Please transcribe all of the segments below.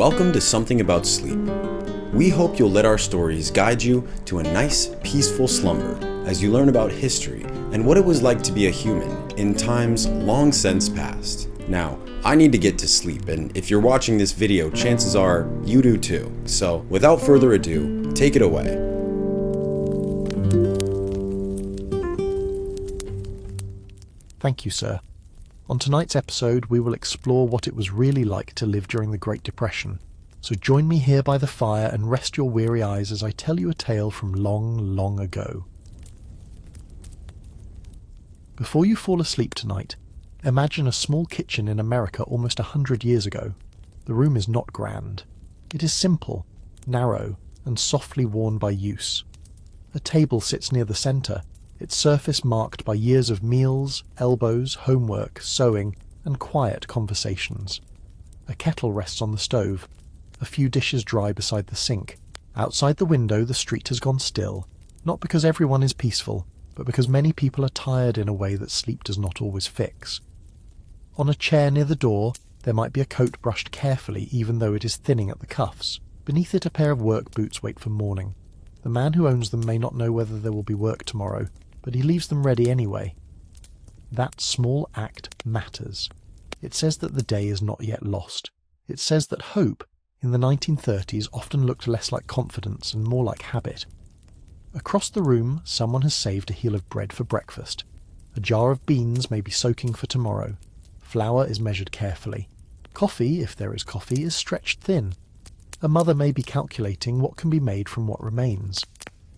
Welcome to Something About Sleep. We hope you'll let our stories guide you to a nice, peaceful slumber as you learn about history and what it was like to be a human in times long since past. Now, I need to get to sleep, and if you're watching this video, chances are you do too. So, without further ado, take it away. Thank you, sir. On tonight's episode, we will explore what it was really like to live during the Great Depression. So join me here by the fire and rest your weary eyes as I tell you a tale from long, long ago. Before you fall asleep tonight, imagine a small kitchen in America almost 100 years ago. The room is not grand. It is simple, narrow, and softly worn by use. A table sits near the centre, its surface marked by years of meals, elbows, homework, sewing, and quiet conversations. A kettle rests on the stove. A few dishes dry beside the sink. Outside the window, the street has gone still, not because everyone is peaceful, but because many people are tired in a way that sleep does not always fix. On a chair near the door, there might be a coat brushed carefully even though it is thinning at the cuffs. Beneath it, a pair of work boots wait for morning. The man who owns them may not know whether there will be work tomorrow, but he leaves them ready anyway. That small act matters. It says that the day is not yet lost. It says that hope, in the 1930s, often looked less like confidence and more like habit. Across the room, someone has saved a heel of bread for breakfast. A jar of beans may be soaking for tomorrow. Flour is measured carefully. Coffee, if there is coffee, is stretched thin. A mother may be calculating what can be made from what remains.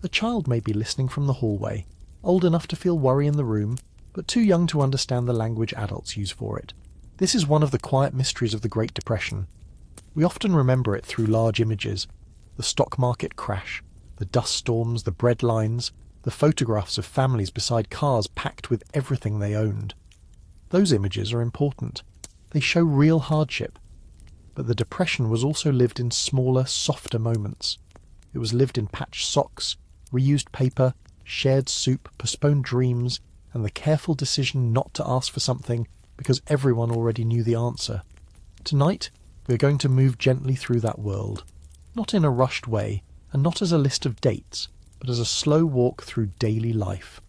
A child may be listening from the hallway, old enough to feel worry in the room, but too young to understand the language adults use for it. This is one of the quiet mysteries of the Great Depression. We often remember it through large images: the stock market crash, the dust storms, the bread lines, the photographs of families beside cars packed with everything they owned. Those images are important. They show real hardship. But the Depression was also lived in smaller, softer moments. It was lived in patched socks, reused paper, shared soup, postponed dreams, and the careful decision not to ask for something because everyone already knew the answer. Tonight, we are going to move gently through that world, not in a rushed way, and not as a list of dates, but as a slow walk through daily life.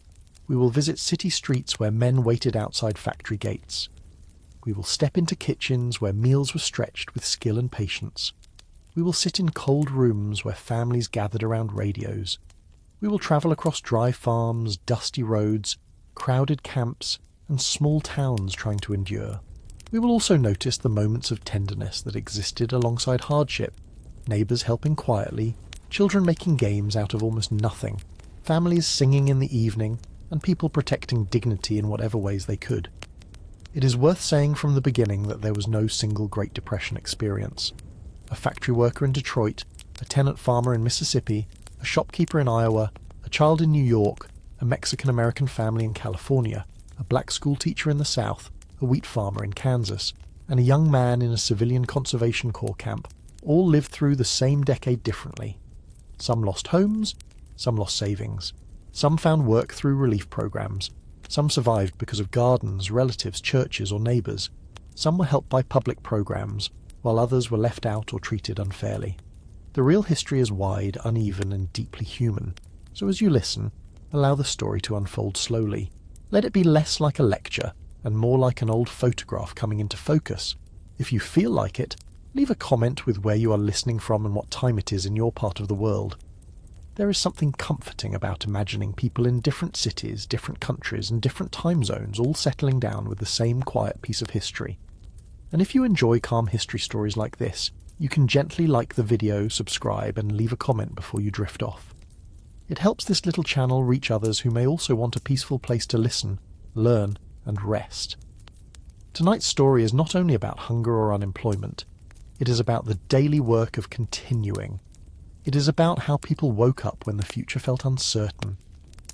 We will visit city streets where men waited outside factory gates. We will step into kitchens where meals were stretched with skill and patience. We will sit in cold rooms where families gathered around radios. We will travel across dry farms, dusty roads, crowded camps, and small towns trying to endure. We will also notice the moments of tenderness that existed alongside hardship. Neighbours helping quietly, children making games out of almost nothing, families singing in the evening, and people protecting dignity in whatever ways they could. It is worth saying from the beginning that there was no single Great Depression experience. A factory worker in Detroit, a tenant farmer in Mississippi, a shopkeeper in Iowa, a child in New York, a Mexican-American family in California, a black schoolteacher in the South, a wheat farmer in Kansas, and a young man in a civilian conservation corps camp all lived through the same decade differently. Some lost homes, some lost savings. Some found work through relief programs. Some survived because of gardens, relatives, churches, or neighbours. Some were helped by public programs, while others were left out or treated unfairly. The real history is wide, uneven, and deeply human. So as you listen, allow the story to unfold slowly. Let it be less like a lecture and more like an old photograph coming into focus. If you feel like it, leave a comment with where you are listening from and what time it is in your part of the world. There is something comforting about imagining people in different cities, different countries, and different time zones all settling down with the same quiet piece of history. And if you enjoy calm history stories like this, you can gently like the video, subscribe, and leave a comment before you drift off. It helps this little channel reach others who may also want a peaceful place to listen, learn, and rest. Tonight's story is not only about hunger or unemployment, it is about the daily work of continuing. It is about how people woke up when the future felt uncertain.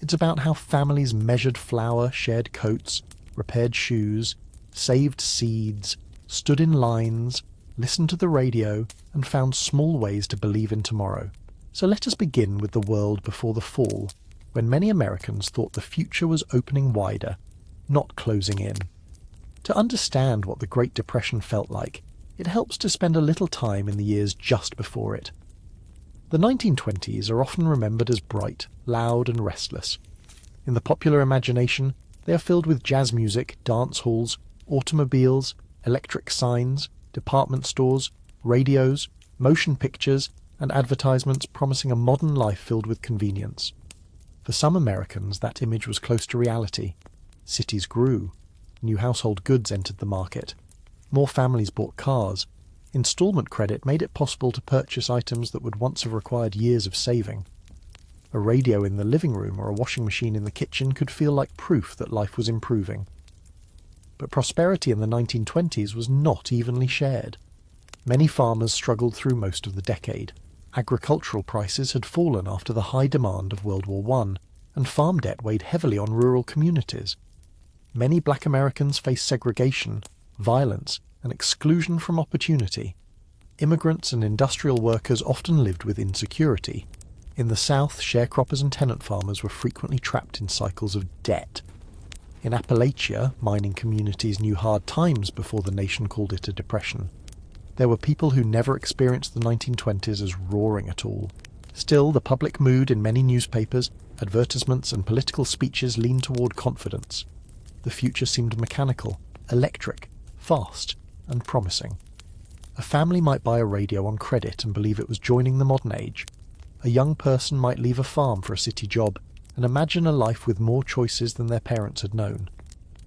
It's about how families measured flour, shared coats, repaired shoes, saved seeds, stood in lines, listened to the radio, and found small ways to believe in tomorrow. So let us begin with the world before the fall, when many Americans thought the future was opening wider, not closing in. To understand what the Great Depression felt like, it helps to spend a little time in the years just before it. The 1920s are often remembered as bright, loud and restless. In the popular imagination, they are filled with jazz music, dance halls, automobiles, electric signs, department stores, radios, motion pictures, and advertisements promising a modern life filled with convenience. For some Americans, that image was close to reality. Cities grew. New household goods entered the market. More families bought cars. Installment credit made it possible to purchase items that would once have required years of saving. A radio in the living room or a washing machine in the kitchen could feel like proof that life was improving. But prosperity in the 1920s was not evenly shared. Many farmers struggled through most of the decade. Agricultural prices had fallen after the high demand of World War I, and farm debt weighed heavily on rural communities. Many black Americans faced segregation, violence, and exclusion from opportunity. Immigrants and industrial workers often lived with insecurity. In the South, sharecroppers and tenant farmers were frequently trapped in cycles of debt. In Appalachia, mining communities knew hard times before the nation called it a depression. There were people who never experienced the 1920s as roaring at all. Still, the public mood in many newspapers, advertisements, and political speeches leaned toward confidence. The future seemed mechanical, electric, fast, and promising. A family might buy a radio on credit and believe it was joining the modern age. A young person might leave a farm for a city job and imagine a life with more choices than their parents had known.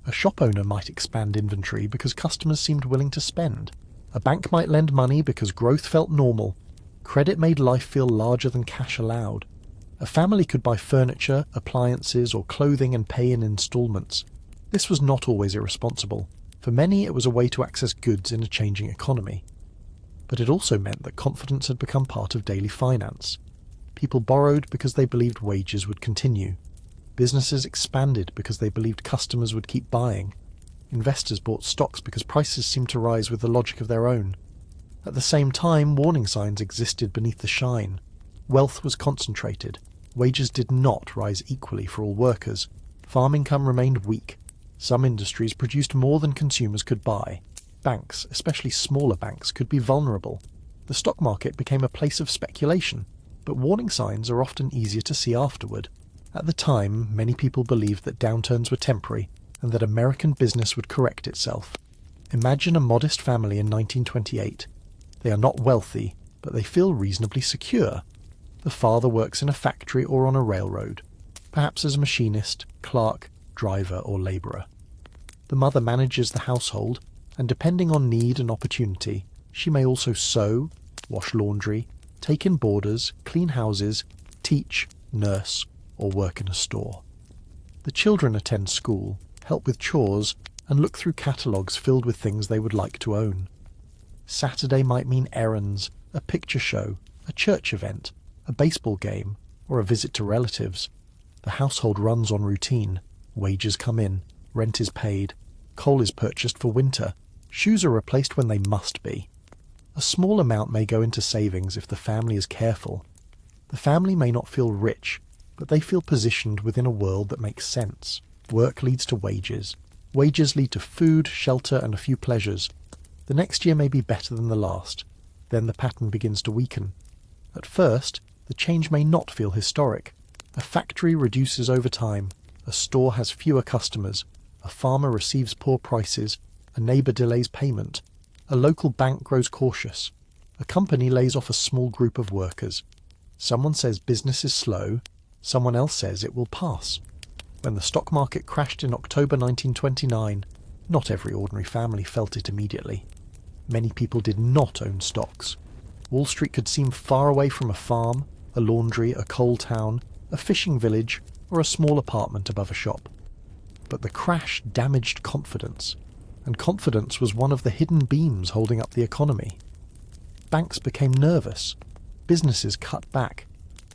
A shop owner might expand inventory because customers seemed willing to spend. A bank might lend money because growth felt normal. Credit made life feel larger than cash allowed. A family could buy furniture, appliances, or clothing and pay in installments. This was not always irresponsible. For many, it was a way to access goods in a changing economy. But it also meant that confidence had become part of daily finance. People borrowed because they believed wages would continue. Businesses expanded because they believed customers would keep buying. Investors bought stocks because prices seemed to rise with the logic of their own. At the same time, warning signs existed beneath the shine. Wealth was concentrated. Wages did not rise equally for all workers. Farm income remained weak. Some industries produced more than consumers could buy. Banks, especially smaller banks, could be vulnerable. The stock market became a place of speculation, but warning signs are often easier to see afterward. At the time, many people believed that downturns were temporary and that American business would correct itself. Imagine a modest family in 1928. They are not wealthy, but they feel reasonably secure. The father works in a factory or on a railroad, perhaps as a machinist, clerk, driver, or labourer. The mother manages the household, and depending on need and opportunity, she may also sew, wash laundry, take in boarders, clean houses, teach, nurse, or work in a store. The children attend school, help with chores, and look through catalogues filled with things they would like to own. Saturday might mean errands, a picture show, a church event, a baseball game, or a visit to relatives. The household runs on routine. Wages come in, rent is paid, coal is purchased for winter, shoes are replaced when they must be. A small amount may go into savings if the family is careful. The family may not feel rich, but they feel positioned within a world that makes sense. Work leads to wages. Wages lead to food, shelter, and a few pleasures. The next year may be better than the last. Then the pattern begins to weaken. At first, the change may not feel historic. A factory reduces over time. A store has fewer customers. A farmer receives poor prices. A neighbour delays payment. A local bank grows cautious. A company lays off a small group of workers. Someone says business is slow. Someone else says it will pass. When the stock market crashed in October 1929, not every ordinary family felt it immediately. Many people did not own stocks. Wall Street could seem far away from a farm, a laundry, a coal town, a fishing village, or a small apartment above a shop. But the crash damaged confidence, and confidence was one of the hidden beams holding up the economy. Banks became nervous. Businesses cut back.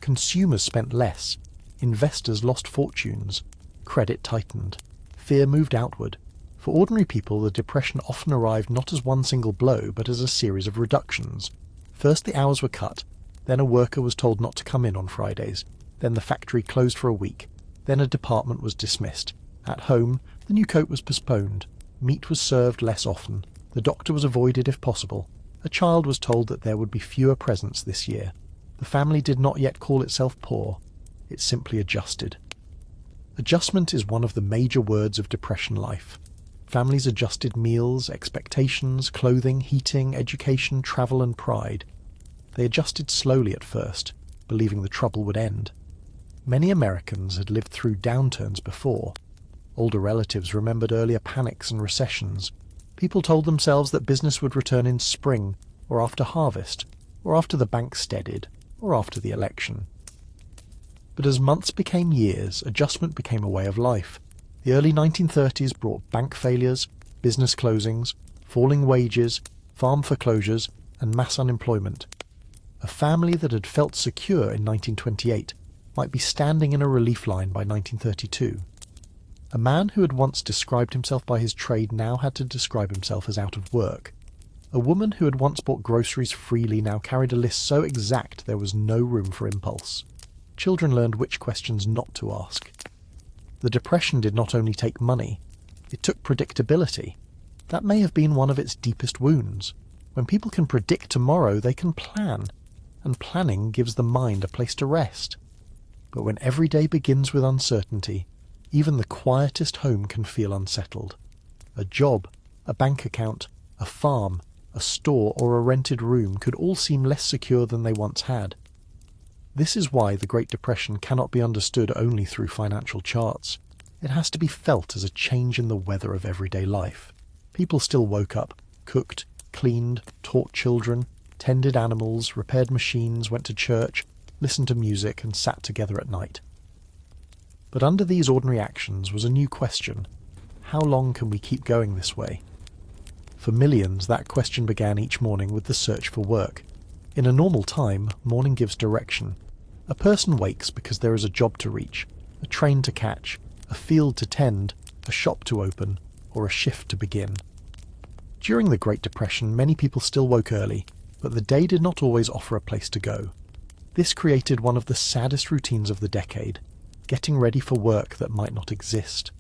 Consumers spent less. Investors lost fortunes. Credit tightened. Fear moved outward. For ordinary people, the depression often arrived not as one single blow, but as a series of reductions. First the hours were cut. Then a worker was told not to come in on Fridays. Then the factory closed for a week. Then a department was dismissed. At home, the new coat was postponed. Meat was served less often. The The doctor was avoided if possible. A child was told that there would be fewer presents this year. The family did not yet call itself poor. It simply adjusted. Adjustment is one of the major words of depression life. Families adjusted meals, expectations, clothing, heating, education, travel and pride. They adjusted slowly at first, believing the trouble would end. Many Americans had lived through downturns before. Older relatives remembered earlier panics and recessions. People told themselves that business would return in spring, or after harvest, or after the bank steadied, or after the election. But as months became years, adjustment became a way of life. The early 1930s brought bank failures, business closings, falling wages, farm foreclosures, and mass unemployment. A family that had felt secure in 1928 might be standing in a relief line by 1932. A man who had once described himself by his trade now had to describe himself as out of work. A woman who had once bought groceries freely now carried a list so exact there was no room for impulse. Children learned which questions not to ask. The Depression did not only take money, it took predictability. That may have been one of its deepest wounds. When people can predict tomorrow, they can plan, and planning gives the mind a place to rest. But when every day begins with uncertainty, even the quietest home can feel unsettled. A job, a bank account, a farm, a store or a rented room could all seem less secure than they once had. This is why the Great Depression cannot be understood only through financial charts. It has to be felt as a change in the weather of everyday life. People still woke up, cooked, cleaned, taught children, tended animals, repaired machines, went to church, listened to music, and sat together at night. But under these ordinary actions was a new question. How long can we keep going this way? For millions, that question began each morning with the search for work. In a normal time, morning gives direction. A person wakes because there is a job to reach, a train to catch, a field to tend, a shop to open, or a shift to begin. During the Great Depression, many people still woke early, but the day did not always offer a place to go. This created one of the saddest routines of the decade, getting ready for work that might not exist.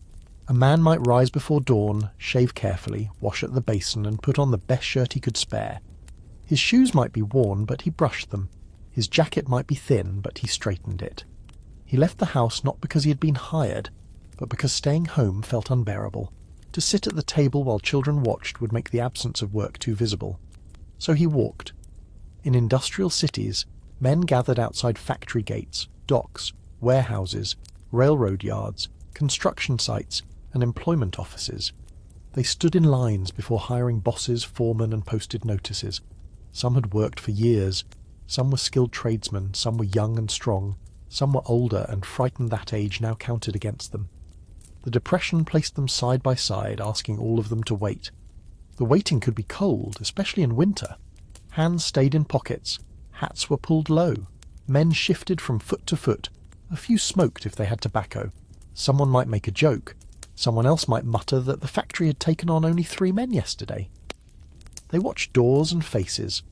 A man might rise before dawn, shave carefully, wash at the basin, and put on the best shirt he could spare. His shoes might be worn, but he brushed them. His jacket might be thin, but he straightened it. He left the house not because he had been hired, but because staying home felt unbearable. To sit at the table while children watched would make the absence of work too visible. So he walked. In industrial cities, men gathered outside factory gates, docks, warehouses, railroad yards, construction sites, and employment offices. They stood in lines before hiring bosses, foremen, and posted notices. Some had worked for years. Some were skilled tradesmen, some were young and strong, some were older and frightened that age now counted against them. The Depression placed them side by side, asking all of them to wait. The waiting could be cold, especially in winter. Hands stayed in pockets, hats were pulled low, men shifted from foot to foot, a few smoked if they had tobacco. Someone might make a joke, someone else might mutter that the factory had taken on only 3 men yesterday. They watched doors and faces.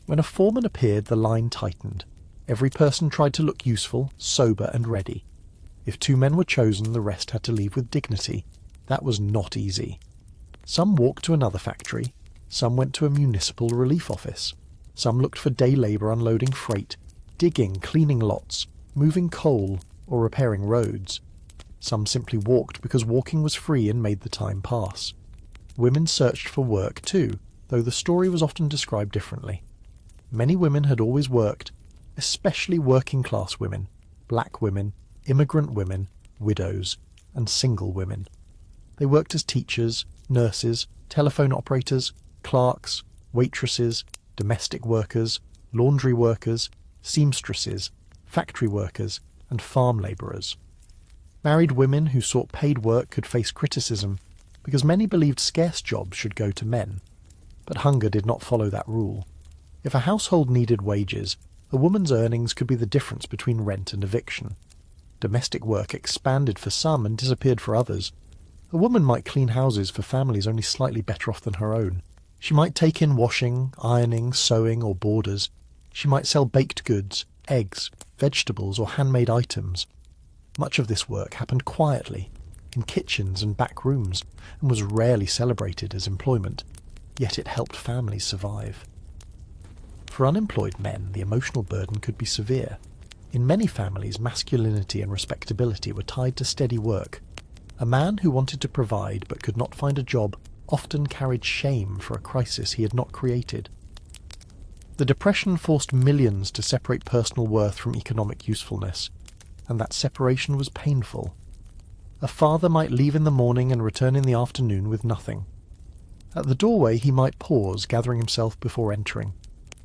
When a foreman appeared, the line tightened. Every person tried to look useful, sober and ready. If 2 men were chosen, the rest had to leave with dignity. That was not easy. Some walked to another factory. Some went to a municipal relief office. Some looked for day labour unloading freight, digging, cleaning lots, moving coal, or repairing roads. Some simply walked because walking was free and made the time pass. Women searched for work too, though the story was often described differently. Many women had always worked, especially working-class women, black women, immigrant women, widows, and single women. They worked as teachers, nurses, telephone operators, clerks, waitresses, domestic workers, laundry workers, seamstresses, factory workers, and farm labourers. Married women who sought paid work could face criticism because many believed scarce jobs should go to men. But hunger did not follow that rule. If a household needed wages, a woman's earnings could be the difference between rent and eviction. Domestic work expanded for some and disappeared for others. A woman might clean houses for families only slightly better off than her own. She might take in washing, ironing, sewing, or boarders. She might sell baked goods, eggs, vegetables, or handmade items. Much of this work happened quietly, in kitchens and back rooms, and was rarely celebrated as employment. yet it helped families survive. For unemployed men, the emotional burden could be severe. In many families, masculinity and respectability were tied to steady work. A man who wanted to provide but could not find a job often carried shame for a crisis he had not created. The Depression forced millions to separate personal worth from economic usefulness, and that separation was painful. A father might leave in the morning and return in the afternoon with nothing. At the doorway he might pause, gathering himself before entering.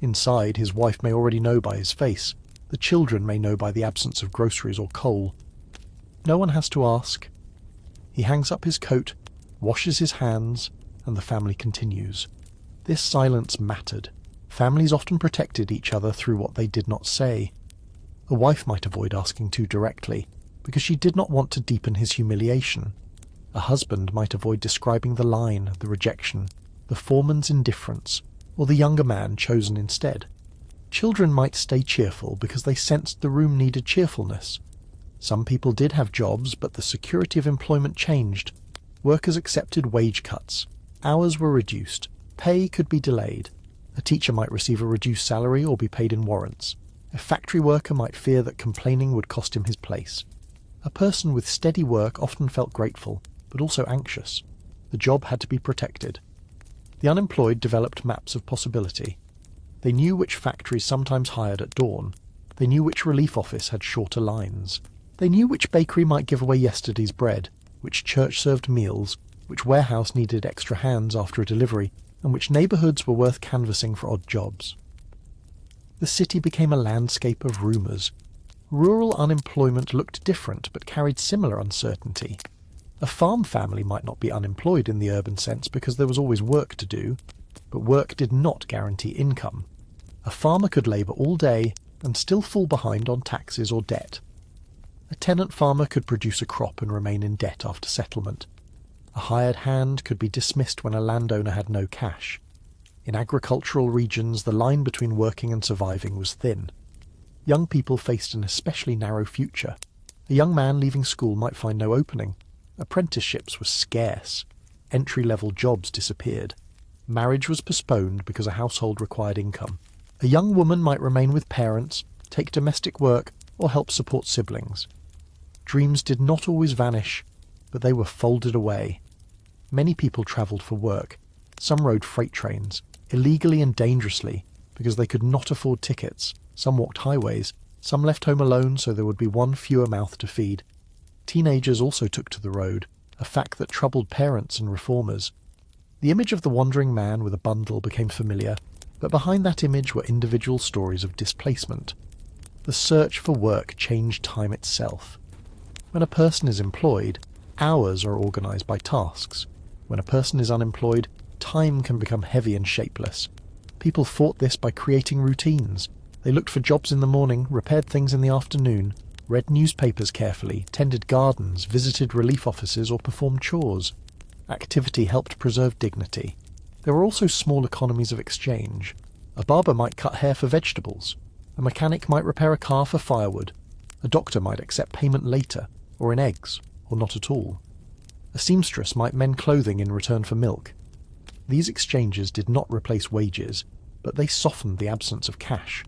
Inside, his wife may already know by his face. The children may know by the absence of groceries or coal. No one has to ask. He hangs up his coat, washes his hands, and the family continues. This silence mattered. Families often protected each other through what they did not say. A wife might avoid asking too directly, because she did not want to deepen his humiliation. A husband might avoid describing the line, the rejection, the foreman's indifference, or the younger man chosen instead. Children might stay cheerful because they sensed the room needed cheerfulness. Some people did have jobs, but the security of employment changed. Workers accepted wage cuts. Hours were reduced. Pay could be delayed. A teacher might receive a reduced salary or be paid in warrants. A factory worker might fear that complaining would cost him his place. A person with steady work often felt grateful, but also anxious. The job had to be protected. The unemployed developed maps of possibility. They knew which factories sometimes hired at dawn. They knew which relief office had shorter lines. They knew which bakery might give away yesterday's bread, which church served meals, which warehouse needed extra hands after a delivery, and which neighbourhoods were worth canvassing for odd jobs. The city became a landscape of rumours. Rural unemployment looked different but carried similar uncertainty. A farm family might not be unemployed in the urban sense because there was always work to do, but work did not guarantee income. A farmer could labour all day and still fall behind on taxes or debt. A tenant farmer could produce a crop and remain in debt after settlement. A hired hand could be dismissed when a landowner had no cash. In agricultural regions, the line between working and surviving was thin. Young people faced an especially narrow future. A young man leaving school might find no opening. Apprenticeships were scarce. Entry-level jobs disappeared. Marriage was postponed because a household required income. A young woman might remain with parents, take domestic work, or help support siblings. Dreams did not always vanish, but they were folded away. Many people travelled for work. Some rode freight trains, illegally and dangerously, because they could not afford tickets. Some walked highways. Some left home alone so there would be one fewer mouth to feed. Teenagers also took to the road, a fact that troubled parents and reformers. The image of the wandering man with a bundle became familiar, but behind that image were individual stories of displacement. The search for work changed time itself. When a person is employed, hours are organised by tasks. When a person is unemployed, time can become heavy and shapeless. People fought this by creating routines. They looked for jobs in the morning, repaired things in the afternoon, read newspapers carefully, tended gardens, visited relief offices, or performed chores. Activity helped preserve dignity. There were also small economies of exchange. A barber might cut hair for vegetables. A mechanic might repair a car for firewood. A doctor might accept payment later, or in eggs, or not at all. A seamstress might mend clothing in return for milk. These exchanges did not replace wages, but they softened the absence of cash.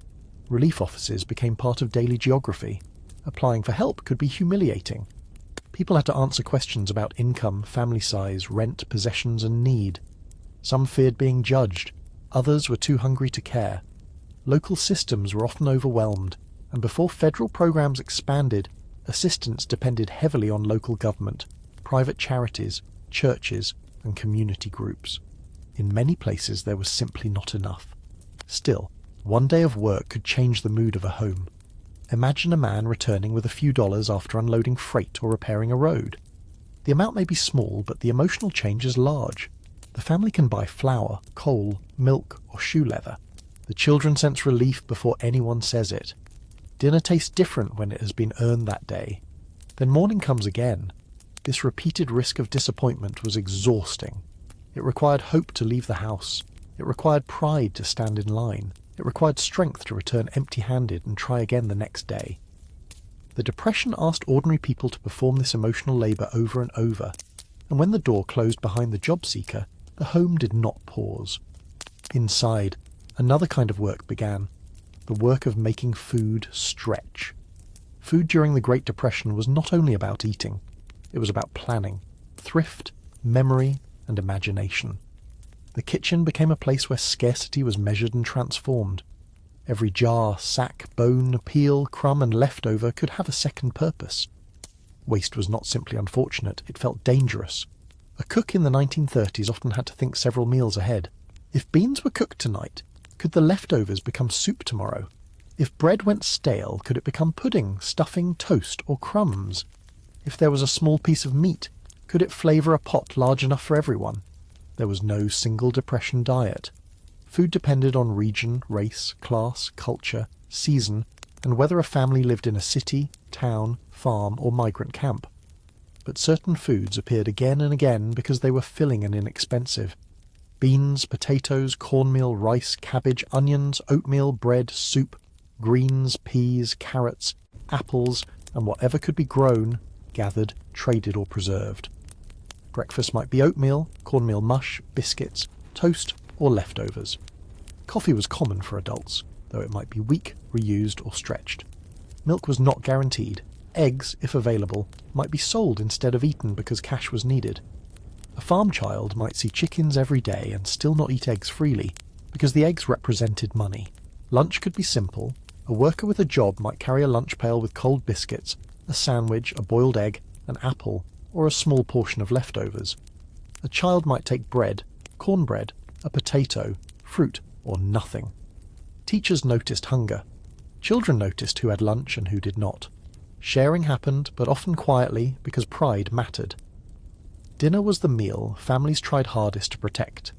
Relief offices became part of daily geography. Applying for help could be humiliating. People had to answer questions about income, family size, rent, possessions, and need. Some feared being judged. Others were too hungry to care. Local systems were often overwhelmed, and before federal programs expanded, assistance depended heavily on local government, private charities, churches, and community groups. In many places there was simply not enough. Still, one day of work could change the mood of a home. Imagine a man returning with a few dollars after unloading freight or repairing a road. The amount may be small, but the emotional change is large. The family can buy flour, coal, milk, or shoe leather. The children sense relief before anyone says it. Dinner tastes different when it has been earned that day. Then morning comes again. This repeated risk of disappointment was exhausting. It required hope to leave the house. It required pride to stand in line. It required strength to return empty-handed and try again the next day. The Depression asked ordinary people to perform this emotional labour over and over, and when the door closed behind the job seeker, the home did not pause. Inside, another kind of work began, the work of making food stretch. Food during the Great Depression was not only about eating, it was about planning, thrift, memory, and imagination. The kitchen became a place where scarcity was measured and transformed. Every jar, sack, bone, peel, crumb, and leftover could have a second purpose. Waste was not simply unfortunate, it felt dangerous. A cook in the 1930s often had to think several meals ahead. If beans were cooked tonight, could the leftovers become soup tomorrow? If bread went stale, could it become pudding, stuffing, toast, or crumbs? If there was a small piece of meat, could it flavour a pot large enough for everyone? There was no single depression diet. Food depended on region, race, class, culture, season, and whether a family lived in a city, town, farm, or migrant camp. But certain foods appeared again and again because they were filling and inexpensive. Beans, potatoes, cornmeal, rice, cabbage, onions, oatmeal, bread, soup, greens, peas, carrots, apples, and whatever could be grown, gathered, traded, or preserved. Breakfast might be oatmeal, cornmeal mush, biscuits, toast, or leftovers. Coffee was common for adults, though it might be weak, reused, or stretched. Milk was not guaranteed. Eggs, if available, might be sold instead of eaten because cash was needed. A farm child might see chickens every day and still not eat eggs freely, because the eggs represented money. Lunch could be simple. A worker with a job might carry a lunch pail with cold biscuits, a sandwich, a boiled egg, an apple, or a small portion of leftovers. A child might take bread, cornbread, a potato, fruit, or nothing. Teachers noticed hunger. Children noticed who had lunch and who did not. Sharing happened, but often quietly, because pride mattered. Dinner was the meal families tried hardest to protect.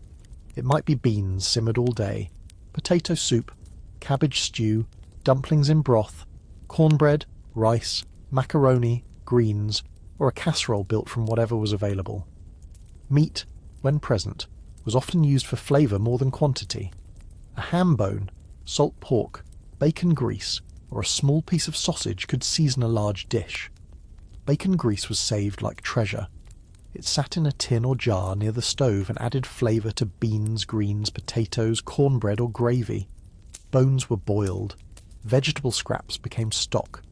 It might be beans simmered all day, potato soup, cabbage stew, dumplings in broth, cornbread, rice, macaroni, greens, or a casserole built from whatever was available. Meat, when present, was often used for flavour more than quantity. A ham bone, salt pork, bacon grease, or a small piece of sausage could season a large dish. Bacon grease was saved like treasure. It sat in a tin or jar near the stove and added flavour to beans, greens, potatoes, cornbread, or gravy. Bones were boiled. Vegetable scraps became stock.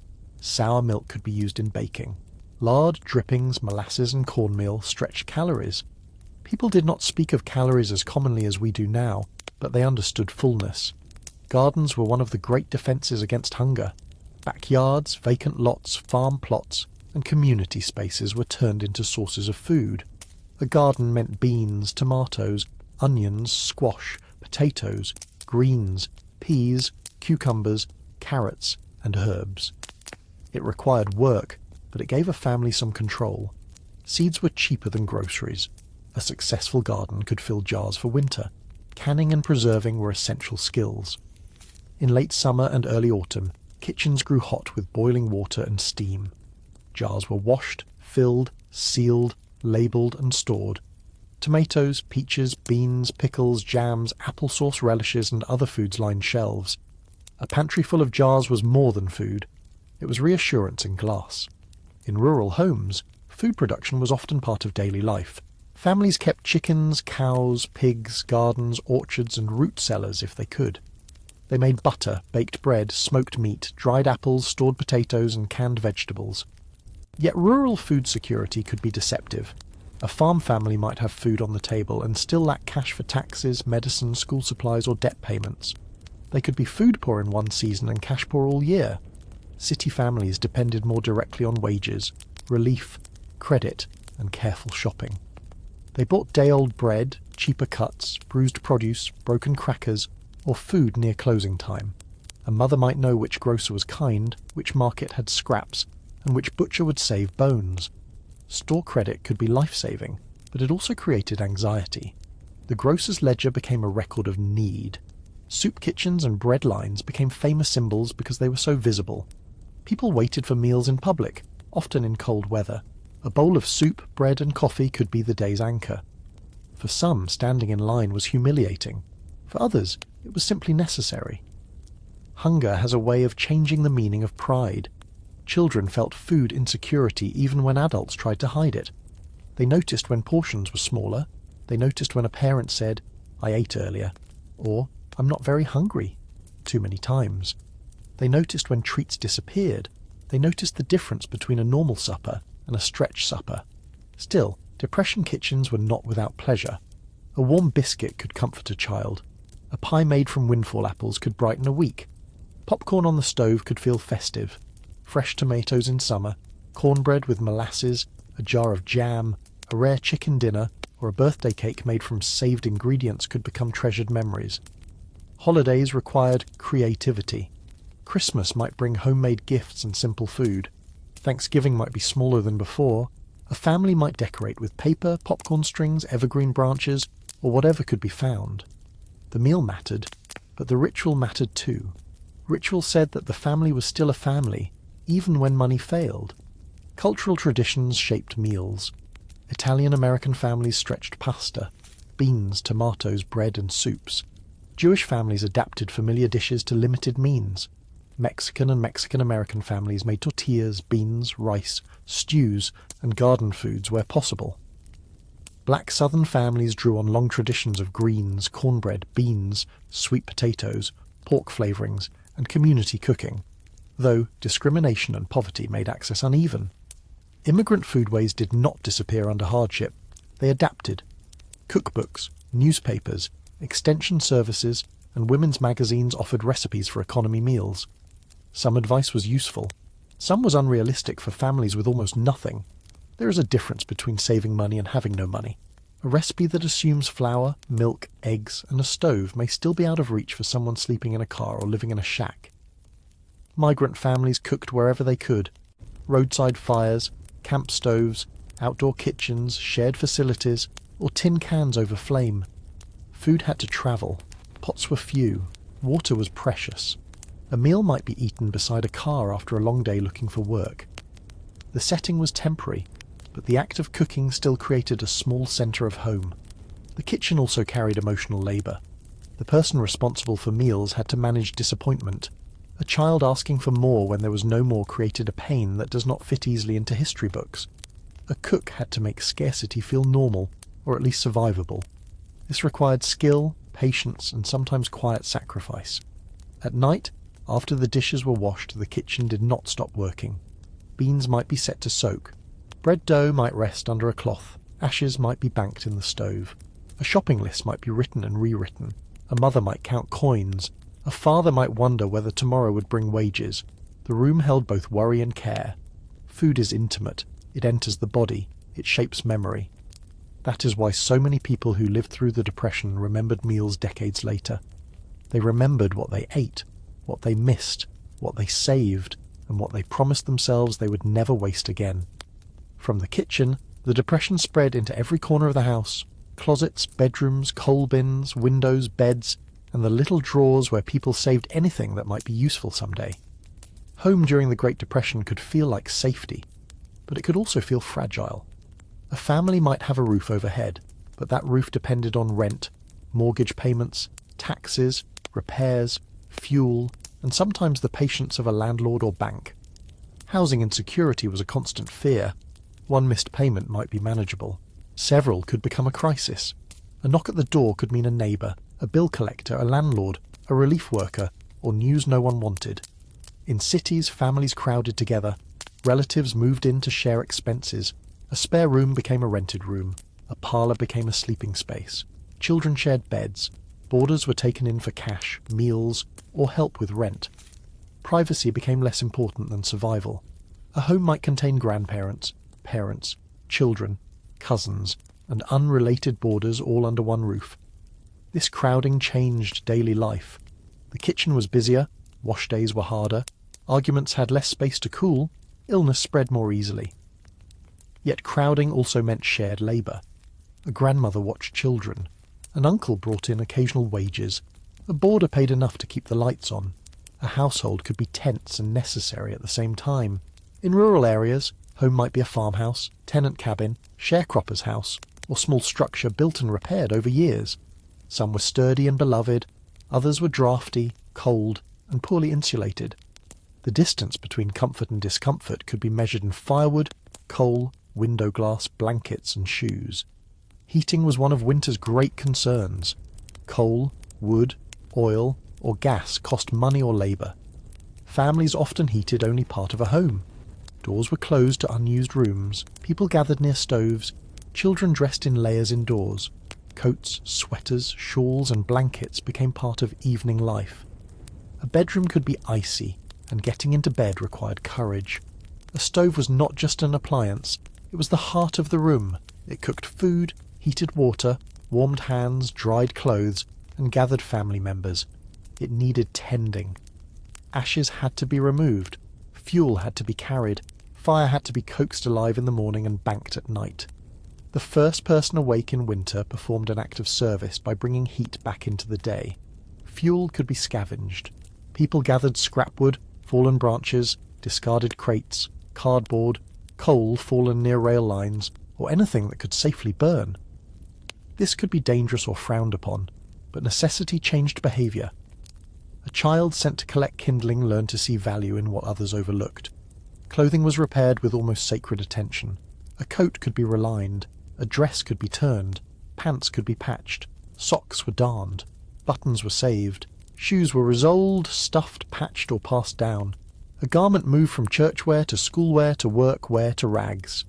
Sour milk could be used in baking. Lard, drippings, molasses, and cornmeal stretched calories. People did not speak of calories as commonly as we do now, but they understood fullness. Gardens were one of the great defences against hunger. Backyards, vacant lots, farm plots, and community spaces were turned into sources of food. A garden meant beans, tomatoes, onions, squash, potatoes, greens, peas, cucumbers, carrots, and herbs. It required work, but it gave a family some control. Seeds were cheaper than groceries. A successful garden could fill jars for winter. Canning and preserving were essential skills. In late summer and early autumn, kitchens grew hot with boiling water and steam. Jars were washed, filled, sealed, labelled, and stored. Tomatoes, peaches, beans, pickles, jams, applesauce relishes, and other foods lined shelves. A pantry full of jars was more than food. It was reassurance in glass. In rural homes, food production was often part of daily life. Families kept chickens, cows, pigs, gardens, orchards, and root cellars if they could. They made butter, baked bread, smoked meat, dried apples, stored potatoes, and canned vegetables. Yet rural food security could be deceptive. A farm family might have food on the table and still lack cash for taxes, medicine, school supplies, or debt payments. They could be food poor in one season and cash poor all year. City families depended more directly on wages, relief, credit, and careful shopping. They bought day-old bread, cheaper cuts, bruised produce, broken crackers, or food near closing time. A mother might know which grocer was kind, which market had scraps, and which butcher would save bones. Store credit could be life-saving, but it also created anxiety. The grocer's ledger became a record of need. Soup kitchens and bread lines became famous symbols because they were so visible. People waited for meals in public, often in cold weather. A bowl of soup, bread, and coffee could be the day's anchor. For some, standing in line was humiliating. For others, it was simply necessary. Hunger has a way of changing the meaning of pride. Children felt food insecurity even when adults tried to hide it. They noticed when portions were smaller, They noticed when a parent said, "I ate earlier," or "I'm not very hungry," too many times. They noticed when treats disappeared. They noticed the difference between a normal supper and a stretch supper. Still, Depression kitchens were not without pleasure. A warm biscuit could comfort a child. A pie made from windfall apples could brighten a week. Popcorn on the stove could feel festive. Fresh tomatoes in summer, cornbread with molasses, a jar of jam, a rare chicken dinner, or a birthday cake made from saved ingredients could become treasured memories. Holidays required creativity. Christmas might bring homemade gifts and simple food. Thanksgiving might be smaller than before. A family might decorate with paper, popcorn strings, evergreen branches, or whatever could be found. The meal mattered, but the ritual mattered too. Ritual said that the family was still a family, even when money failed. Cultural traditions shaped meals. Italian-American families stretched pasta, beans, tomatoes, bread, and soups. Jewish families adapted familiar dishes to limited means. Mexican and Mexican-American families made tortillas, beans, rice, stews, and garden foods where possible. Black Southern families drew on long traditions of greens, cornbread, beans, sweet potatoes, pork flavorings, and community cooking, though discrimination and poverty made access uneven. Immigrant foodways did not disappear under hardship. They adapted. Cookbooks, newspapers, extension services, and women's magazines offered recipes for economy meals. Some advice was useful. Some was unrealistic for families with almost nothing. There is a difference between saving money and having no money. A recipe that assumes flour, milk, eggs, and a stove may still be out of reach for someone sleeping in a car or living in a shack. Migrant families cooked wherever they could. Roadside fires, camp stoves, outdoor kitchens, shared facilities, or tin cans over flame. Food had to travel. Pots were few. Water was precious. A meal might be eaten beside a car after a long day looking for work. The setting was temporary, but the act of cooking still created a small centre of home. The kitchen also carried emotional labour. The person responsible for meals had to manage disappointment. A child asking for more when there was no more created a pain that does not fit easily into history books. A cook had to make scarcity feel normal, or at least survivable. This required skill, patience, and sometimes quiet sacrifice. At night, after the dishes were washed, the kitchen did not stop working. Beans might be set to soak. Bread dough might rest under a cloth. Ashes might be banked in the stove. A shopping list might be written and rewritten. A mother might count coins. A father might wonder whether tomorrow would bring wages. The room held both worry and care. Food is intimate. It enters the body. It shapes memory. That is why so many people who lived through the Depression remembered meals decades later. They remembered what they ate, what they missed, what they saved, and what they promised themselves they would never waste again. From the kitchen, the Depression spread into every corner of the house. Closets, bedrooms, coal bins, windows, beds, and the little drawers where people saved anything that might be useful someday. Home during the Great Depression could feel like safety, but it could also feel fragile. A family might have a roof overhead, but that roof depended on rent, mortgage payments, taxes, repairs, fuel, and sometimes the patience of a landlord or bank. Housing insecurity was a constant fear. One missed payment might be manageable. Several could become a crisis. A knock at the door could mean a neighbour, a bill collector, a landlord, a relief worker, or news no one wanted. In cities, families crowded together. Relatives moved in to share expenses. A spare room became a rented room. A parlour became a sleeping space. Children shared beds. Boarders were taken in for cash, meals, or help with rent. Privacy became less important than survival. A home might contain grandparents, parents, children, cousins, and unrelated boarders all under one roof. This crowding changed daily life. The kitchen was busier, wash days were harder, arguments had less space to cool, illness spread more easily. Yet crowding also meant shared labour. A grandmother watched children. An uncle brought in occasional wages. A boarder paid enough to keep the lights on. A household could be tense and necessary at the same time. In rural areas, home might be a farmhouse, tenant cabin, sharecropper's house, or small structure built and repaired over years. Some were sturdy and beloved, others were drafty, cold, and poorly insulated. The distance between comfort and discomfort could be measured in firewood, coal, window glass, blankets, and shoes. Heating was one of winter's great concerns. Coal, wood, oil, or gas cost money or labour. Families often heated only part of a home. Doors were closed to unused rooms, people gathered near stoves, children dressed in layers indoors. Coats, sweaters, shawls and blankets became part of evening life. A bedroom could be icy, and getting into bed required courage. A stove was not just an appliance, it was the heart of the room. It cooked food, heated water, warmed hands, dried clothes, and gathered family members. It needed tending. Ashes had to be removed, fuel had to be carried, fire had to be coaxed alive in the morning and banked at night. The first person awake in winter performed an act of service by bringing heat back into the day. Fuel could be scavenged. People gathered scrapwood, fallen branches, discarded crates, cardboard, coal fallen near rail lines, or anything that could safely burn. This could be dangerous or frowned upon, but necessity changed behaviour. A child sent to collect kindling learned to see value in what others overlooked. Clothing was repaired with almost sacred attention. A coat could be relined, a dress could be turned, pants could be patched, socks were darned, buttons were saved, shoes were resoled, stuffed, patched or passed down. A garment moved from churchwear to schoolwear to workwear to rags.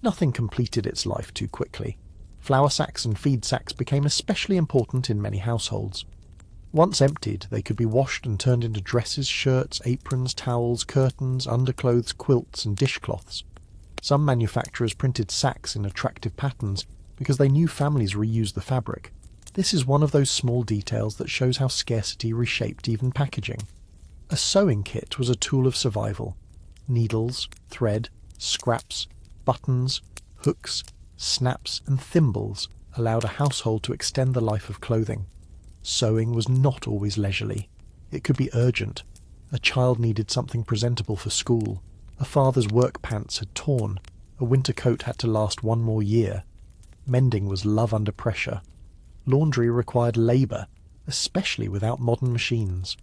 Nothing completed its life too quickly. Flour sacks and feed sacks became especially important in many households. Once emptied, they could be washed and turned into dresses, shirts, aprons, towels, curtains, underclothes, quilts, and dishcloths. Some manufacturers printed sacks in attractive patterns because they knew families reused the fabric. This is one of those small details that shows how scarcity reshaped even packaging. A sewing kit was a tool of survival. Needles, thread, scraps, buttons, hooks, snaps, and thimbles allowed a household to extend the life of clothing. Sewing was not always leisurely. It could be urgent. A child needed something presentable for school. A father's work pants had torn. A winter coat had to last one more year. Mending was love under pressure. Laundry required labour, especially without modern machines.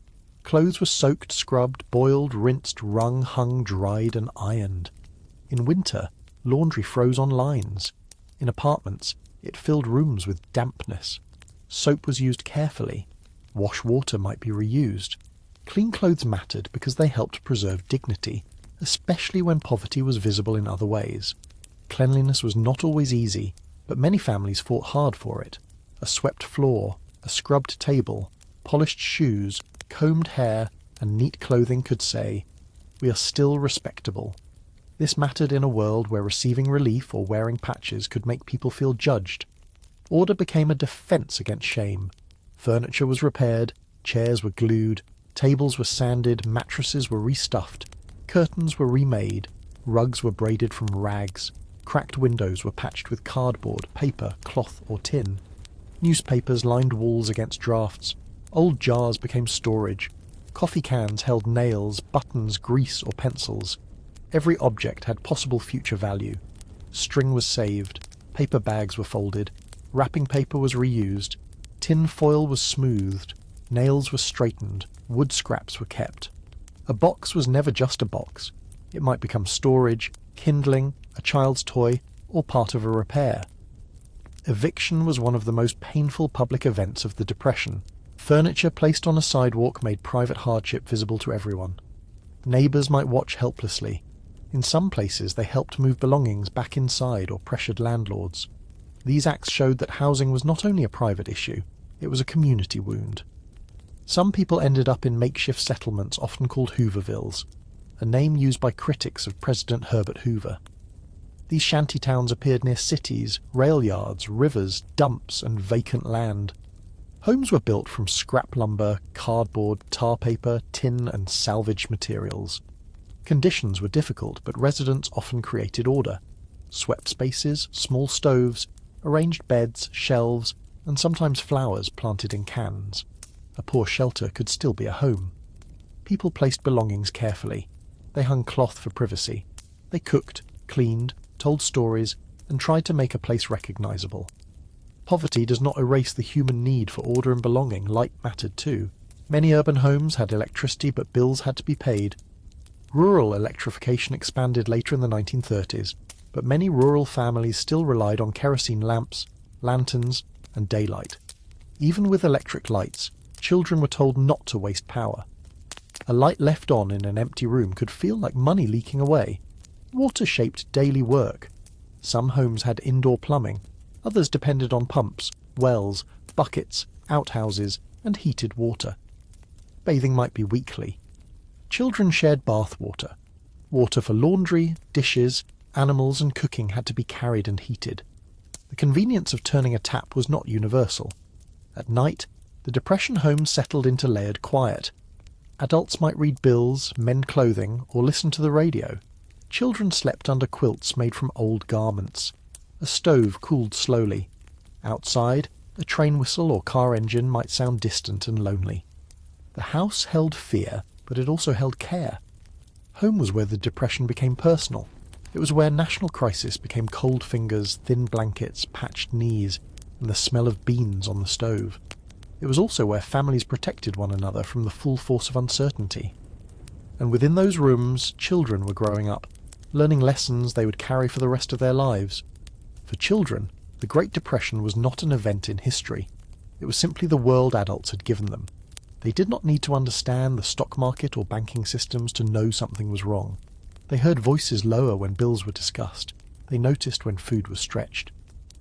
Clothes were soaked, scrubbed, boiled, rinsed, wrung, hung, dried, and ironed. In winter, laundry froze on lines. In apartments, it filled rooms with dampness. Soap was used carefully. Wash water might be reused. Clean clothes mattered because they helped preserve dignity, especially when poverty was visible in other ways. Cleanliness was not always easy, but many families fought hard for it. A swept floor, a scrubbed table, polished shoes, combed hair, and neat clothing could say, "We are still respectable." This mattered in a world where receiving relief or wearing patches could make people feel judged. Order became a defence against shame. Furniture was repaired, chairs were glued, tables were sanded, mattresses were restuffed, curtains were remade, rugs were braided from rags, cracked windows were patched with cardboard, paper, cloth or tin. Newspapers lined walls against drafts. Old jars became storage. Coffee cans held nails, buttons, grease or pencils. Every object had possible future value. String was saved, paper bags were folded, wrapping paper was reused, tin foil was smoothed, nails were straightened, wood scraps were kept. A box was never just a box. It might become storage, kindling, a child's toy, or part of a repair. Eviction was one of the most painful public events of the Depression. Furniture placed on a sidewalk made private hardship visible to everyone. Neighbours might watch helplessly. In some places they helped move belongings back inside or pressured landlords. These acts showed that housing was not only a private issue, it was a community wound. Some people ended up in makeshift settlements often called Hoovervilles, a name used by critics of President Herbert Hoover. These shanty towns appeared near cities, rail yards, rivers, dumps, and vacant land. Homes were built from scrap lumber, cardboard, tar paper, tin, and salvaged materials. Conditions were difficult, but residents often created order. Swept spaces, small stoves, arranged beds, shelves, and sometimes flowers planted in cans. A poor shelter could still be a home. People placed belongings carefully. They hung cloth for privacy. They cooked, cleaned, told stories, and tried to make a place recognizable. Poverty does not erase the human need for order and belonging. Light mattered too. Many urban homes had electricity, but bills had to be paid. Rural electrification expanded later in the 1930s, but many rural families still relied on kerosene lamps, lanterns, and daylight. Even with electric lights, children were told not to waste power. A light left on in an empty room could feel like money leaking away. Water shaped daily work. Some homes had indoor plumbing, others depended on pumps, wells, buckets, outhouses, and heated water. Bathing might be weekly. Children shared bath water. Water for laundry, dishes, animals, and cooking had to be carried and heated. The convenience of turning a tap was not universal. At night, the Depression homes settled into layered quiet. Adults might read bills, mend clothing, or listen to the radio. Children slept under quilts made from old garments. A stove cooled slowly. Outside, a train whistle or car engine might sound distant and lonely. The house held fear, but it also held care. Home was where the Depression became personal. It was where national crisis became cold fingers, thin blankets, patched knees, and the smell of beans on the stove. It was also where families protected one another from the full force of uncertainty. And within those rooms, children were growing up, learning lessons they would carry for the rest of their lives. For children, the Great Depression was not an event in history. It was simply the world adults had given them. They did not need to understand the stock market or banking systems to know something was wrong. They heard voices lower when bills were discussed. They noticed when food was stretched.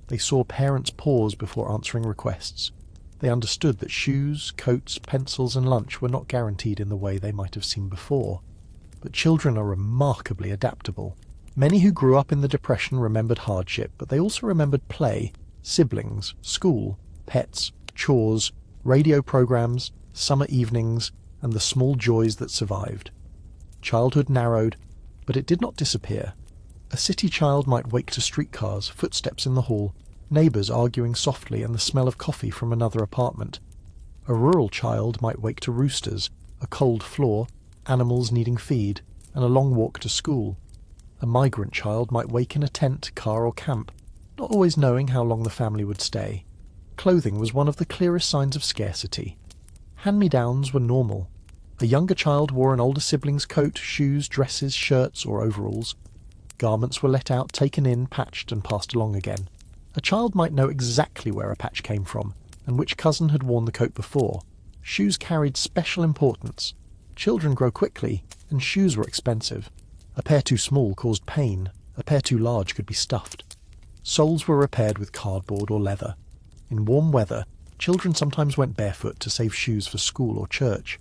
They saw parents pause before answering requests. They understood that shoes, coats, pencils, and lunch were not guaranteed in the way they might have seen before. But children are remarkably adaptable. Many who grew up in the Depression remembered hardship, but they also remembered play, siblings, school, pets, chores, radio programs, summer evenings, and the small joys that survived. Childhood narrowed, but it did not disappear. A city child might wake to streetcars, footsteps in the hall, neighbours arguing softly, and the smell of coffee from another apartment. A rural child might wake to roosters, a cold floor, animals needing feed, and a long walk to school. A migrant child might wake in a tent, car, or camp, not always knowing how long the family would stay. Clothing was one of the clearest signs of scarcity. Hand-me-downs were normal. A younger child wore an older sibling's coat, shoes, dresses, shirts, or overalls. Garments were let out, taken in, patched, and passed along again. A child might know exactly where a patch came from, and which cousin had worn the coat before. Shoes carried special importance. Children grow quickly, and shoes were expensive. A pair too small caused pain. A pair too large could be stuffed. Soles were repaired with cardboard or leather. In warm weather, children sometimes went barefoot to save shoes for school or church.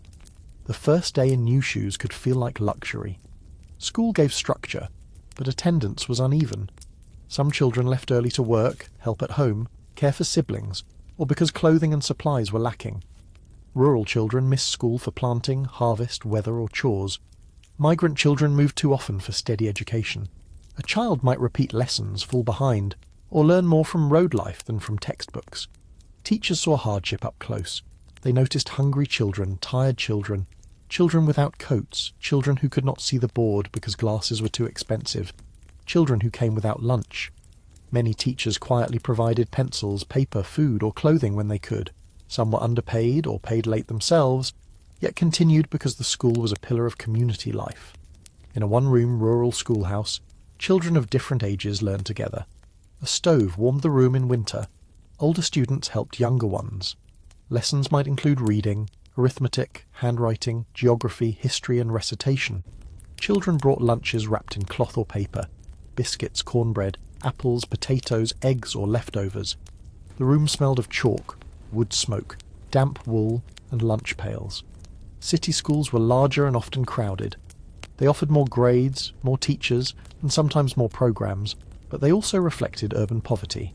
The first day in new shoes could feel like luxury. School gave structure, but attendance was uneven. Some children left early to work, help at home, care for siblings, or because clothing and supplies were lacking. Rural children missed school for planting, harvest, weather, or chores. Migrant children moved too often for steady education. A child might repeat lessons, fall behind, or learn more from road life than from textbooks. Teachers saw hardship up close. They noticed hungry children, tired children, children without coats, children who could not see the board because glasses were too expensive, children who came without lunch. Many teachers quietly provided pencils, paper, food, or clothing when they could. Some were underpaid or paid late themselves, yet continued because the school was a pillar of community life. In a one-room rural schoolhouse, children of different ages learned together. A stove warmed the room in winter. Older students helped younger ones. Lessons might include reading, arithmetic, handwriting, geography, history, and recitation. Children brought lunches wrapped in cloth or paper, biscuits, cornbread, apples, potatoes, eggs, or leftovers. The room smelled of chalk, wood smoke, damp wool, and lunch pails. City schools were larger and often crowded. They offered more grades, more teachers, and sometimes more programs, but they also reflected urban poverty.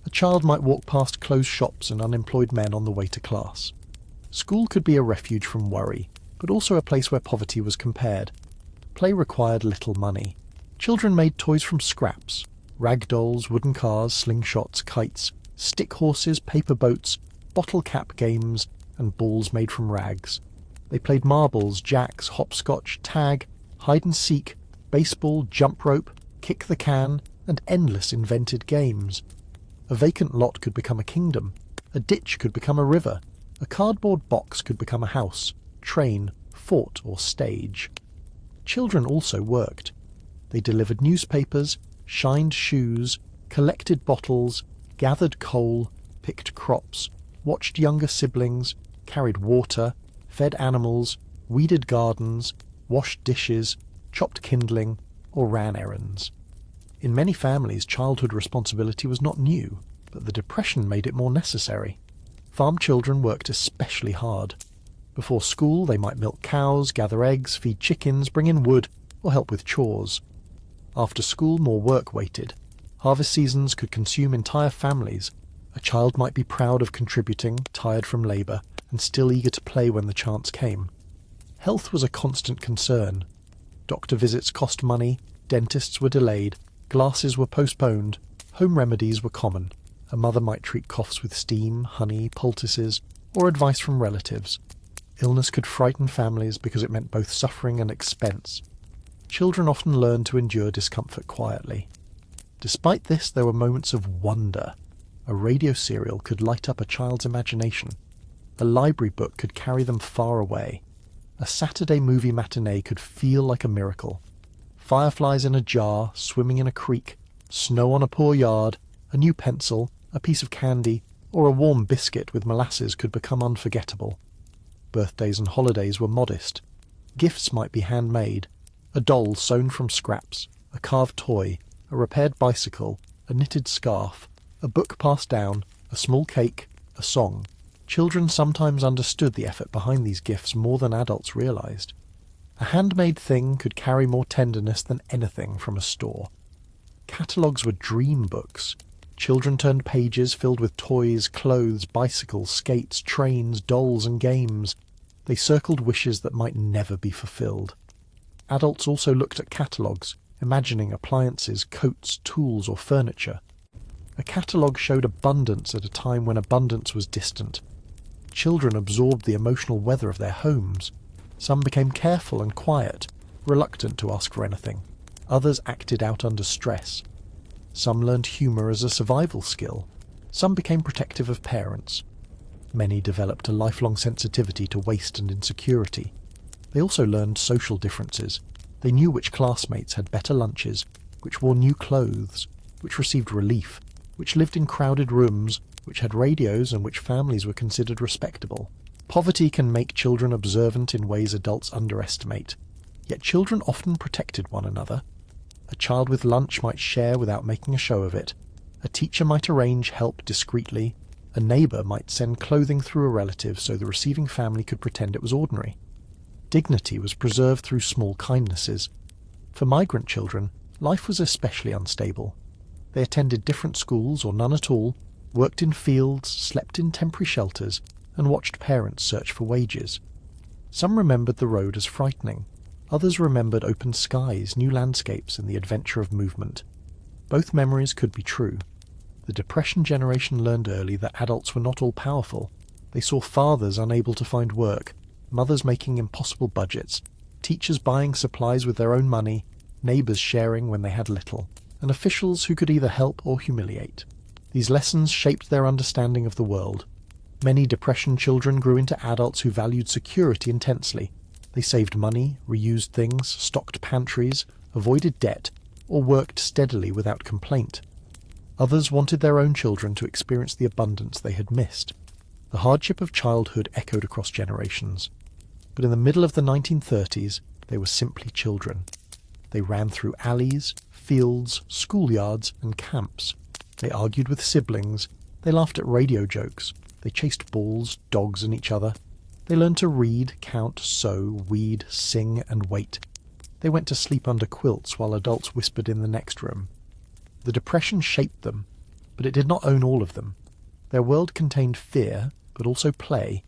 A child might walk past closed shops and unemployed men on the way to class. School could be a refuge from worry, but also a place where poverty was compared. Play required little money. Children made toys from scraps: rag dolls, wooden cars, slingshots, kites, stick horses, paper boats, bottle cap games, and balls made from rags. They played marbles, jacks, hopscotch, tag, hide and seek, baseball, jump rope, kick the can, and endless invented games. A vacant lot could become a kingdom. A ditch could become a river. A cardboard box could become a house, train, fort, or stage. Children also worked. They delivered newspapers, shined shoes, collected bottles, gathered coal, picked crops, watched younger siblings, carried water, fed animals, weeded gardens, washed dishes, chopped kindling, or ran errands. In many families, childhood responsibility was not new, but the Depression made it more necessary. Farm children worked especially hard. Before school, they might milk cows, gather eggs, feed chickens, bring in wood, or help with chores. After school, more work waited. Harvest seasons could consume entire families. A child might be proud of contributing, tired from labour, and still eager to play when the chance came. Health was a constant concern. Doctor visits cost money, dentists were delayed, glasses were postponed, home remedies were common. A mother might treat coughs with steam, honey, poultices, or advice from relatives. Illness could frighten families because it meant both suffering and expense. Children often learned to endure discomfort quietly. Despite this, there were moments of wonder. A radio serial could light up a child's imagination. A library book could carry them far away. A Saturday movie matinee could feel like a miracle. Fireflies in a jar, swimming in a creek, snow on a poor yard, a new pencil, a piece of candy, or a warm biscuit with molasses could become unforgettable. Birthdays and holidays were modest. Gifts might be handmade. A doll sewn from scraps, a carved toy, a repaired bicycle, a knitted scarf, a book passed down, a small cake, a song. Children sometimes understood the effort behind these gifts more than adults realized. A handmade thing could carry more tenderness than anything from a store. Catalogues were dream books. Children turned pages filled with toys, clothes, bicycles, skates, trains, dolls, and games. They circled wishes that might never be fulfilled. Adults also looked at catalogues, imagining appliances, coats, tools, or furniture. A catalogue showed abundance at a time when abundance was distant. Children absorbed the emotional weather of their homes. Some became careful and quiet, reluctant to ask for anything. Others acted out under stress. Some learned humour as a survival skill. Some became protective of parents. Many developed a lifelong sensitivity to waste and insecurity. They also learned social differences. They knew which classmates had better lunches, which wore new clothes, which received relief, which lived in crowded rooms, which had radios, and which families were considered respectable. Poverty can make children observant in ways adults underestimate. Yet children often protected one another. A child with lunch might share without making a show of it. A teacher might arrange help discreetly. A neighbour might send clothing through a relative so the receiving family could pretend it was ordinary. Dignity was preserved through small kindnesses. For migrant children, life was especially unstable. They attended different schools or none at all, worked in fields, slept in temporary shelters, and watched parents search for wages. Some remembered the road as frightening. Others remembered open skies, new landscapes, and the adventure of movement. Both memories could be true. The Depression generation learned early that adults were not all powerful. They saw fathers unable to find work, mothers making impossible budgets, teachers buying supplies with their own money, neighbours sharing when they had little, and officials who could either help or humiliate. These lessons shaped their understanding of the world. Many Depression children grew into adults who valued security intensely. They saved money, reused things, stocked pantries, avoided debt, or worked steadily without complaint. Others wanted their own children to experience the abundance they had missed. The hardship of childhood echoed across generations. But in the middle of the 1930s, they were simply children. They ran through alleys, fields, schoolyards, and camps. They argued with siblings. They laughed at radio jokes. They chased balls, dogs, and each other. They learned to read, count, sew, weed, sing, and wait. They went to sleep under quilts while adults whispered in the next room. The Depression shaped them, but it did not own all of them. Their world contained fear, but also play.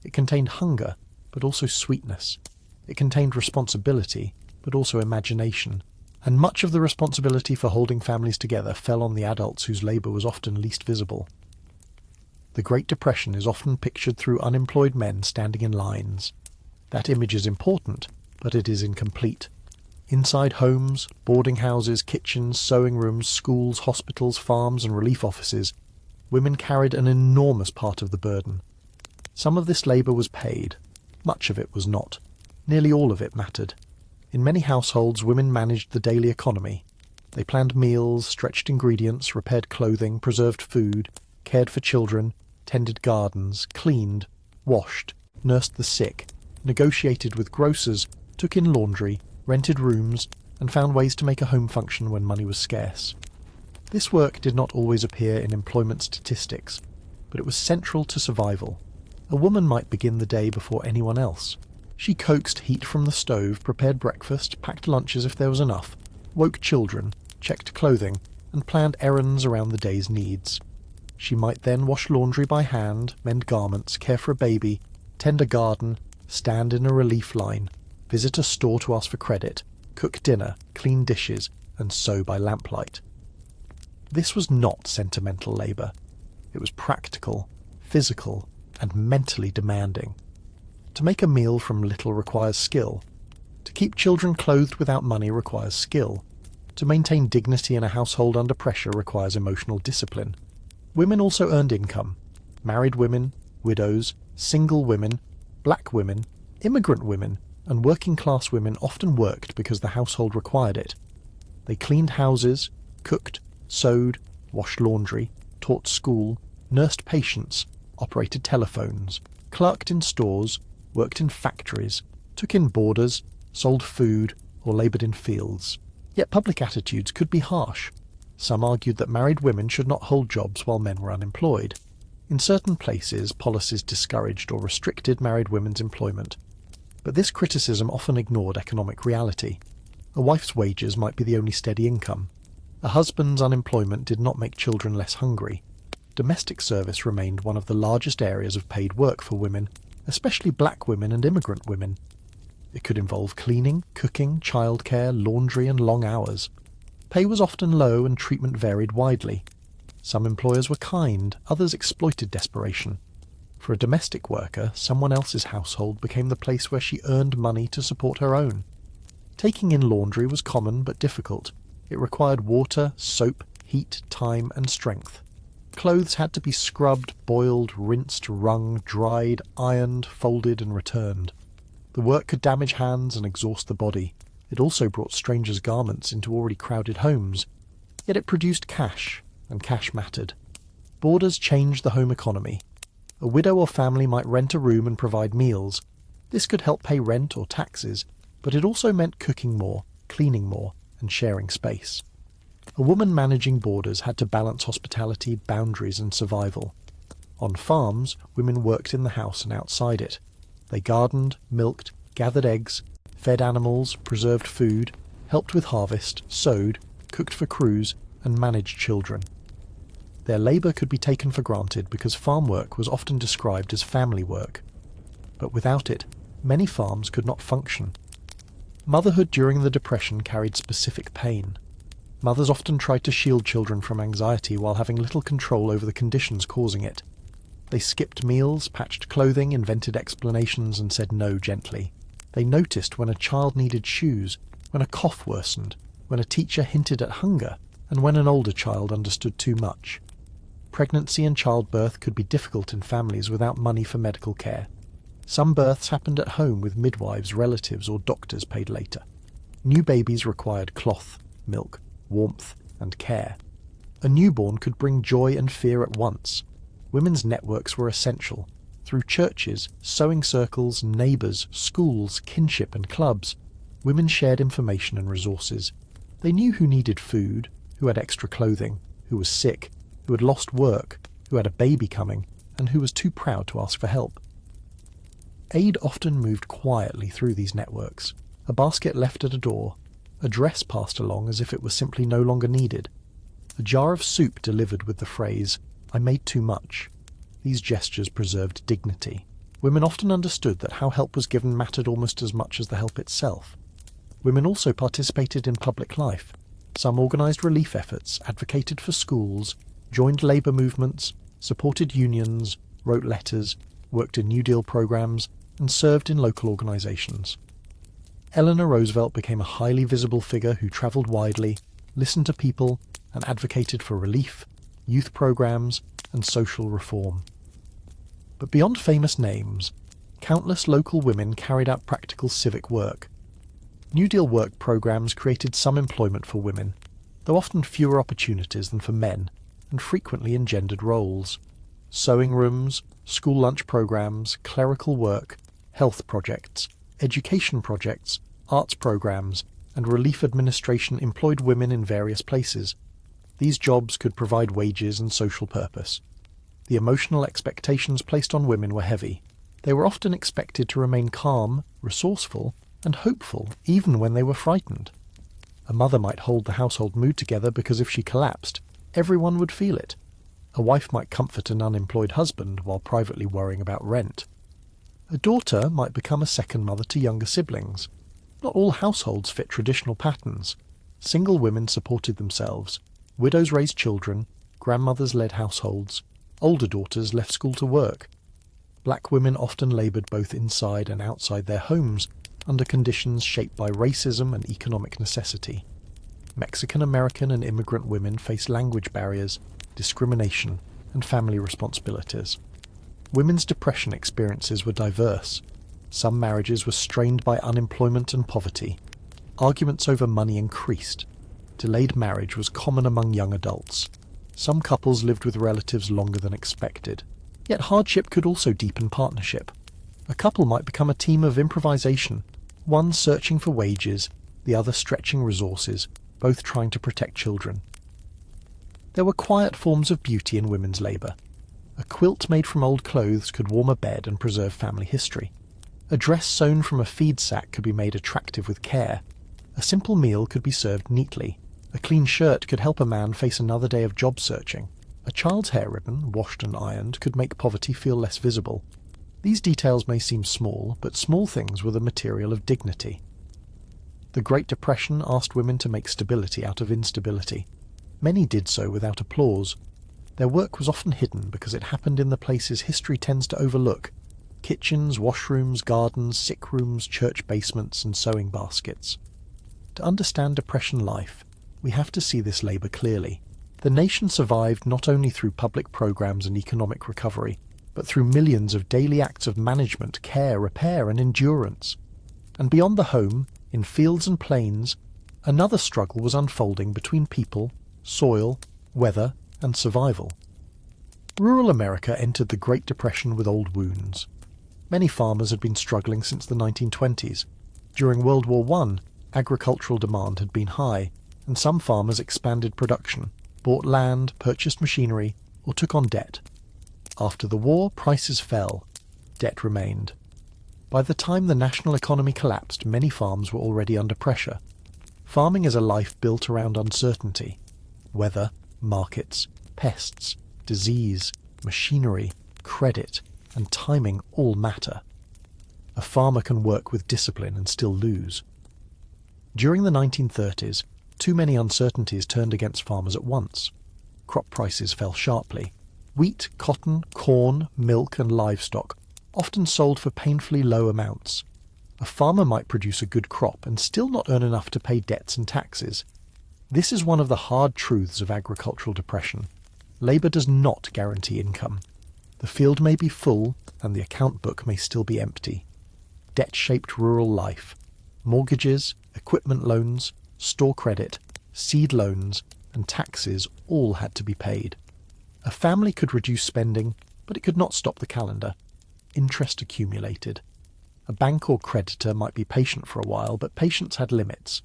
It contained hunger, but also sweetness. It contained responsibility, but also imagination. And much of the responsibility for holding families together fell on the adults whose labour was often least visible. The Great Depression is often pictured through unemployed men standing in lines. That image is important, but it is incomplete. Inside homes, boarding houses, kitchens, sewing rooms, schools, hospitals, farms, and relief offices, women carried an enormous part of the burden. Some of this labour was paid. Much of it was not. Nearly all of it mattered. In many households, women managed the daily economy. They planned meals, stretched ingredients, repaired clothing, preserved food, cared for children, tended gardens, cleaned, washed, nursed the sick, negotiated with grocers, took in laundry, rented rooms, and found ways to make a home function when money was scarce. This work did not always appear in employment statistics, but it was central to survival. A woman might begin the day before anyone else. She coaxed heat from the stove, prepared breakfast, packed lunches if there was enough, woke children, checked clothing, and planned errands around the day's needs. She might then wash laundry by hand, mend garments, care for a baby, tend a garden, stand in a relief line, visit a store to ask for credit, cook dinner, clean dishes, and sew by lamplight. This was not sentimental labour. It was practical, physical, and mentally demanding. To make a meal from little requires skill. To keep children clothed without money requires skill. To maintain dignity in a household under pressure requires emotional discipline. Women also earned income. Married women, widows, single women, black women, immigrant women, and working-class women often worked because the household required it. They cleaned houses, cooked, sewed, washed laundry, taught school, nursed patients, operated telephones, clerked in stores, worked in factories, took in boarders, sold food, or laboured in fields. Yet public attitudes could be harsh. Some argued that married women should not hold jobs while men were unemployed. In certain places, policies discouraged or restricted married women's employment. But this criticism often ignored economic reality. A wife's wages might be the only steady income. A husband's unemployment did not make children less hungry. Domestic service remained one of the largest areas of paid work for women, especially black women and immigrant women. It could involve cleaning, cooking, childcare, laundry, and long hours. Pay was often low and treatment varied widely. Some employers were kind, others exploited desperation. For a domestic worker, someone else's household became the place where she earned money to support her own. Taking in laundry was common but difficult. It required water, soap, heat, time, and strength. Clothes had to be scrubbed, boiled, rinsed, wrung, dried, ironed, folded, and returned. The work could damage hands and exhaust the body. It also brought strangers' garments into already crowded homes. Yet it produced cash, and cash mattered. Borders changed the home economy. A widow or family might rent a room and provide meals. This could help pay rent or taxes, but it also meant cooking more, cleaning more, and sharing space. A woman managing borders had to balance hospitality, boundaries, and survival. On farms, women worked in the house and outside it. They gardened, milked, gathered eggs, fed animals, preserved food, helped with harvest, sewed, cooked for crews, and managed children. Their labour could be taken for granted because farm work was often described as family work. But without it, many farms could not function. Motherhood during the Depression carried specific pain. Mothers often tried to shield children from anxiety while having little control over the conditions causing it. They skipped meals, patched clothing, invented explanations, and said no gently. They noticed when a child needed shoes, when a cough worsened, when a teacher hinted at hunger, and when an older child understood too much. Pregnancy and childbirth could be difficult in families without money for medical care. Some births happened at home with midwives, relatives, or doctors paid later. New babies required cloth, milk, warmth, and care. A newborn could bring joy and fear at once. Women's networks were essential. Through churches, sewing circles, neighbours, schools, kinship, and clubs, women shared information and resources. They knew who needed food, who had extra clothing, who was sick, who had lost work, who had a baby coming, and who was too proud to ask for help. Aid often moved quietly through these networks. A basket left at a door, a dress passed along as if it was simply no longer needed, a jar of soup delivered with the phrase, "I made too much." These gestures preserved dignity. Women often understood that how help was given mattered almost as much as the help itself. Women also participated in public life. Some organised relief efforts, advocated for schools, joined labour movements, supported unions, wrote letters, worked in New Deal programmes, and served in local organisations. Eleanor Roosevelt became a highly visible figure who travelled widely, listened to people, and advocated for relief, youth programmes, and social reform. But beyond famous names, countless local women carried out practical civic work. New Deal work programmes created some employment for women. though often fewer opportunities than for men, and frequently in gendered roles. Sewing rooms, school lunch programs, clerical work, health projects, education projects, arts programs, and relief administration employed women in various places. These jobs could provide wages and social purpose. The emotional expectations placed on women were heavy. They were often expected to remain calm, resourceful, and hopeful even when they were frightened. A mother might hold the household mood together because if she collapsed, everyone would feel it. A wife might comfort an unemployed husband while privately worrying about rent. A daughter might become a second mother to younger siblings. Not all households fit traditional patterns. Single women supported themselves. Widows raised children. Grandmothers led households. Older daughters left school to work. Black women often laboured both inside and outside their homes under conditions shaped by racism and economic necessity. Mexican-American and immigrant women faced language barriers, discrimination, and family responsibilities. Women's depression experiences were diverse. Some marriages were strained by unemployment and poverty. Arguments over money increased. Delayed marriage was common among young adults. Some couples lived with relatives longer than expected. Yet hardship could also deepen partnership. A couple might become a team of improvisation, one searching for wages, the other stretching resources, both trying to protect children. There were quiet forms of beauty in women's labour. A quilt made from old clothes could warm a bed and preserve family history. A dress sewn from a feed sack could be made attractive with care. A simple meal could be served neatly. A clean shirt could help a man face another day of job searching. A child's hair ribbon, washed and ironed, could make poverty feel less visible. These details may seem small, but small things were the material of dignity. The Great Depression asked women to make stability out of instability. Many did so without applause. Their work was often hidden because it happened in the places history tends to overlook: kitchens, washrooms, gardens, sick rooms, church basements, and sewing baskets. To understand Depression life, we have to see this labour clearly. The nation survived not only through public programs and economic recovery, but through millions of daily acts of management, care, repair, and endurance. And beyond the home, in fields and plains, another struggle was unfolding between people, soil, weather, and survival. Rural America entered the Great Depression with old wounds. Many farmers had been struggling since the 1920s. During World War I, agricultural demand had been high, and some farmers expanded production, bought land, purchased machinery, or took on debt. After the war, prices fell. Debt remained. By the time the national economy collapsed, many farms were already under pressure. Farming is a life built around uncertainty. Weather, markets, pests, disease, machinery, credit, and timing all matter. A farmer can work with discipline and still lose. During the 1930s, too many uncertainties turned against farmers at once. Crop prices fell sharply. Wheat, cotton, corn, milk, and livestock often sold for painfully low amounts. A farmer might produce a good crop and still not earn enough to pay debts and taxes. This is one of the hard truths of agricultural depression. Labour does not guarantee income. The field may be full and the account book may still be empty. Debt shaped rural life. Mortgages, equipment loans, store credit, seed loans, and taxes all had to be paid. A family could reduce spending, but it could not stop the calendar. Interest accumulated. A bank or creditor might be patient for a while, but patience had limits.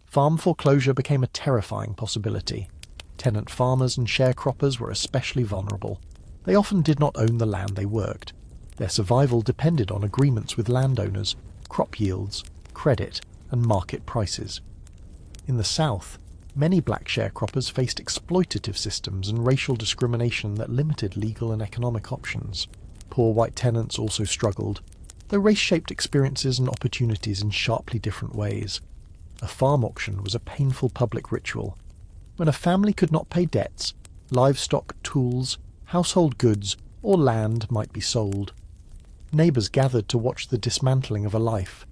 Farm foreclosure became a terrifying possibility. Tenant farmers and sharecroppers were especially vulnerable. They often did not own the land they worked. Their survival depended on agreements with landowners, crop yields, credit, and market prices. In the South, many black sharecroppers faced exploitative systems and racial discrimination that limited legal and economic options. Poor white tenants also struggled, though race shaped experiences and opportunities in sharply different ways. A farm auction was a painful public ritual. When a family could not pay debts, livestock, tools, household goods, or land might be sold. Neighbours gathered to watch the dismantling of a life.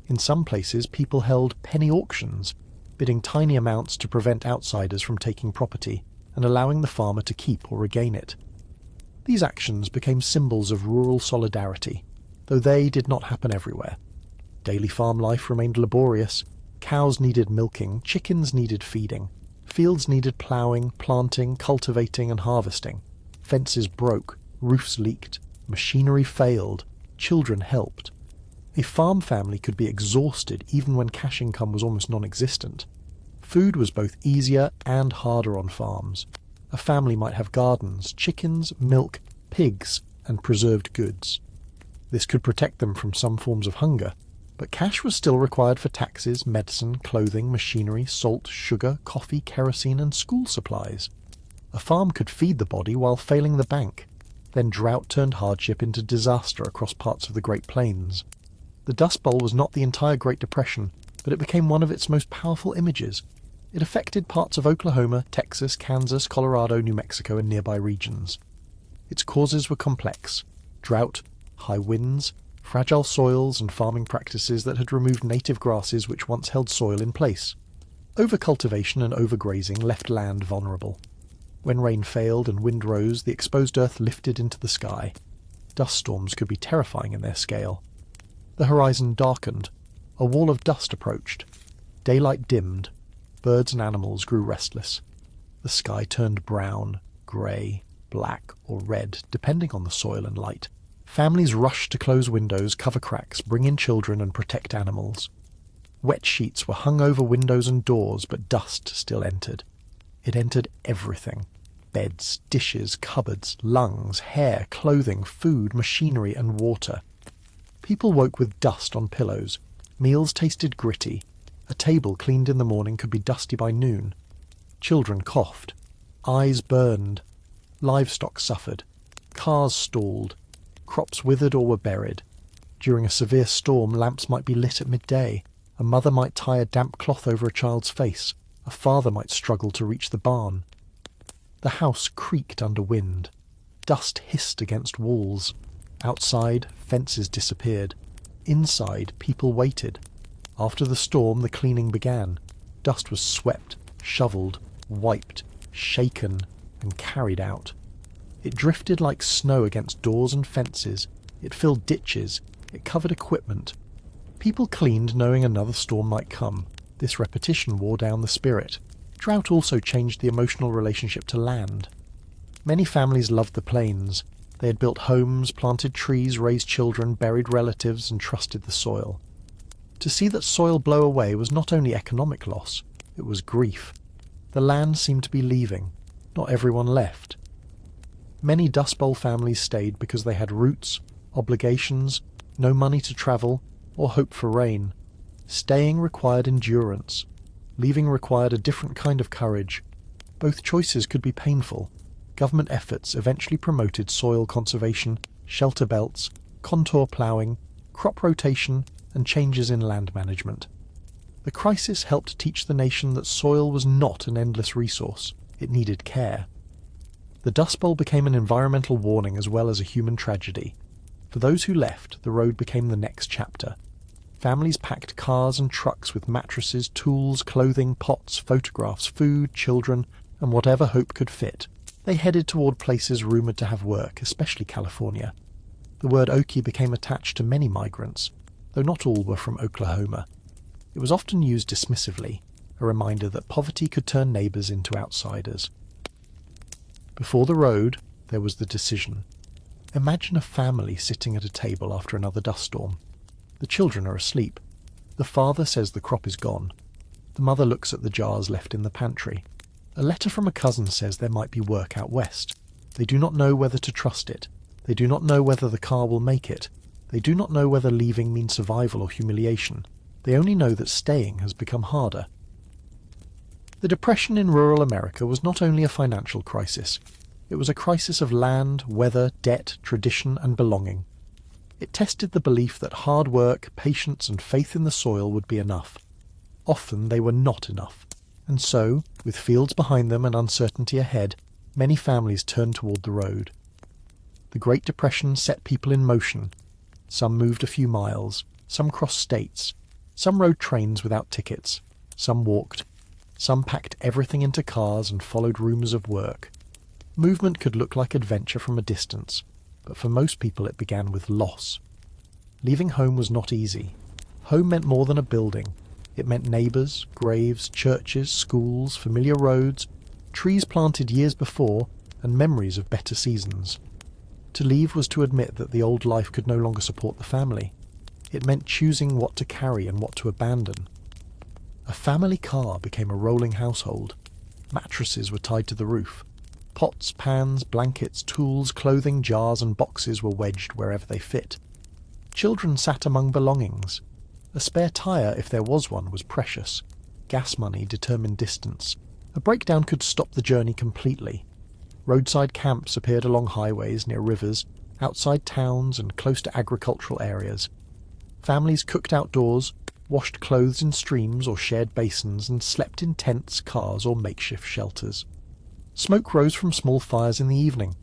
In some places, people held penny auctions, bidding tiny amounts to prevent outsiders from taking property and allowing the farmer to keep or regain it. These actions became symbols of rural solidarity, though they did not happen everywhere. Daily farm life remained laborious. Cows needed milking, chickens needed feeding. Fields needed ploughing, planting, cultivating and harvesting. Fences broke, roofs leaked, machinery failed, children helped. A farm family could be exhausted even when cash income was almost non-existent. Food was both easier and harder on farms. A family might have gardens, chickens, milk, pigs, and preserved goods. This could protect them from some forms of hunger, but cash was still required for taxes, medicine, clothing, machinery, salt, sugar, coffee, kerosene, and school supplies. A farm could feed the body while failing the bank. Then drought turned hardship into disaster across parts of the Great Plains. The Dust Bowl was not the entire Great Depression, but it became one of its most powerful images. It affected parts of Oklahoma, Texas, Kansas, Colorado, New Mexico, and nearby regions. Its causes were complex: drought, high winds, fragile soils, and farming practices that had removed native grasses which once held soil in place. Overcultivation and overgrazing left land vulnerable. When rain failed and wind rose, the exposed earth lifted into the sky. Dust storms could be terrifying in their scale. The horizon darkened. A wall of dust approached. Daylight dimmed. Birds and animals grew restless. The sky turned brown, grey, black, or red, depending on the soil and light. Families rushed to close windows, cover cracks, bring in children, and protect animals. Wet sheets were hung over windows and doors, but dust still entered. It entered everything: beds, dishes, cupboards, lungs, hair, clothing, food, machinery, and water. People woke with dust on pillows. Meals tasted gritty. A table cleaned in the morning could be dusty by noon. Children coughed. Eyes burned. Livestock suffered. Cars stalled. Crops withered or were buried. During a severe storm, lamps might be lit at midday. A mother might tie a damp cloth over a child's face. A father might struggle to reach the barn. The house creaked under wind. Dust hissed against walls. Outside, fences disappeared. Inside, people waited. After the storm, the cleaning began. Dust was swept, shoveled, wiped, shaken, and carried out. It drifted like snow against doors and fences. It filled ditches. It covered equipment. People cleaned knowing another storm might come. This repetition wore down the spirit. Drought also changed the emotional relationship to land. Many families loved the plains. They had built homes, planted trees, raised children, buried relatives, and trusted the soil. To see that soil blow away was not only economic loss, it was grief. The land seemed to be leaving. Not everyone left. Many Dust Bowl families stayed because they had roots, obligations, no money to travel, or hope for rain. Staying required endurance. Leaving required a different kind of courage. Both choices could be painful. Government efforts eventually promoted soil conservation, shelter belts, contour ploughing, crop rotation, and changes in land management. The crisis helped teach the nation that soil was not an endless resource. It needed care. The Dust Bowl became an environmental warning as well as a human tragedy. For those who left, the road became the next chapter. Families packed cars and trucks with mattresses, tools, clothing, pots, photographs, food, children, and whatever hope could fit. They headed toward places rumoured to have work, especially California. The word Okie became attached to many migrants, though not all were from Oklahoma. It was often used dismissively, a reminder that poverty could turn neighbours into outsiders. Before the road, there was the decision. Imagine a family sitting at a table after another dust storm. The children are asleep. The father says the crop is gone. The mother looks at the jars left in the pantry. A letter from a cousin says there might be work out west. They do not know whether to trust it. They do not know whether the car will make it. They do not know whether leaving means survival or humiliation. They only know that staying has become harder. The Depression in rural America was not only a financial crisis. It was a crisis of land, weather, debt, tradition, and belonging. It tested the belief that hard work, patience, and faith in the soil would be enough. Often they were not enough. And so, with fields behind them and uncertainty ahead, many families turned toward the road. The Great Depression set people in motion. Some moved a few miles, some crossed states, some rode trains without tickets, some walked, some packed everything into cars and followed rumours of work. Movement could look like adventure from a distance, but for most people it began with loss. Leaving home was not easy. Home meant more than a building. It meant neighbours, graves, churches, schools, familiar roads, trees planted years before, and memories of better seasons. To leave was to admit that the old life could no longer support the family. It meant choosing what to carry and what to abandon. A family car became a rolling household. Mattresses were tied to the roof. Pots, pans, blankets, tools, clothing, jars and boxes were wedged wherever they fit. Children sat among belongings. A spare tyre, if there was one, was precious. Gas money determined distance. A breakdown could stop the journey completely. Roadside camps appeared along highways, near rivers, outside towns and close to agricultural areas. Families cooked outdoors, washed clothes in streams or shared basins, and slept in tents, cars or makeshift shelters. Smoke rose from small fires in the evening.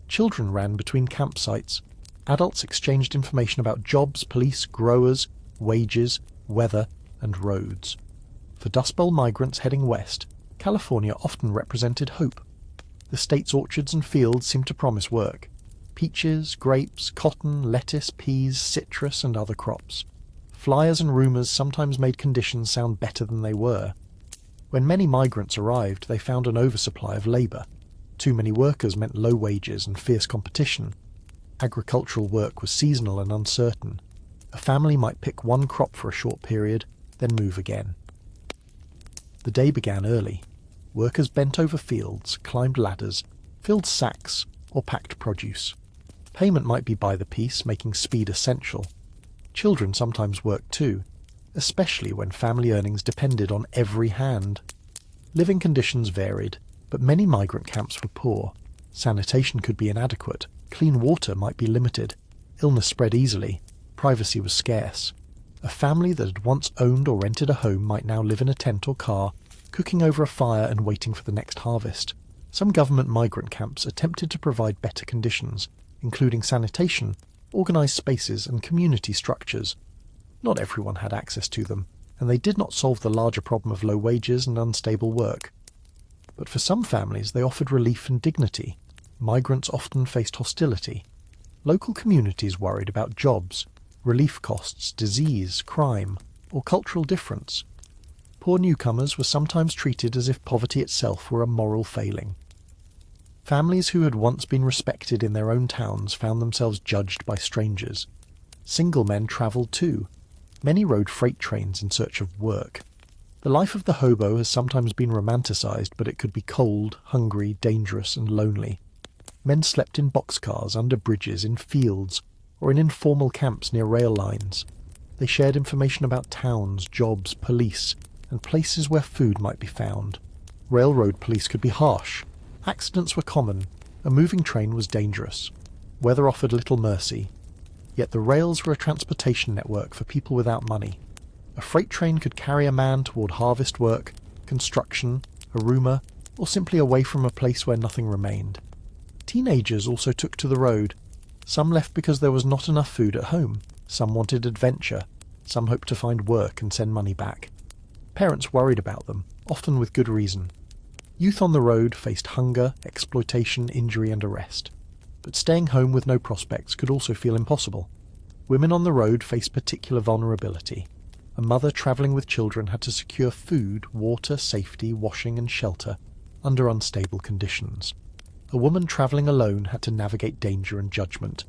Children ran between campsites. Adults exchanged information about jobs, police, growers, wages, weather, and roads. For Dust Bowl migrants heading west, California often represented hope. The state's orchards and fields seemed to promise work. Peaches, grapes, cotton, lettuce, peas, citrus, and other crops. Flyers and rumours sometimes made conditions sound better than they were. When many migrants arrived, they found an oversupply of labour. Too many workers meant low wages and fierce competition. Agricultural work was seasonal and uncertain. A family might pick one crop for a short period, then move again. The day began early. Workers bent over fields, climbed ladders, filled sacks, or packed produce. Payment might be by the piece, making speed essential. Children sometimes worked too, especially when family earnings depended on every hand. Living conditions varied, but many migrant camps were poor. Sanitation could be inadequate, clean water might be limited, illness spread easily, privacy was scarce. A family that had once owned or rented a home might now live in a tent or car, cooking over a fire and waiting for the next harvest. Some government migrant camps attempted to provide better conditions, including sanitation, organised spaces and community structures. Not everyone had access to them, and they did not solve the larger problem of low wages and unstable work. But for some families they offered relief and dignity. Migrants often faced hostility. Local communities worried about jobs, relief costs, disease, crime, or cultural difference. Poor newcomers were sometimes treated as if poverty itself were a moral failing. Families who had once been respected in their own towns found themselves judged by strangers. Single men travelled too. Many rode freight trains in search of work. The life of the hobo has sometimes been romanticised, but it could be cold, hungry, dangerous and lonely. Men slept in boxcars, under bridges, in fields, or in informal camps near rail lines. They shared information about towns, jobs, police, and places where food might be found. Railroad police could be harsh. Accidents were common. A moving train was dangerous. Weather offered little mercy. Yet the rails were a transportation network for people without money. A freight train could carry a man toward harvest work, construction, a rumour, or simply away from a place where nothing remained. Teenagers also took to the road. Some left because there was not enough food at home. Some wanted adventure. Some hoped to find work and send money back. Parents worried about them, often with good reason. Youth on the road faced hunger, exploitation, injury and arrest. But staying home with no prospects could also feel impossible. Women on the road faced particular vulnerability. A mother travelling with children had to secure food, water, safety, washing and shelter under unstable conditions. A woman travelling alone had to navigate danger and judgment.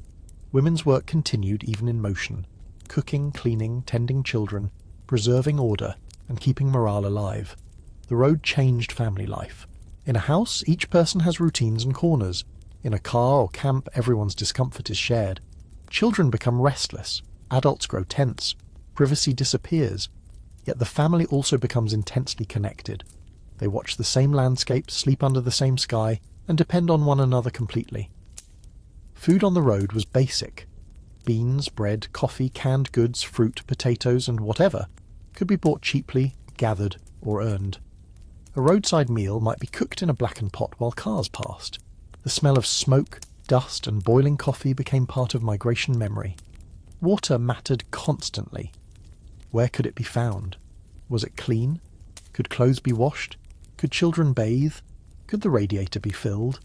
Women's work continued even in motion, cooking, cleaning, tending children, preserving order, and keeping morale alive. The road changed family life. In a house, each person has routines and corners. In a car or camp, everyone's discomfort is shared. Children become restless. Adults grow tense. Privacy disappears. Yet the family also becomes intensely connected. They watch the same landscape, sleep under the same sky, and depend on one another completely. Food on the road was basic. Beans, bread, coffee, canned goods, fruit, potatoes, and whatever could be bought cheaply, gathered, or earned. A roadside meal might be cooked in a blackened pot while cars passed. The smell of smoke, dust, and boiling coffee became part of migration memory. Water mattered constantly. Where could it be found? Was it clean? Could clothes be washed? Could children bathe? Could the radiator be filled?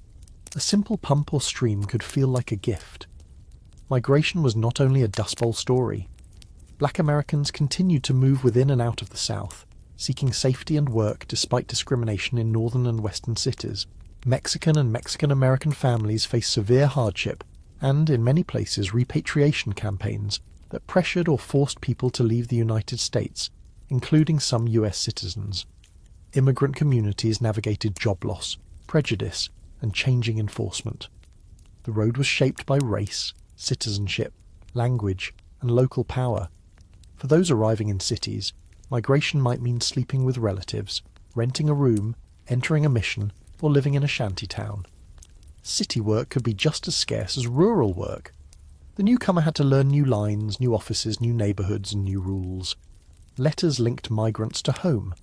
A simple pump or stream could feel like a gift. Migration was not only a Dust Bowl story. Black Americans continued to move within and out of the South, seeking safety and work despite discrimination in northern and western cities. Mexican and Mexican-American families faced severe hardship and, in many places, repatriation campaigns that pressured or forced people to leave the United States, including some US citizens. Immigrant communities navigated job loss, prejudice, and changing enforcement. The road was shaped by race, citizenship, language, and local power. For those arriving in cities, migration might mean sleeping with relatives, renting a room, entering a mission, or living in a shanty town. City work could be just as scarce as rural work. The newcomer had to learn new lines, new offices, new neighbourhoods, and new rules. Letters linked migrants to home.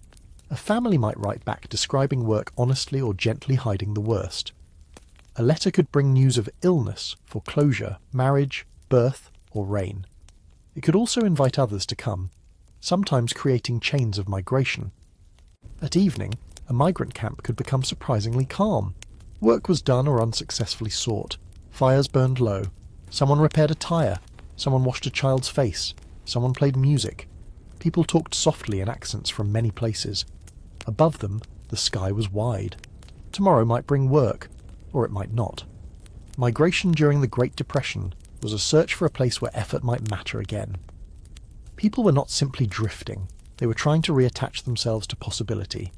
A family might write back describing work honestly or gently hiding the worst. A letter could bring news of illness, foreclosure, marriage, birth, or rain. It could also invite others to come, sometimes creating chains of migration. At evening, a migrant camp could become surprisingly calm. Work was done or unsuccessfully sought. Fires burned low. Someone repaired a tyre. Someone washed a child's face. Someone played music. People talked softly in accents from many places. Above them, the sky was wide. Tomorrow might bring work, or it might not. Migration during the Great Depression was a search for a place where effort might matter again. People were not simply drifting. They were trying to reattach themselves to possibility.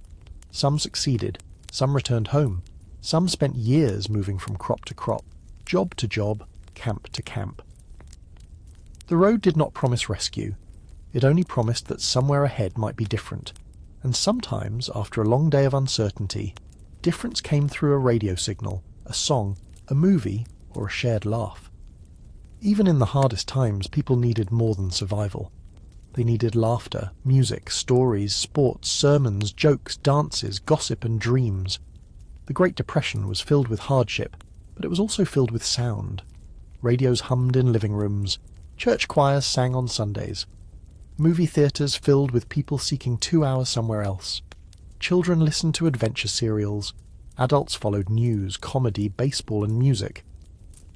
Some succeeded. Some returned home. Some spent years moving from crop to crop, job to job, camp to camp. The road did not promise rescue. It only promised that somewhere ahead might be different. And sometimes, after a long day of uncertainty, difference came through a radio signal, a song, a movie, or a shared laugh. Even in the hardest times, people needed more than survival. They needed laughter, music, stories, sports, sermons, jokes, dances, gossip, and dreams. The Great Depression was filled with hardship, but it was also filled with sound. Radios hummed in living rooms. Church choirs sang on Sundays. Movie theatres filled with people seeking 2 hours somewhere else. Children listened to adventure serials. Adults followed news, comedy, baseball, and music.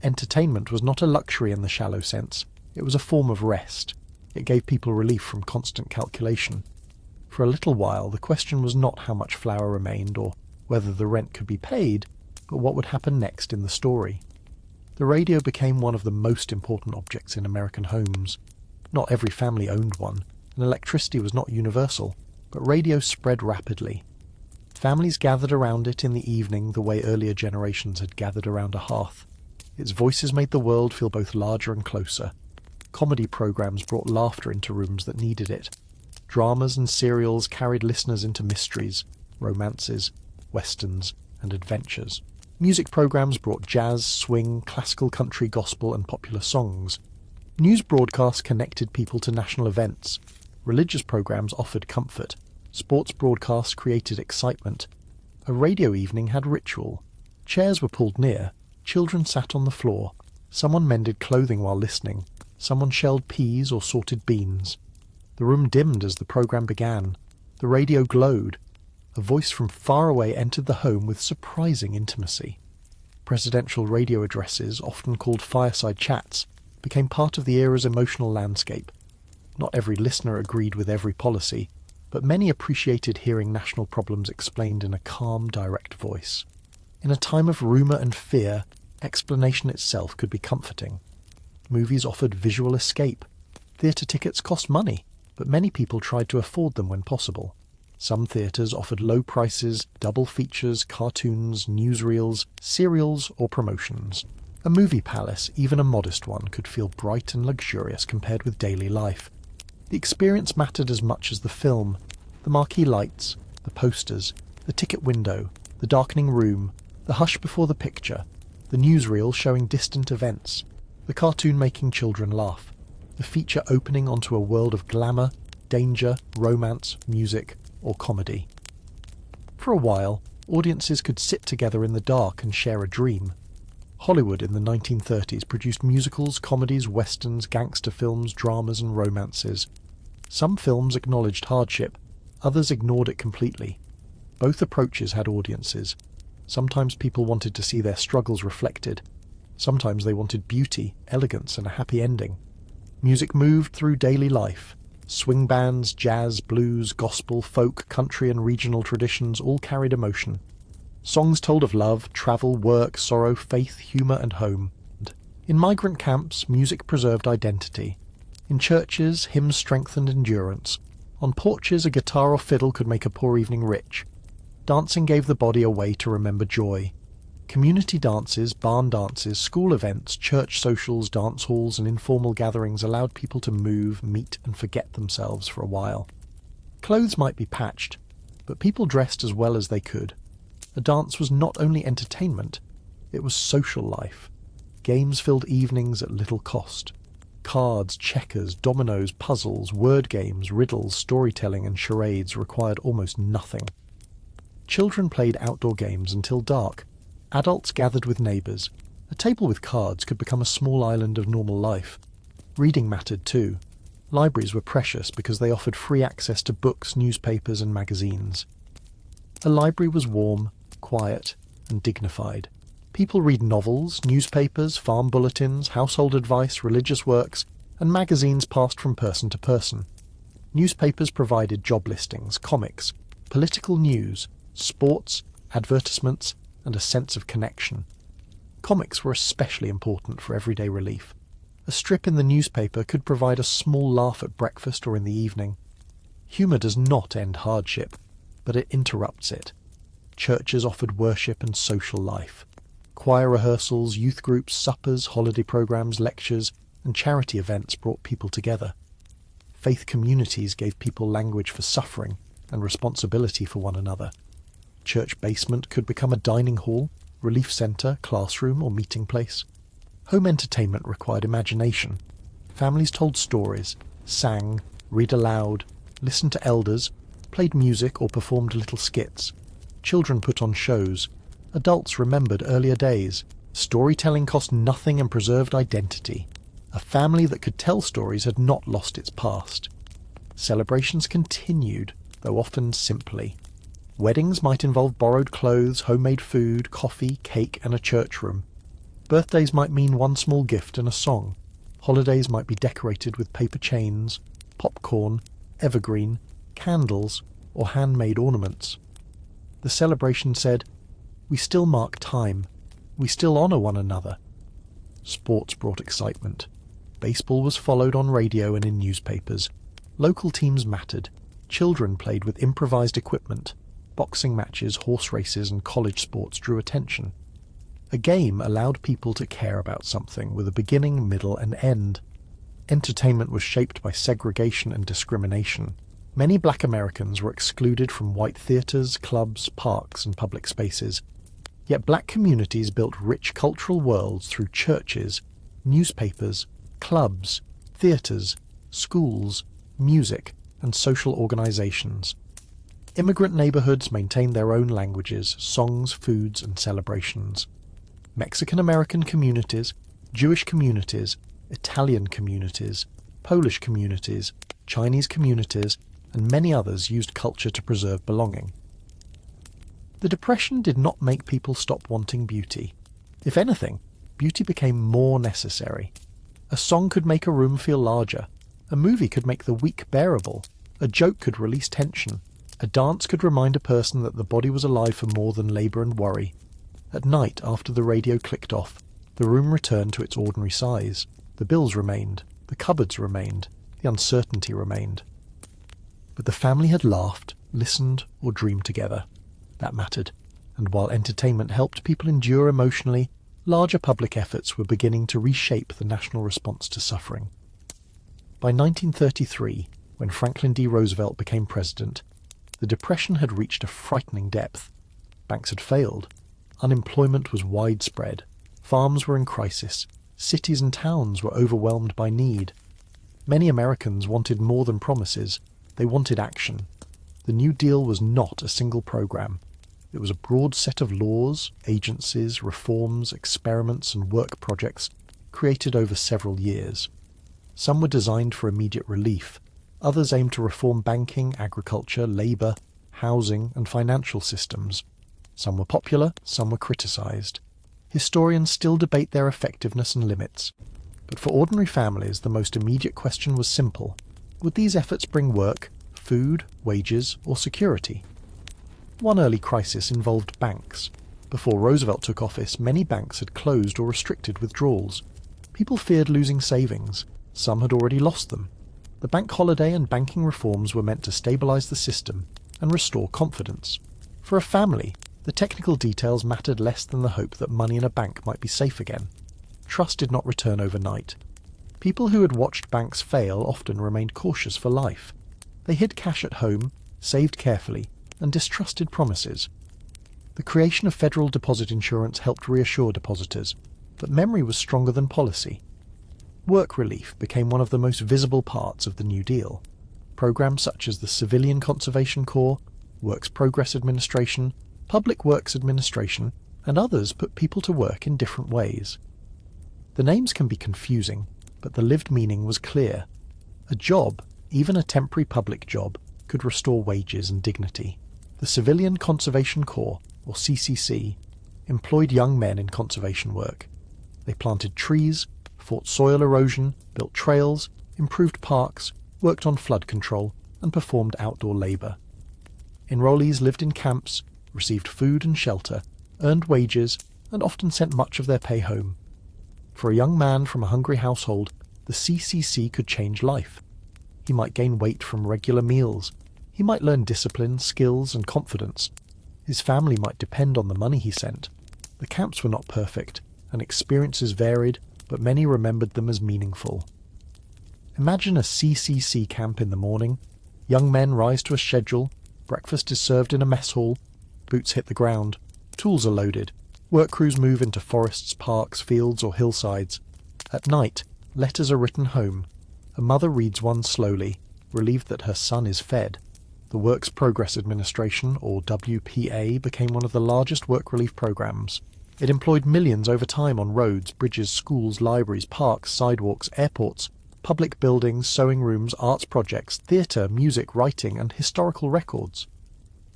Entertainment was not a luxury in the shallow sense. It was a form of rest. It gave people relief from constant calculation. For a little while, the question was not how much flour remained or whether the rent could be paid, but what would happen next in the story. The radio became one of the most important objects in American homes. Not every family owned one, and electricity was not universal, but radio spread rapidly. Families gathered around it in the evening the way earlier generations had gathered around a hearth. Its voices made the world feel both larger and closer. Comedy programs brought laughter into rooms that needed it. Dramas and serials carried listeners into mysteries, romances, westerns, and adventures. Music programs brought jazz, swing, classical country, gospel, and popular songs. News broadcasts connected people to national events. Religious programs offered comfort. Sports broadcasts created excitement. A radio evening had ritual. Chairs were pulled near. Children sat on the floor. Someone mended clothing while listening. Someone shelled peas or sorted beans. The room dimmed as the program began. The radio glowed. A voice from far away entered the home with surprising intimacy. Presidential radio addresses, often called fireside chats, became part of the era's emotional landscape. Not every listener agreed with every policy, but many appreciated hearing national problems explained in a calm, direct voice. In a time of rumour and fear, explanation itself could be comforting. Movies offered visual escape. Theatre tickets cost money, but many people tried to afford them when possible. Some theatres offered low prices, double features, cartoons, newsreels, serials, or promotions. A movie palace, even a modest one, could feel bright and luxurious compared with daily life. The experience mattered as much as the film. The marquee lights, the posters, the ticket window, the darkening room, the hush before the picture, the newsreel showing distant events, the cartoon making children laugh, the feature opening onto a world of glamour, danger, romance, music, or comedy. For a while, audiences could sit together in the dark and share a dream. Hollywood in the 1930s produced musicals, comedies, westerns, gangster films, dramas, and romances. Some films acknowledged hardship, others ignored it completely. Both approaches had audiences. Sometimes people wanted to see their struggles reflected. Sometimes they wanted beauty, elegance, and a happy ending. Music moved through daily life. Swing bands, jazz, blues, gospel, folk, country and regional traditions all carried emotion. Songs told of love, travel, work, sorrow, faith, humour and home. In migrant camps, music preserved identity. In churches, hymns strengthened endurance. On porches, a guitar or fiddle could make a poor evening rich. Dancing gave the body a way to remember joy. Community dances, barn dances, school events, church socials, dance halls and informal gatherings allowed people to move, meet and forget themselves for a while. Clothes might be patched, but people dressed as well as they could. A dance was not only entertainment, it was social life. Games filled evenings at little cost. Cards, checkers, dominoes, puzzles, word games, riddles, storytelling and charades required almost nothing. Children played outdoor games until dark. Adults gathered with neighbours. A table with cards could become a small island of normal life. Reading mattered too. Libraries were precious because they offered free access to books, newspapers and magazines. A library was warm, quiet and dignified. People read novels, newspapers, farm bulletins, household advice, religious works, and magazines passed from person to person. Newspapers provided job listings, comics, political news, sports, advertisements, and a sense of connection. Comics were especially important for everyday relief. A strip in the newspaper could provide a small laugh at breakfast or in the evening. Humour does not end hardship, but it interrupts it. Churches offered worship and social life. Choir rehearsals, youth groups, suppers, holiday programs, lectures, and charity events brought people together. Faith communities gave people language for suffering and responsibility for one another. Church basement could become a dining hall, relief centre, classroom, or meeting place. Home entertainment required imagination. Families told stories, sang, read aloud, listened to elders, played music or performed little skits. Children put on shows. Adults remembered earlier days. Storytelling cost nothing and preserved identity. A family that could tell stories had not lost its past. Celebrations continued, though often simply. Weddings might involve borrowed clothes, homemade food, coffee, cake and a church room. Birthdays might mean one small gift and a song. Holidays might be decorated with paper chains, popcorn, evergreen, candles or handmade ornaments. The celebration said, "We still mark time. We still honour one another." Sports brought excitement. Baseball was followed on radio and in newspapers. Local teams mattered. Children played with improvised equipment. Boxing matches, horse races and college sports drew attention. A game allowed people to care about something with a beginning, middle and end. Entertainment was shaped by segregation and discrimination. Many black Americans were excluded from white theatres, clubs, parks and public spaces. Yet black communities built rich cultural worlds through churches, newspapers, clubs, theatres, schools, music and social organisations. Immigrant neighbourhoods maintained their own languages, songs, foods and celebrations. Mexican-American communities, Jewish communities, Italian communities, Polish communities, Chinese communities, and many others used culture to preserve belonging. The Depression did not make people stop wanting beauty. If anything, beauty became more necessary. A song could make a room feel larger. A movie could make the week bearable. A joke could release tension. A dance could remind a person that the body was alive for more than labour and worry. At night, after the radio clicked off, the room returned to its ordinary size. The bills remained, the cupboards remained, the uncertainty remained. But the family had laughed, listened, or dreamed together. That mattered. And while entertainment helped people endure emotionally, larger public efforts were beginning to reshape the national response to suffering. By 1933, when Franklin D. Roosevelt became president, the Depression had reached a frightening depth. Banks had failed. Unemployment was widespread. Farms were in crisis. Cities and towns were overwhelmed by need. Many Americans wanted more than promises. They wanted action. The New Deal was not a single program. It was a broad set of laws, agencies, reforms, experiments and work projects created over several years. Some were designed for immediate relief. Others aimed to reform banking, agriculture, labour, housing and financial systems. Some were popular, some were criticised. Historians still debate their effectiveness and limits. But for ordinary families, the most immediate question was simple. Would these efforts bring work, food, wages, or security? One early crisis involved banks. Before Roosevelt took office, many banks had closed or restricted withdrawals. People feared losing savings. Some had already lost them. The bank holiday and banking reforms were meant to stabilise the system and restore confidence. For a family, the technical details mattered less than the hope that money in a bank might be safe again. Trust did not return overnight. People who had watched banks fail often remained cautious for life. They hid cash at home, saved carefully, and distrusted promises. The creation of federal deposit insurance helped reassure depositors, but memory was stronger than policy. Work relief became one of the most visible parts of the New Deal. Programs such as the Civilian Conservation Corps, Works Progress Administration, Public Works Administration, and others put people to work in different ways. The names can be confusing, but the lived meaning was clear. A job, even a temporary public job, could restore wages and dignity. The Civilian Conservation Corps, or CCC, employed young men in conservation work. They planted trees, fought soil erosion, built trails, improved parks, worked on flood control, and performed outdoor labour. Enrollees lived in camps, received food and shelter, earned wages, and often sent much of their pay home. For a young man from a hungry household, the CCC could change life. He might gain weight from regular meals. He might learn discipline, skills, and confidence. His family might depend on the money he sent. The camps were not perfect, and experiences varied, but many remembered them as meaningful. Imagine a CCC camp in the morning. Young men rise to a schedule. Breakfast is served in a mess hall. Boots hit the ground. Tools are loaded. Work crews move into forests, parks, fields, or hillsides. At night, letters are written home. A mother reads one slowly, relieved that her son is fed. The Works Progress Administration, or WPA, became one of the largest work relief programs. It employed millions over time on roads, bridges, schools, libraries, parks, sidewalks, airports, public buildings, sewing rooms, arts projects, theatre, music, writing, and historical records.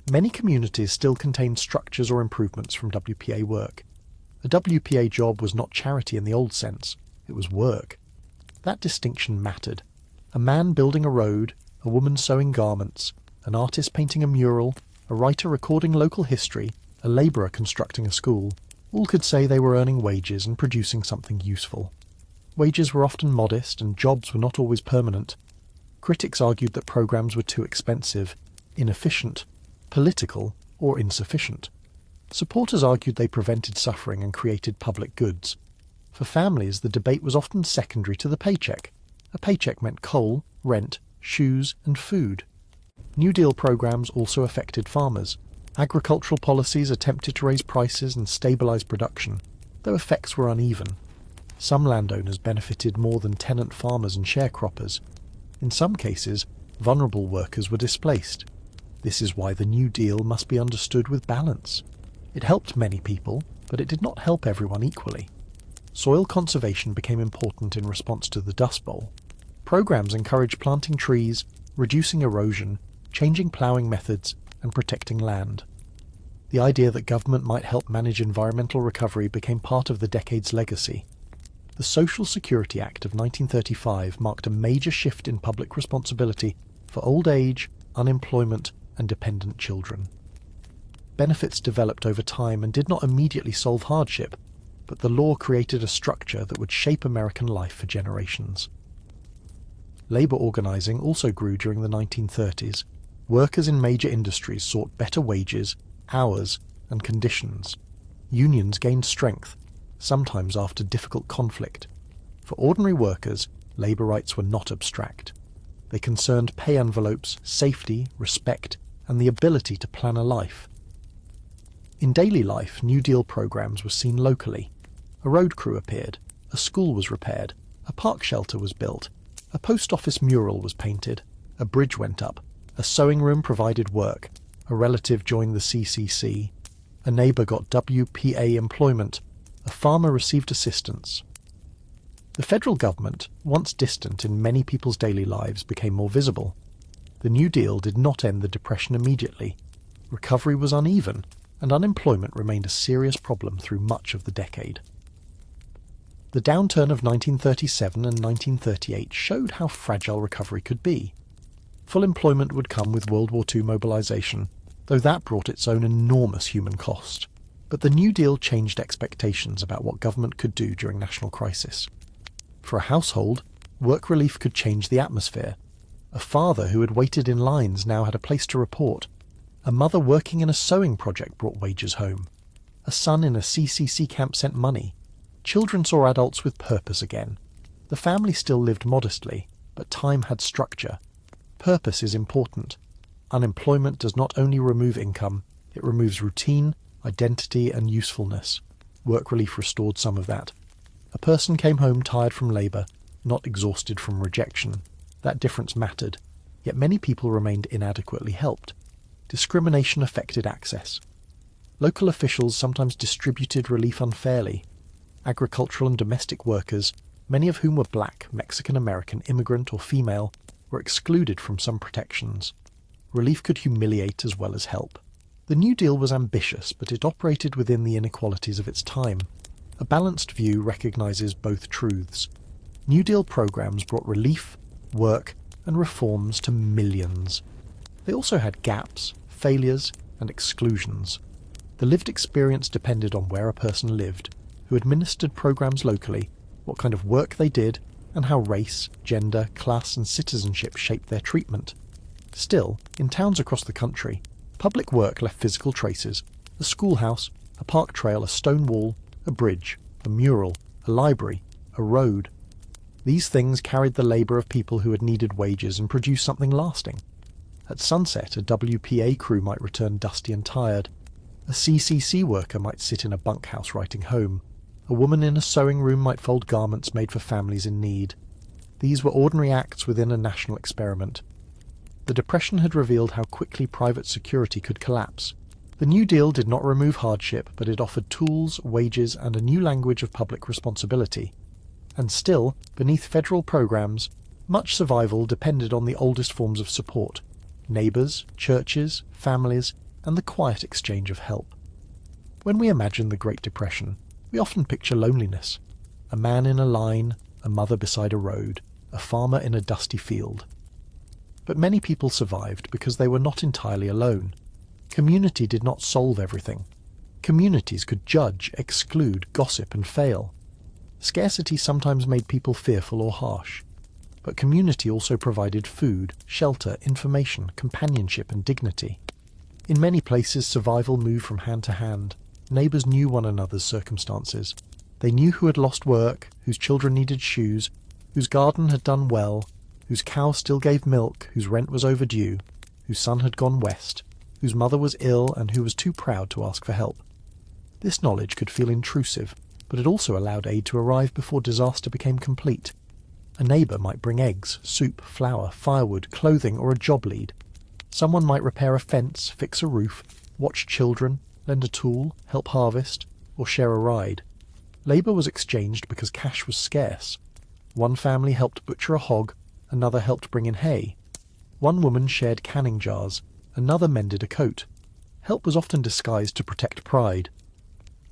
Many communities still contain structures or improvements from WPA work. A WPA job was not charity in the old sense, it was work. That distinction mattered. A man building a road, a woman sewing garments, an artist painting a mural, a writer recording local history, a labourer constructing a school, all could say they were earning wages and producing something useful. Wages were often modest and jobs were not always permanent. Critics argued that programs were too expensive, inefficient, political, or insufficient. Supporters argued they prevented suffering and created public goods. For families, the debate was often secondary to the paycheck. A paycheck meant coal, rent, shoes, and food. New Deal programs also affected farmers. Agricultural policies attempted to raise prices and stabilise production, though effects were uneven. Some landowners benefited more than tenant farmers and sharecroppers. In some cases, vulnerable workers were displaced. This is why the New Deal must be understood with balance. It helped many people, but it did not help everyone equally. Soil conservation became important in response to the Dust Bowl. Programs encouraged planting trees, reducing erosion, changing ploughing methods, and protecting land. The idea that government might help manage environmental recovery became part of the decade's legacy. The Social Security Act of 1935 marked a major shift in public responsibility for old age, unemployment, and dependent children. Benefits developed over time and did not immediately solve hardship, but the law created a structure that would shape American life for generations. Labour organising also grew during the 1930s. Workers in major industries sought better wages, hours, and conditions. Unions gained strength, sometimes after difficult conflict. For ordinary workers, labour rights were not abstract. They concerned pay envelopes, safety, respect, and the ability to plan a life. In daily life, New Deal programs were seen locally. A road crew appeared, a school was repaired, a park shelter was built, a post office mural was painted, a bridge went up, a sewing room provided work, a relative joined the CCC, a neighbour got WPA employment, a farmer received assistance. The federal government, once distant in many people's daily lives, became more visible. The New Deal did not end the Depression immediately. Recovery was uneven, and unemployment remained a serious problem through much of the decade. The downturn of 1937 and 1938 showed how fragile recovery could be. Full employment would come with World War II mobilisation, though that brought its own enormous human cost. But the New Deal changed expectations about what government could do during national crisis. For a household, work relief could change the atmosphere. A father who had waited in lines now had a place to report. A mother working in a sewing project brought wages home. A son in a CCC camp sent money. Children saw adults with purpose again. The family still lived modestly, but time had structure. Purpose is important. Unemployment does not only remove income, it removes routine, identity and usefulness. Work relief restored some of that. A person came home tired from labour, not exhausted from rejection. That difference mattered, yet many people remained inadequately helped. Discrimination affected access. Local officials sometimes distributed relief unfairly. Agricultural and domestic workers, many of whom were black, Mexican-American, immigrant or female, were excluded from some protections. Relief could humiliate as well as help. The New Deal was ambitious, but it operated within the inequalities of its time. A balanced view recognises both truths. New Deal programs brought relief, work and reforms to millions. They also had gaps, failures and exclusions. The lived experience depended on where a person lived, who administered programs locally, what kind of work they did, and how race, gender, class and citizenship shaped their treatment. Still, in towns across the country, public work left physical traces: a schoolhouse, a park trail, a stone wall, a bridge, a mural, a library, a road. These things carried the labour of people who had needed wages and produced something lasting. At sunset, a WPA crew might return dusty and tired. A CCC worker might sit in a bunkhouse writing home. A woman in a sewing room might fold garments made for families in need. These were ordinary acts within a national experiment. The Depression had revealed how quickly private security could collapse. The New Deal did not remove hardship, but it offered tools, wages, and a new language of public responsibility. And still, beneath federal programs, much survival depended on the oldest forms of support: neighbours, churches, families, and the quiet exchange of help. When we imagine the Great Depression, we often picture loneliness. A man in a line, a mother beside a road, a farmer in a dusty field. But many people survived because they were not entirely alone. Community did not solve everything. Communities could judge, exclude, gossip, and fail. Scarcity sometimes made people fearful or harsh. But community also provided food, shelter, information, companionship, and dignity. In many places, survival moved from hand to hand. Neighbours knew one another's circumstances. They knew who had lost work, whose children needed shoes, whose garden had done well, whose cow still gave milk, whose rent was overdue, whose son had gone west, whose mother was ill and who was too proud to ask for help. This knowledge could feel intrusive, but it also allowed aid to arrive before disaster became complete. A neighbour might bring eggs, soup, flour, firewood, clothing, or a job lead. Someone might repair a fence, fix a roof, watch children, lend a tool, help harvest, or share a ride. Labour was exchanged because cash was scarce. One family helped butcher a hog, another helped bring in hay. One woman shared canning jars, another mended a coat. Help was often disguised to protect pride.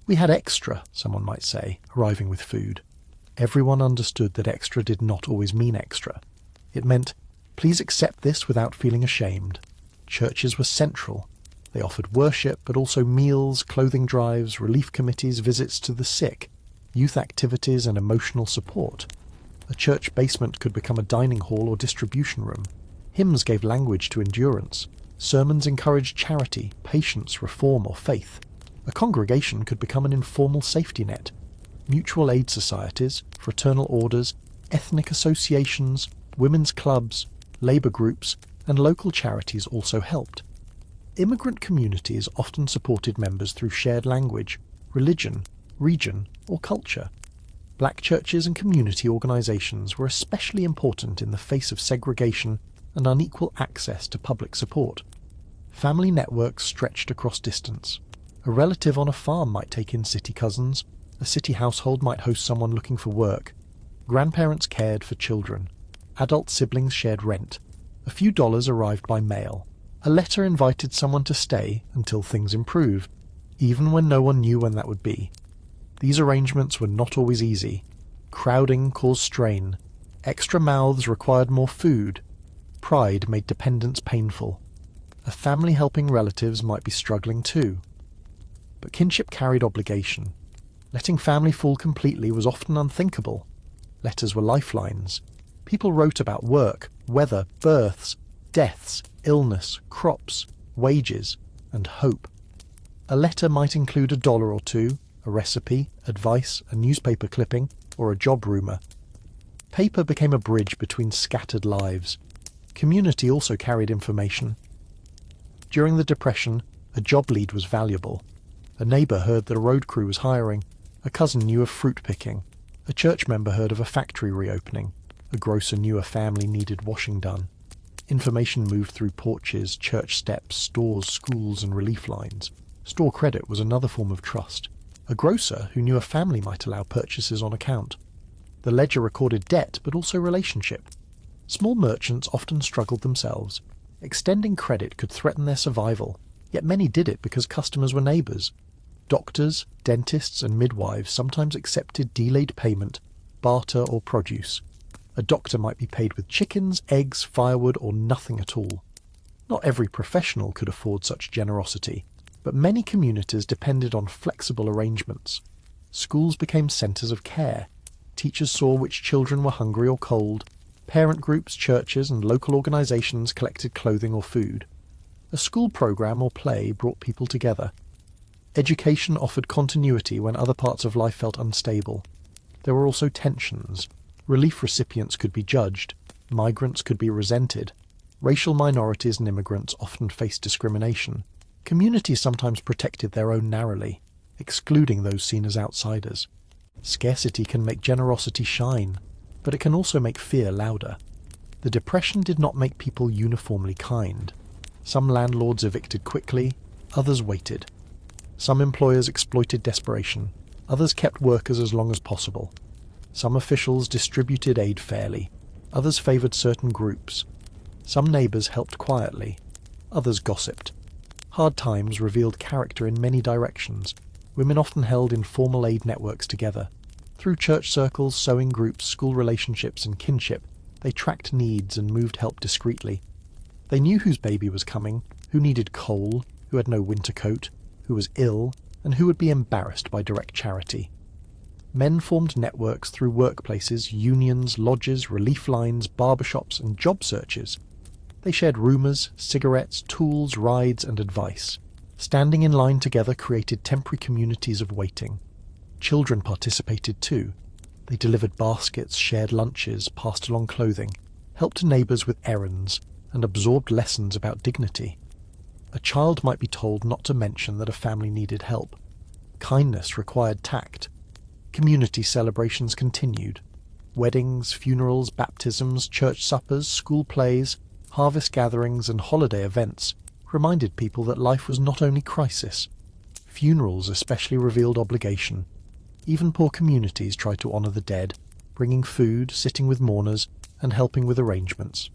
We had extra, someone might say, arriving with food. Everyone understood that extra did not always mean extra. It meant, please accept this without feeling ashamed. Churches were central. They offered worship, but also meals, clothing drives, relief committees, visits to the sick, youth activities and emotional support. A church basement could become a dining hall or distribution room. Hymns gave language to endurance. Sermons encouraged charity, patience, reform or faith. A congregation could become an informal safety net. Mutual aid societies, fraternal orders, ethnic associations, women's clubs, labour groups, and local charities also helped. Immigrant communities often supported members through shared language, religion, region, or culture. Black churches and community organisations were especially important in the face of segregation and unequal access to public support. Family networks stretched across distance. A relative on a farm might take in city cousins. A city household might host someone looking for work. Grandparents cared for children. Adult siblings shared rent. A few dollars arrived by mail. A letter invited someone to stay until things improved, even when no one knew when that would be. These arrangements were not always easy. Crowding caused strain. Extra mouths required more food. Pride made dependence painful. A family helping relatives might be struggling too. But kinship carried obligation. Letting family fall completely was often unthinkable. Letters were lifelines. People wrote about work, weather, births, deaths, illness, crops, wages, and hope. A letter might include $1 or two, a recipe, advice, a newspaper clipping, or a job rumour. Paper became a bridge between scattered lives. Community also carried information. During the Depression, a job lead was valuable. A neighbour heard that a road crew was hiring. A cousin knew of fruit picking. A church member heard of a factory reopening. A grocer knew a family needed washing done. Information moved through porches, church steps, stores, schools, and relief lines. Store credit was another form of trust. A grocer who knew a family might allow purchases on account. The ledger recorded debt, but also relationship. Small merchants often struggled themselves. Extending credit could threaten their survival, yet many did it because customers were neighbours. Doctors, dentists, and midwives sometimes accepted delayed payment, barter, or produce. A doctor might be paid with chickens, eggs, firewood, or nothing at all. Not every professional could afford such generosity, but many communities depended on flexible arrangements. Schools became centres of care. Teachers saw which children were hungry or cold. Parent groups, churches, and local organisations collected clothing or food. A school programme or play brought people together. Education offered continuity when other parts of life felt unstable. There were also tensions. Relief recipients could be judged. Migrants could be resented. Racial minorities and immigrants often faced discrimination. Communities sometimes protected their own narrowly, excluding those seen as outsiders. Scarcity can make generosity shine, but it can also make fear louder. The Depression did not make people uniformly kind. Some landlords evicted quickly, others waited. Some employers exploited desperation, others kept workers as long as possible. Some officials distributed aid fairly, others favoured certain groups. Some neighbours helped quietly, others gossiped. Hard times revealed character in many directions. Women often held informal aid networks together. Through church circles, sewing groups, school relationships, and kinship, they tracked needs and moved help discreetly. They knew whose baby was coming, who needed coal, who had no winter coat, who was ill, and who would be embarrassed by direct charity. Men formed networks through workplaces, unions, lodges, relief lines, barbershops, and job searches. They shared rumours, cigarettes, tools, rides, and advice. Standing in line together created temporary communities of waiting. Children participated too. They delivered baskets, shared lunches, passed along clothing, helped neighbours with errands, and absorbed lessons about dignity. A child might be told not to mention that a family needed help. Kindness required tact. Community celebrations continued. Weddings, funerals, baptisms, church suppers, school plays, harvest gatherings, and holiday events reminded people that life was not only crisis. Funerals especially revealed obligation. Even poor communities tried to honour the dead, bringing food, sitting with mourners, and helping with arrangements.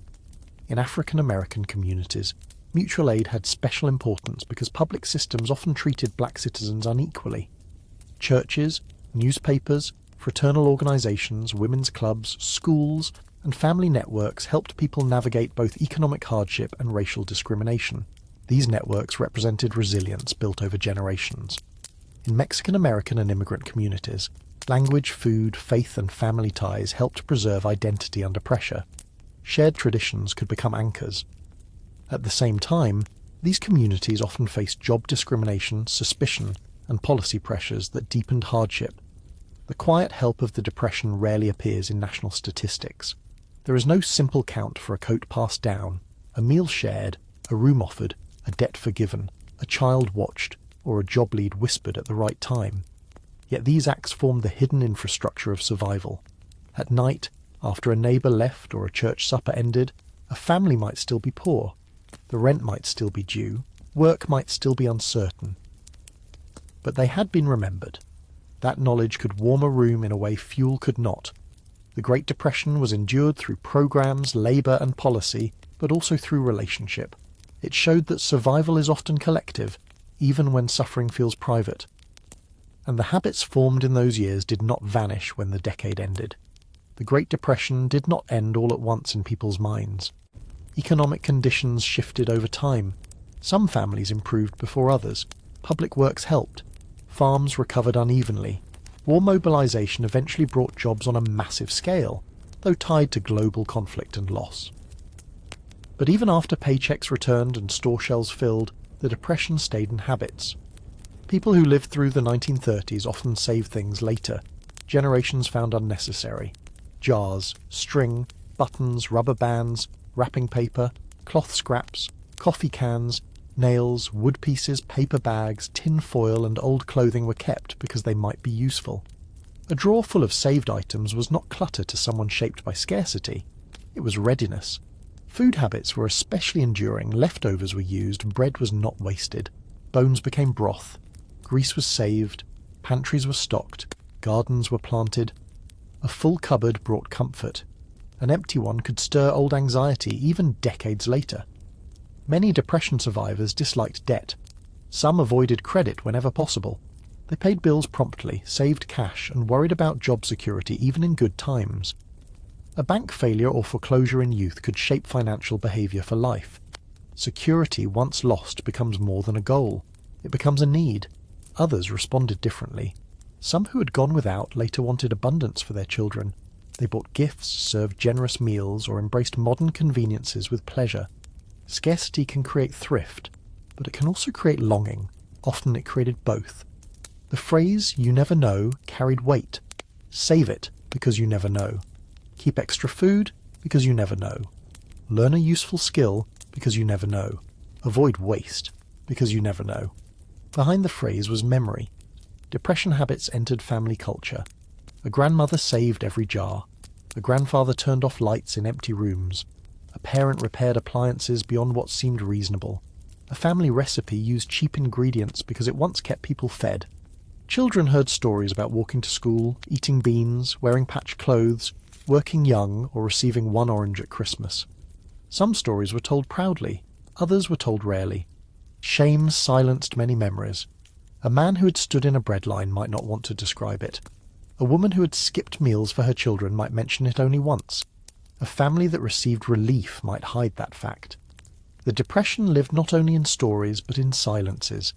In African American communities, mutual aid had special importance because public systems often treated black citizens unequally. Churches, newspapers, fraternal organisations, women's clubs, schools, and family networks helped people navigate both economic hardship and racial discrimination. These networks represented resilience built over generations. In Mexican American and immigrant communities, language, food, faith, and family ties helped preserve identity under pressure. Shared traditions could become anchors. At the same time, these communities often faced job discrimination, suspicion, and policy pressures that deepened hardship. The quiet help of the Depression rarely appears in national statistics. There is no simple count for a coat passed down, a meal shared, a room offered, a debt forgiven, a child watched, or a job lead whispered at the right time. Yet these acts formed the hidden infrastructure of survival. At night, after a neighbour left or a church supper ended, a family might still be poor. The rent might still be due. Work might still be uncertain. But they had been remembered. That knowledge could warm a room in a way fuel could not. The Great Depression was endured through programs, labour and policy, but also through relationship. It showed that survival is often collective, even when suffering feels private. and the habits formed in those years did not vanish when the decade ended. The Great Depression did not end all at once in people's minds. Economic conditions shifted over time. Some families improved before others. Public works helped. Farms recovered unevenly. War mobilization eventually brought jobs on a massive scale, though tied to global conflict and loss. But even after paychecks returned and store shelves filled, the Depression stayed in habits. People who lived through the 1930s often saved things later. Generations found unnecessary. Jars, string, buttons, rubber bands, wrapping paper, cloth scraps, coffee cans, nails, wood pieces, paper bags, tin foil and old clothing were kept because they might be useful. A drawer full of saved items was not clutter to someone shaped by scarcity. It was readiness. Food habits were especially enduring. Leftovers were used, bread was not wasted. Bones became broth. Grease was saved. Pantries were stocked. Gardens were planted. A full cupboard brought comfort. An empty one could stir old anxiety even decades later. Many Depression survivors disliked debt. Some avoided credit whenever possible. They paid bills promptly, saved cash, and worried about job security even in good times. A bank failure or foreclosure in youth could shape financial behavior for life. Security once lost becomes more than a goal. It becomes a need. Others responded differently. Some who had gone without later wanted abundance for their children. They bought gifts, served generous meals, or embraced modern conveniences with pleasure. Scarcity can create thrift, but it can also create longing. Often it created both. The phrase, "you never know," carried weight. Save it, because you never know. Keep extra food, because you never know. Learn a useful skill, because you never know. Avoid waste, because you never know. Behind the phrase was memory. Depression habits entered family culture. A grandmother saved every jar. A grandfather turned off lights in empty rooms. A parent repaired appliances beyond what seemed reasonable. A family recipe used cheap ingredients because it once kept people fed. Children heard stories about walking to school, eating beans, wearing patched clothes, working young, or receiving one orange at Christmas. Some stories were told proudly, others were told rarely. Shame silenced many memories. A man who had stood in a bread line might not want to describe it. A woman who had skipped meals for her children might mention it only once. A family that received relief might hide that fact. The Depression lived not only in stories but in silences.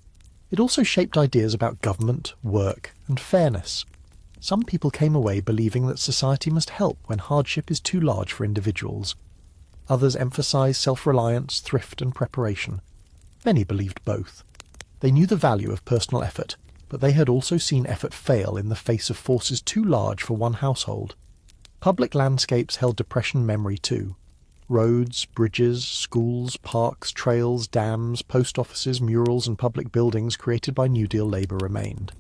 It also shaped ideas about government, work, and fairness. Some people came away believing that society must help when hardship is too large for individuals. Others emphasized self-reliance, thrift, and preparation. Many believed both. They knew the value of personal effort, but they had also seen effort fail in the face of forces too large for one household. Public landscapes held Depression memory too. Roads, bridges, schools, parks, trails, dams, post offices, murals, and public buildings created by New Deal Labour remained.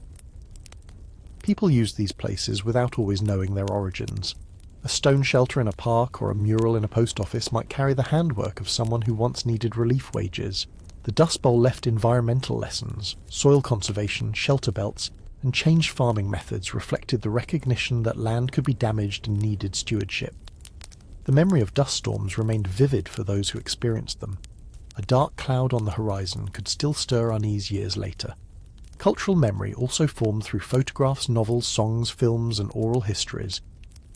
People used these places without always knowing their origins. A stone shelter in a park or a mural in a post office might carry the handwork of someone who once needed relief wages. The Dust Bowl left environmental lessons, soil conservation, shelter belts, and changed farming methods reflected the recognition that land could be damaged and needed stewardship. The memory of dust storms remained vivid for those who experienced them. A dark cloud on the horizon could still stir unease years later. Cultural memory also formed through photographs, novels, songs, films, and oral histories.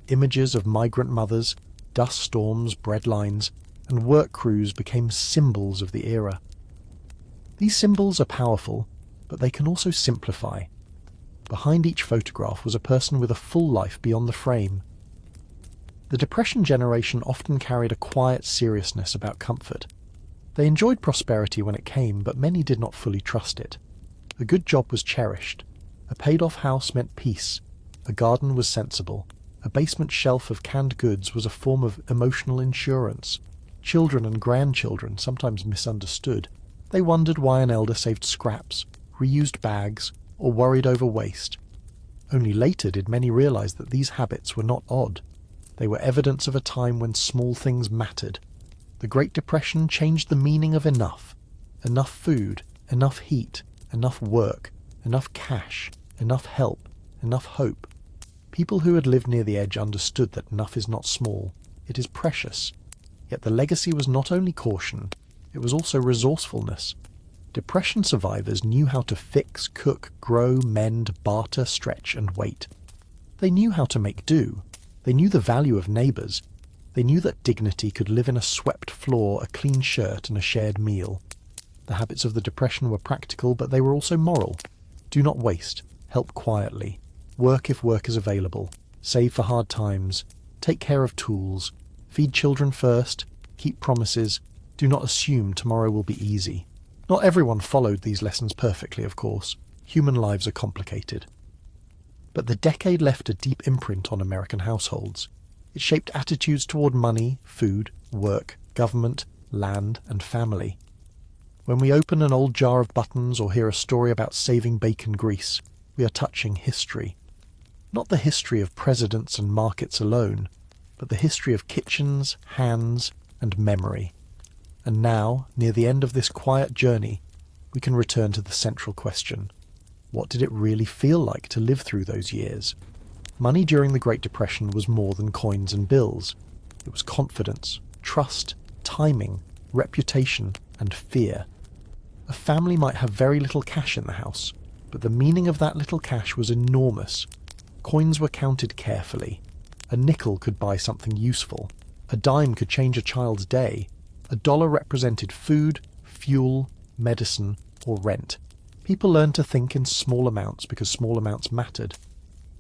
Images of migrant mothers, dust storms, bread lines, and work crews became symbols of the era. These symbols are powerful, but they can also simplify. Behind each photograph was a person with a full life beyond the frame. The Depression generation often carried a quiet seriousness about comfort. They enjoyed prosperity when it came, but many did not fully trust it. A good job was cherished. A paid-off house meant peace. A garden was sensible. A basement shelf of canned goods was a form of emotional insurance. Children and grandchildren sometimes misunderstood. They wondered why an elder saved scraps, reused bags, or worried over waste. Only later did many realize that these habits were not odd. They were evidence of a time when small things mattered. The Great Depression changed the meaning of enough. Enough food, enough heat, enough work, enough cash, enough help, enough hope. People who had lived near the edge understood that enough is not small, it is precious. Yet the legacy was not only caution, it was also resourcefulness. Depression survivors knew how to fix, cook, grow, mend, barter, stretch, and wait. They knew how to make do. They knew the value of neighbours. They knew that dignity could live in a swept floor, a clean shirt, and a shared meal. The habits of the Depression were practical, but they were also moral. Do not waste. Help quietly. Work if work is available. Save for hard times. Take care of tools. Feed children first. Keep promises. Do not assume tomorrow will be easy. Not everyone followed these lessons perfectly, of course. Human lives are complicated. But the decade left a deep imprint on American households. It shaped attitudes toward money, food, work, government, land, and family. When we open an old jar of buttons or hear a story about saving bacon grease, we are touching history. Not the history of presidents and markets alone, but the history of kitchens, hands, and memory. And now, near the end of this quiet journey, we can return to the central question. What did it really feel like to live through those years? Money during the Great Depression was more than coins and bills. It was confidence, trust, timing, reputation, and fear. A family might have very little cash in the house, but the meaning of that little cash was enormous. Coins were counted carefully. A nickel could buy something useful. A dime could change a child's day. A dollar represented food, fuel, medicine, or rent. People learned to think in small amounts because small amounts mattered.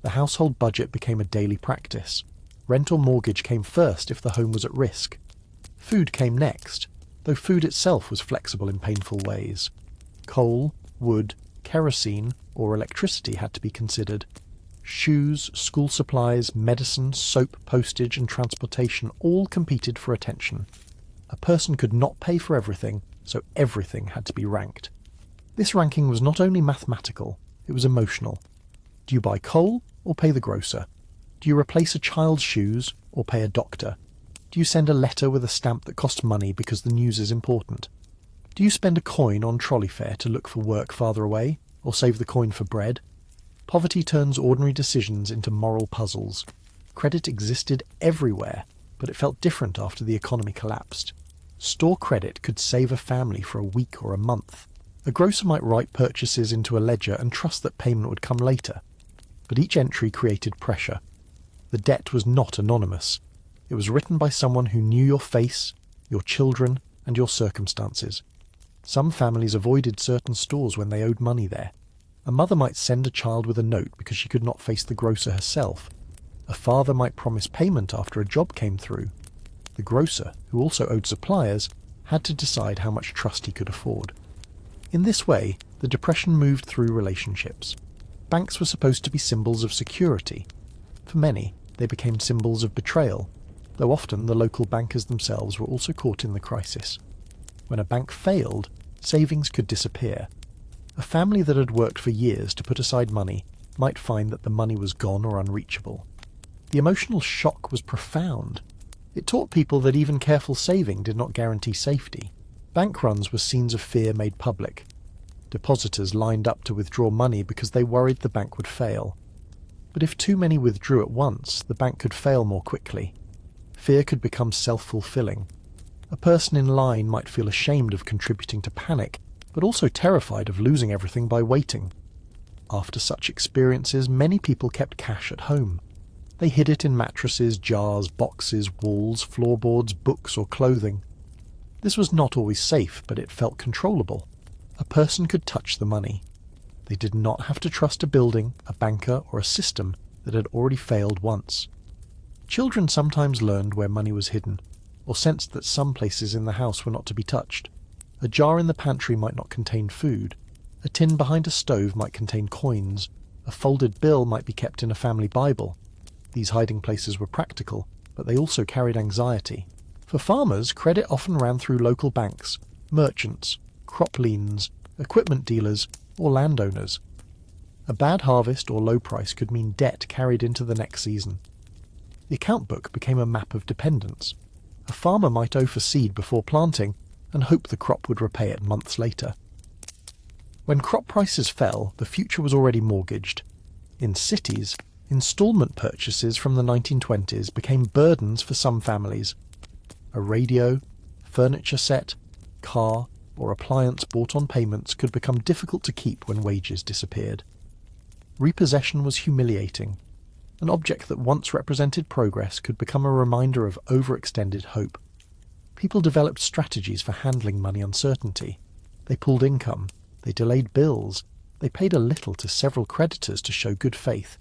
The household budget became a daily practice. Rent or mortgage came first if the home was at risk. Food came next, though food itself was flexible in painful ways. Coal, wood, kerosene, or electricity had to be considered. Shoes, school supplies, medicine, soap, postage, and transportation all competed for attention. A person could not pay for everything, so everything had to be ranked. This ranking was not only mathematical, it was emotional. Do you buy coal or pay the grocer? Do you replace a child's shoes or pay a doctor? Do you send a letter with a stamp that costs money because the news is important? Do you spend a coin on trolley fare to look for work farther away, or save the coin for bread? Poverty turns ordinary decisions into moral puzzles. Credit existed everywhere, but it felt different after the economy collapsed. Store credit could save a family for a week or a month. A grocer might write purchases into a ledger and trust that payment would come later. But each entry created pressure. The debt was not anonymous. It was written by someone who knew your face, your children, and your circumstances. Some families avoided certain stores when they owed money there. A mother might send a child with a note because she could not face the grocer herself. A father might promise payment after a job came through. The grocer, who also owed suppliers, had to decide how much trust he could afford. In this way, the Depression moved through relationships. Banks were supposed to be symbols of security. For many, they became symbols of betrayal, though often the local bankers themselves were also caught in the crisis. When a bank failed, savings could disappear. A family that had worked for years to put aside money might find that the money was gone or unreachable. The emotional shock was profound. It taught people that even careful saving did not guarantee safety. Bank runs were scenes of fear made public. Depositors lined up to withdraw money because they worried the bank would fail. But if too many withdrew at once, the bank could fail more quickly. Fear could become self-fulfilling. A person in line might feel ashamed of contributing to panic, but also terrified of losing everything by waiting. After such experiences, many people kept cash at home. They hid it in mattresses, jars, boxes, walls, floorboards, books, or clothing. This was not always safe, but it felt controllable. A person could touch the money. They did not have to trust a building, a banker, or a system that had already failed once. Children sometimes learned where money was hidden, or sensed that some places in the house were not to be touched. A jar in the pantry might not contain food. A tin behind a stove might contain coins. A folded bill might be kept in a family Bible. These hiding places were practical, but they also carried anxiety. For farmers, credit often ran through local banks, merchants, crop liens, equipment dealers, or landowners. A bad harvest or low price could mean debt carried into the next season. The account book became a map of dependence. A farmer might owe for seed before planting and hope the crop would repay it months later. When crop prices fell, the future was already mortgaged. In cities, installment purchases from the 1920s became burdens for some families. A radio, furniture set, car, or appliance bought on payments could become difficult to keep when wages disappeared. Repossession was humiliating. An object that once represented progress could become a reminder of overextended hope. People developed strategies for handling money uncertainty. They pooled income. They delayed bills. They paid a little to several creditors to show good faith.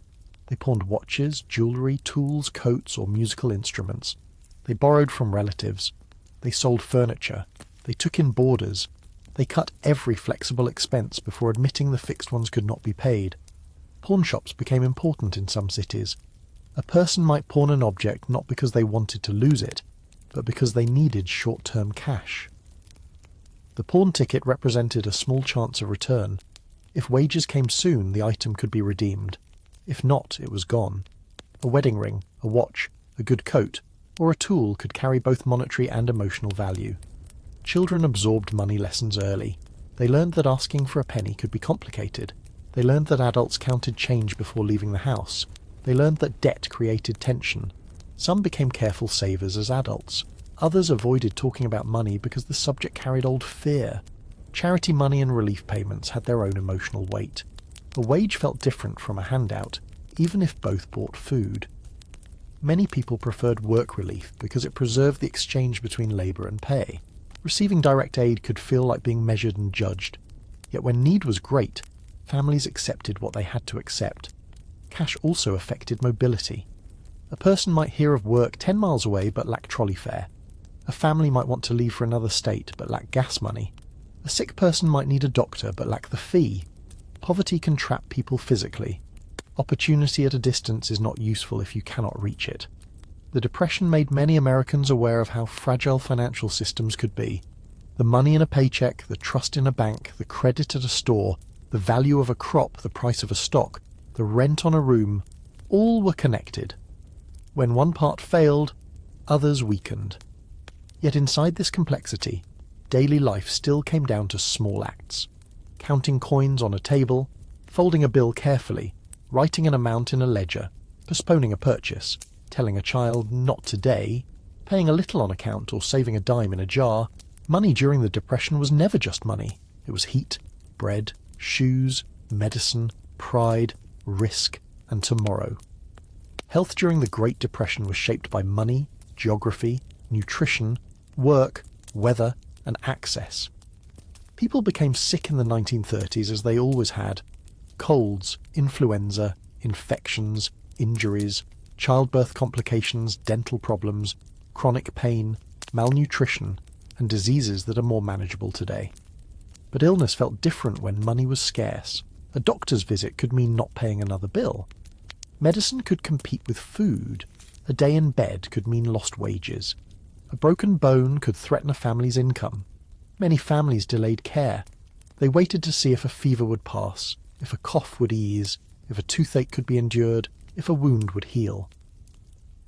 They pawned watches, jewellery, tools, coats, or musical instruments. They borrowed from relatives. They sold furniture. They took in boarders. They cut every flexible expense before admitting the fixed ones could not be paid. Pawn shops became important in some cities. A person might pawn an object not because they wanted to lose it, but because they needed short-term cash. The pawn ticket represented a small chance of return. If wages came soon, the item could be redeemed. If not, it was gone. A wedding ring, a watch, a good coat, or a tool could carry both monetary and emotional value. Children absorbed money lessons early. They learned that asking for a penny could be complicated. They learned that adults counted change before leaving the house. They learned that debt created tension. Some became careful savers as adults. Others avoided talking about money because the subject carried old fear. Charity money and relief payments had their own emotional weight. A wage felt different from a handout, even if both bought food. Many people preferred work relief because it preserved the exchange between labour and pay. Receiving direct aid could feel like being measured and judged. Yet when need was great, families accepted what they had to accept. Cash also affected mobility. A person might hear of work 10 miles away but lack trolley fare. A family might want to leave for another state but lack gas money. A sick person might need a doctor but lack the fee. Poverty can trap people physically. Opportunity at a distance is not useful if you cannot reach it. The Depression made many Americans aware of how fragile financial systems could be. The money in a paycheck, the trust in a bank, the credit at a store, the value of a crop, the price of a stock, the rent on a room, all were connected. When one part failed, others weakened. Yet inside this complexity, daily life still came down to small acts. Counting coins on a table, folding a bill carefully, writing an amount in a ledger, postponing a purchase, telling a child not today, paying a little on account or saving a dime in a jar. Money during the Depression was never just money. It was heat, bread, shoes, medicine, pride, risk, and tomorrow. Health during the Great Depression was shaped by money, geography, nutrition, work, weather, and access. People became sick in the 1930s as they always had. Colds, influenza, infections, injuries, childbirth complications, dental problems, chronic pain, malnutrition, and diseases that are more manageable today. But illness felt different when money was scarce. A doctor's visit could mean not paying another bill. Medicine could compete with food. A day in bed could mean lost wages. A broken bone could threaten a family's income. Many families delayed care. They waited to see if a fever would pass, if a cough would ease, if a toothache could be endured, if a wound would heal.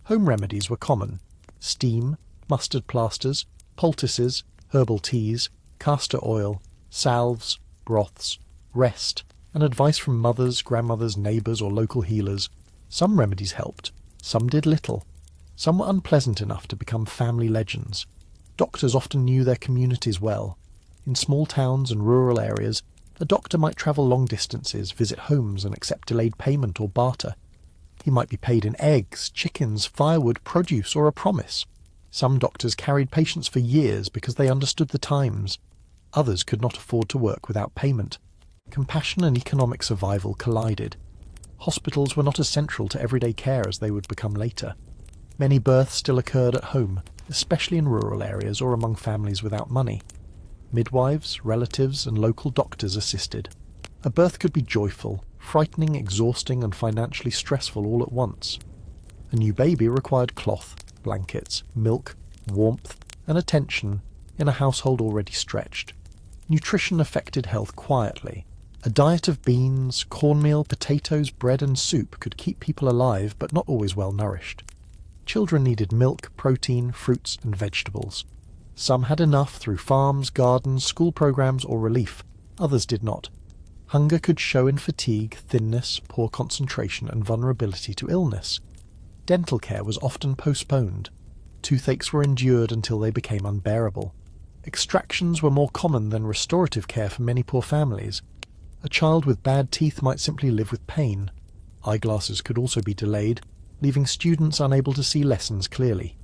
Home remedies were common. Steam, mustard plasters, poultices, herbal teas, castor oil, salves, broths, rest, and advice from mothers, grandmothers, neighbours, or local healers. Some remedies helped, some did little. Some were unpleasant enough to become family legends. Doctors often knew their communities well. In small towns and rural areas, a doctor might travel long distances, visit homes, and accept delayed payment or barter. He might be paid in eggs, chickens, firewood, produce, or a promise. Some doctors carried patients for years because they understood the times. Others could not afford to work without payment. Compassion and economic survival collided. Hospitals were not as central to everyday care as they would become later. Many births still occurred at home, especially in rural areas or among families without money. Midwives, relatives, and local doctors assisted. A birth could be joyful, frightening, exhausting, and financially stressful all at once. A new baby required cloth, blankets, milk, warmth, and attention in a household already stretched. Nutrition affected health quietly. A diet of beans, cornmeal, potatoes, bread, and soup could keep people alive but not always well nourished. Children needed milk, protein, fruits, and vegetables. Some had enough through farms, gardens, school programs, or relief. Others did not. Hunger could show in fatigue, thinness, poor concentration, and vulnerability to illness. Dental care was often postponed. Toothaches were endured until they became unbearable. Extractions were more common than restorative care for many poor families. A child with bad teeth might simply live with pain. Eyeglasses could also be delayed, leaving students unable to see lessons clearly.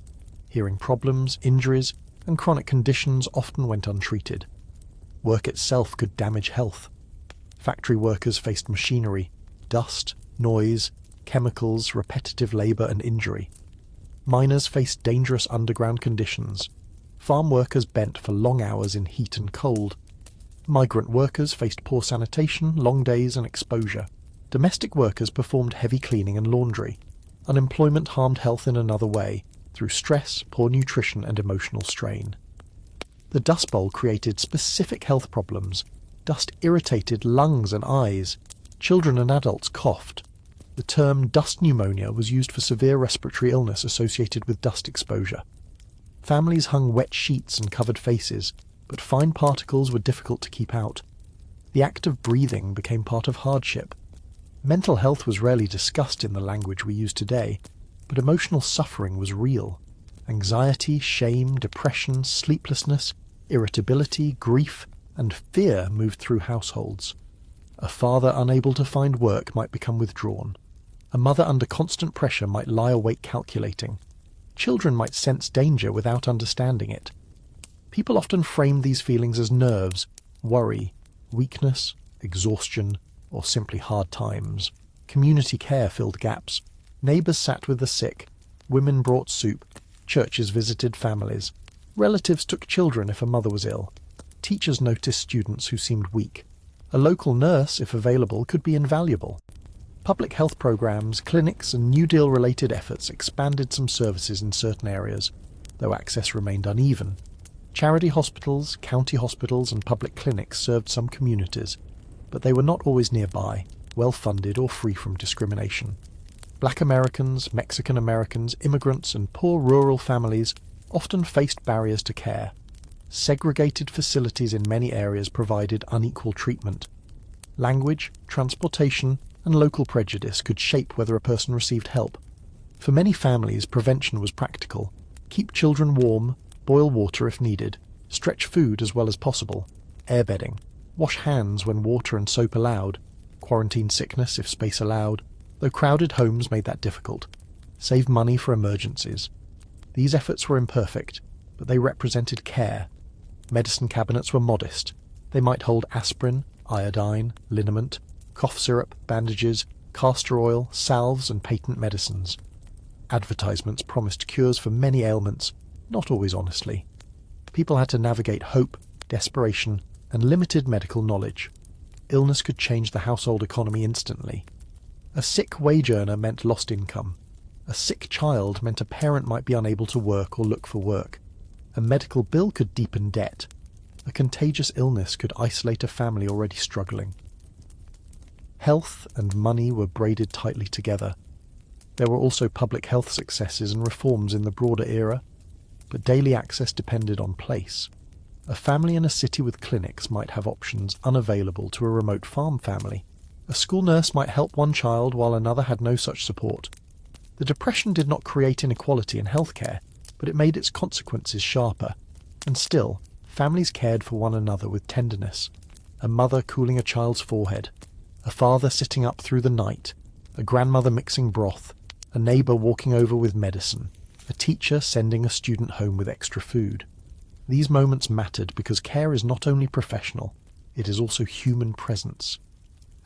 Hearing problems, injuries, and chronic conditions often went untreated. Work itself could damage health. Factory workers faced machinery, dust, noise, chemicals, repetitive labour and injury. Miners faced dangerous underground conditions. Farm workers bent for long hours in heat and cold. Migrant workers faced poor sanitation, long days and exposure. Domestic workers performed heavy cleaning and laundry. Unemployment harmed health in another way, through stress, poor nutrition and emotional strain. The Dust Bowl created specific health problems. Dust irritated lungs and eyes. Children and adults coughed. The term dust pneumonia was used for severe respiratory illness associated with dust exposure. Families hung wet sheets and covered faces, but fine particles were difficult to keep out. The act of breathing became part of hardship. Mental health was rarely discussed in the language we use today, but emotional suffering was real. Anxiety, shame, depression, sleeplessness, irritability, grief, and fear moved through households. A father unable to find work might become withdrawn. A mother under constant pressure might lie awake calculating. Children might sense danger without understanding it. People often framed these feelings as nerves, worry, weakness, exhaustion, or simply hard times. Community care filled gaps. Neighbours sat with the sick. Women brought soup. Churches visited families. Relatives took children if a mother was ill. Teachers noticed students who seemed weak. A local nurse, if available, could be invaluable. Public health programs, clinics, and New Deal-related efforts expanded some services in certain areas, though access remained uneven. Charity hospitals, county hospitals, and public clinics served some communities, but they were not always nearby, well-funded, or free from discrimination. Black Americans, Mexican Americans, immigrants, and poor rural families often faced barriers to care. Segregated facilities in many areas provided unequal treatment. Language, transportation, and local prejudice could shape whether a person received help. For many families, prevention was practical. Keep children warm, boil water if needed, stretch food as well as possible, airbedding, wash hands when water and soap allowed, quarantine sickness if space allowed, though crowded homes made that difficult, save money for emergencies. These efforts were imperfect, but they represented care. Medicine cabinets were modest. They might hold aspirin, iodine, liniment, cough syrup, bandages, castor oil, salves, and patent medicines. Advertisements promised cures for many ailments, not always honestly. People had to navigate hope, desperation, and limited medical knowledge. Illness could change the household economy instantly. A sick wage earner meant lost income. A sick child meant a parent might be unable to work or look for work. A medical bill could deepen debt. A contagious illness could isolate a family already struggling. Health and money were braided tightly together. There were also public health successes and reforms in the broader era, but daily access depended on place. A family in a city with clinics might have options unavailable to a remote farm family. A school nurse might help one child while another had no such support. The Depression did not create inequality in healthcare, but it made its consequences sharper. And still, families cared for one another with tenderness. A mother cooling a child's forehead, a father sitting up through the night, a grandmother mixing broth, a neighbour walking over with medicine, a teacher sending a student home with extra food. These moments mattered because care is not only professional, it is also human presence.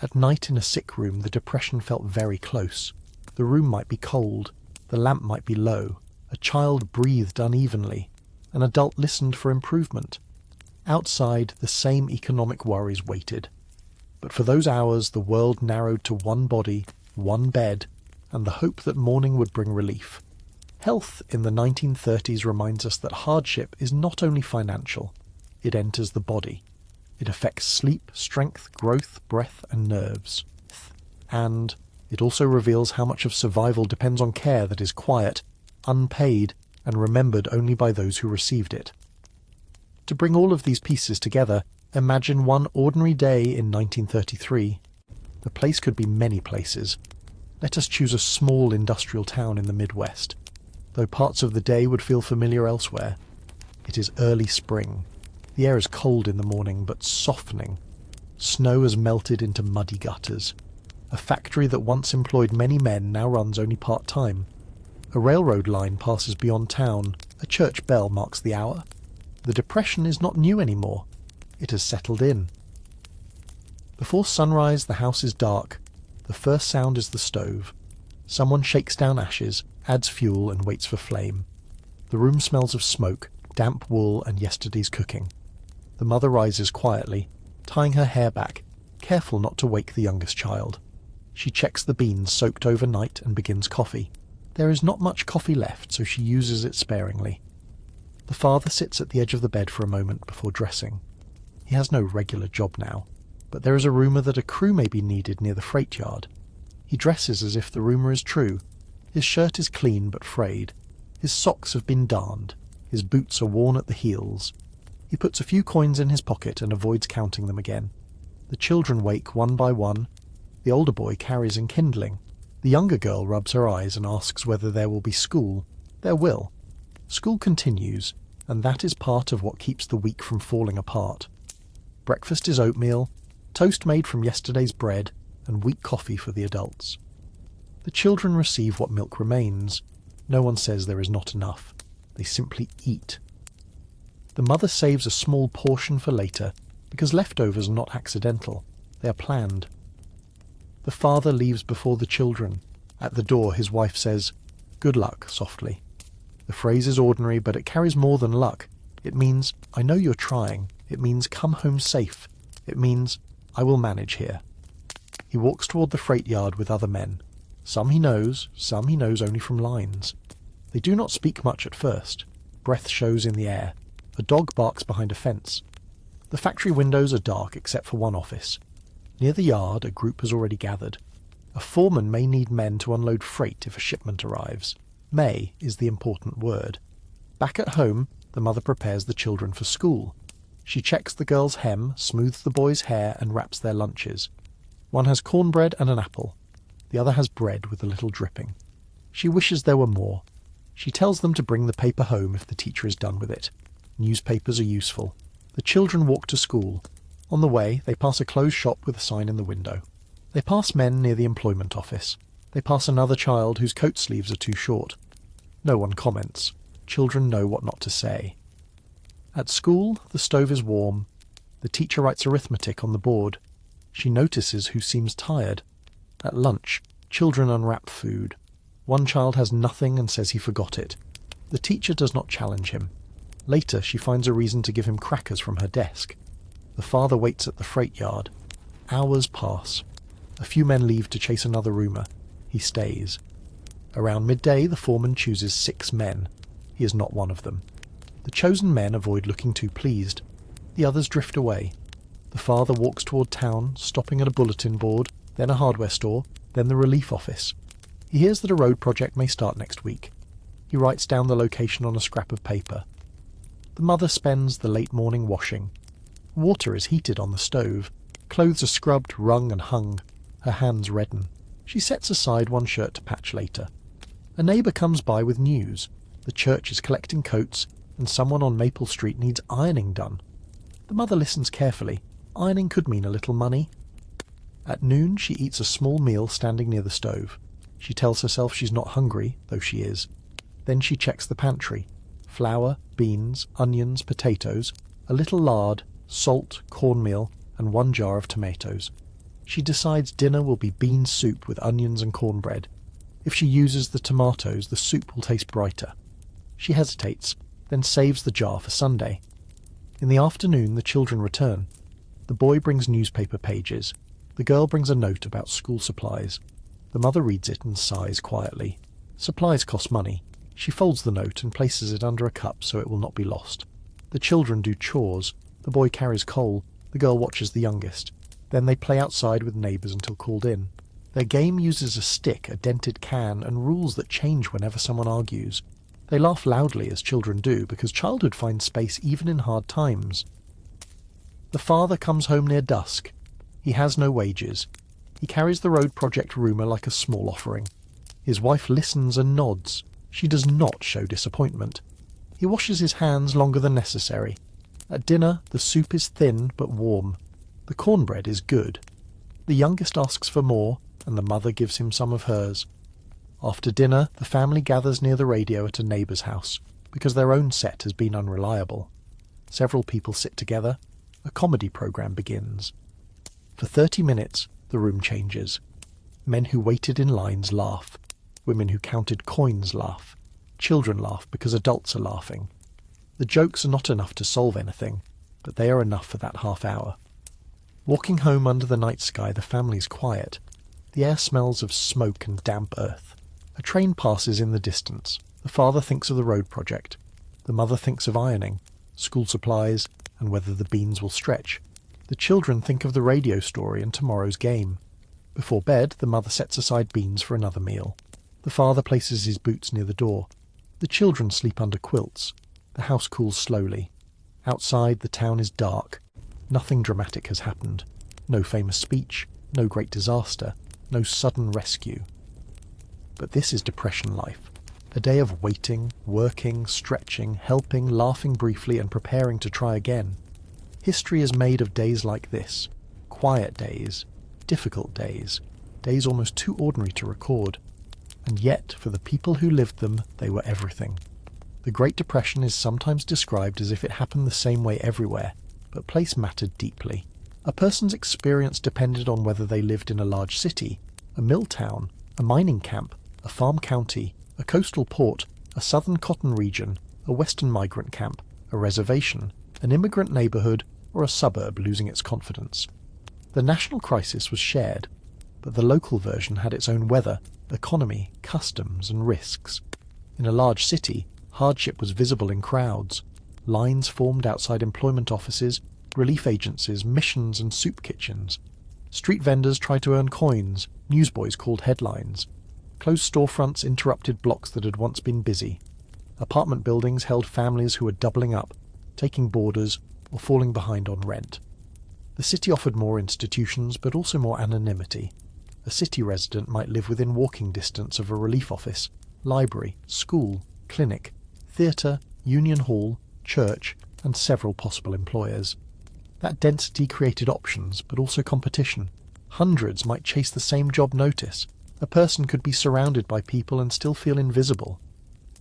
At night in a sick room, the Depression felt very close. The room might be cold, the lamp might be low, a child breathed unevenly, an adult listened for improvement. Outside, the same economic worries waited. But for those hours, the world narrowed to one body, one bed, and the hope that morning would bring relief. Health in the 1930s reminds us that hardship is not only financial, it enters the body. It affects sleep, strength, growth, breath, and nerves. And it also reveals how much of survival depends on care that is quiet, unpaid, and remembered only by those who received it. To bring all of these pieces together, imagine one ordinary day in 1933. The place could be many places. Let us choose a small industrial town in the Midwest. Though parts of the day would feel familiar elsewhere. It is early spring. The air is cold in the morning, but softening. Snow has melted into muddy gutters. A factory that once employed many men now runs only part-time. A railroad line passes beyond town. A church bell marks the hour. The depression is not new anymore. It has settled in. Before sunrise, the house is dark. The first sound is the stove. Someone shakes down ashes, adds fuel, and waits for flame. The room smells of smoke, damp wool, and yesterday's cooking. The mother rises quietly, tying her hair back, careful not to wake the youngest child. She checks the beans soaked overnight and begins coffee. There is not much coffee left, so she uses it sparingly. The father sits at the edge of the bed for a moment before dressing. He has no regular job now, but there is a rumour that a crew may be needed near the freight yard. He dresses as if the rumour is true. His shirt is clean but frayed. His socks have been darned. His boots are worn at the heels. He puts a few coins in his pocket and avoids counting them again. The children wake one by one. The older boy carries enkindling. The younger girl rubs her eyes and asks whether there will be school. There will. School continues, and that is part of what keeps the week from falling apart. Breakfast is oatmeal, toast made from yesterday's bread, and weak coffee for the adults. The children receive what milk remains. No one says there is not enough. They simply eat. The mother saves a small portion for later, because leftovers are not accidental. They are planned. The father leaves before the children. At the door, his wife says, "Good luck," softly. The phrase is ordinary, but it carries more than luck. It means, "I know you're trying." It means, "Come home safe." It means, "I will manage here." He walks toward the freight yard with other men. Some he knows only from lines. They do not speak much at first. Breath shows in the air. A dog barks behind a fence. The factory windows are dark except for one office. Near the yard, a group has already gathered. A foreman may need men to unload freight if a shipment arrives. May is the important word. Back at home, the mother prepares the children for school. She checks the girls' hem, smooths the boys' hair, and wraps their lunches. One has cornbread and an apple. The other has bread with a little dripping. She wishes there were more. She tells them to bring the paper home if the teacher is done with it. Newspapers are useful. The children walk to school. On the way, they pass a clothes shop with a sign in the window. They pass men near the employment office. They pass another child whose coat sleeves are too short. No one comments. Children know what not to say. At school, the stove is warm. The teacher writes arithmetic on the board. She notices who seems tired. At lunch, children unwrap food. One child has nothing and says he forgot it. The teacher does not challenge him. Later, she finds a reason to give him crackers from her desk. The father waits at the freight yard. Hours pass. A few men leave to chase another rumour. He stays. Around midday, the foreman chooses 6 men. He is not one of them. The chosen men avoid looking too pleased. The others drift away. The father walks toward town, stopping at a bulletin board, then a hardware store, then the relief office. He hears that a road project may start next week. He writes down the location on a scrap of paper. The mother spends the late morning washing. Water is heated on the stove. Clothes are scrubbed, wrung, and hung. Her hands redden. She sets aside one shirt to patch later. A neighbour comes by with news. The church is collecting coats, and someone on Maple Street needs ironing done. The mother listens carefully. Ironing could mean a little money. At noon, she eats a small meal standing near the stove. She tells herself she's not hungry, though she is. Then she checks the pantry. Flour, beans, onions, potatoes, a little lard, salt, cornmeal, and 1 jar of tomatoes. She decides dinner will be bean soup with onions and cornbread. If she uses the tomatoes, the soup will taste brighter. She hesitates, then saves the jar for Sunday. In the afternoon, the children return. The boy brings newspaper pages. The girl brings a note about school supplies. The mother reads it and sighs quietly. Supplies cost money. She folds the note and places it under a cup so it will not be lost. The children do chores. The boy carries coal. The girl watches the youngest. Then they play outside with neighbours until called in. Their game uses a stick, a dented can, and rules that change whenever someone argues. They laugh loudly, as children do, because childhood finds space even in hard times. The father comes home near dusk. He has no wages. He carries the road project rumour like a small offering. His wife listens and nods. She does not show disappointment. He washes his hands longer than necessary. At dinner, the soup is thin but warm. The cornbread is good. The youngest asks for more, and the mother gives him some of hers. After dinner, the family gathers near the radio at a neighbour's house, because their own set has been unreliable. Several people sit together. A comedy programme begins. For 30 minutes, the room changes. Men who waited in lines laugh. Women who counted coins laugh. Children laugh because adults are laughing. The jokes are not enough to solve anything, but they are enough for that half hour. Walking home under the night sky, the family's quiet. The air smells of smoke and damp earth. A train passes in the distance. The father thinks of the road project. The mother thinks of ironing, school supplies, and whether the beans will stretch. The children think of the radio story and tomorrow's game. Before bed, the mother sets aside beans for another meal. The father places his boots near the door. The children sleep under quilts. The house cools slowly. Outside, the town is dark. Nothing dramatic has happened. No famous speech, no great disaster, no sudden rescue. But this is depression life. A day of waiting, working, stretching, helping, laughing briefly and preparing to try again. History is made of days like this. Quiet days, difficult days, days almost too ordinary to record. And yet, for the people who lived them, they were everything. The Great Depression is sometimes described as if it happened the same way everywhere, but place mattered deeply. A person's experience depended on whether they lived in a large city, a mill town, a mining camp, a farm county, a coastal port, a southern cotton region, a western migrant camp, a reservation, an immigrant neighbourhood, or a suburb losing its confidence. The national crisis was shared, but the local version had its own weather, economy, customs, and risks. In a large city, hardship was visible in crowds. Lines formed outside employment offices, relief agencies, missions, and soup kitchens. Street vendors tried to earn coins, newsboys called headlines. Closed storefronts interrupted blocks that had once been busy. Apartment buildings held families who were doubling up, taking boarders, or falling behind on rent. The city offered more institutions, but also more anonymity. A city resident might live within walking distance of a relief office, library, school, clinic, theatre, union hall, church, and several possible employers. That density created options, but also competition. Hundreds might chase the same job notice. A person could be surrounded by people and still feel invisible.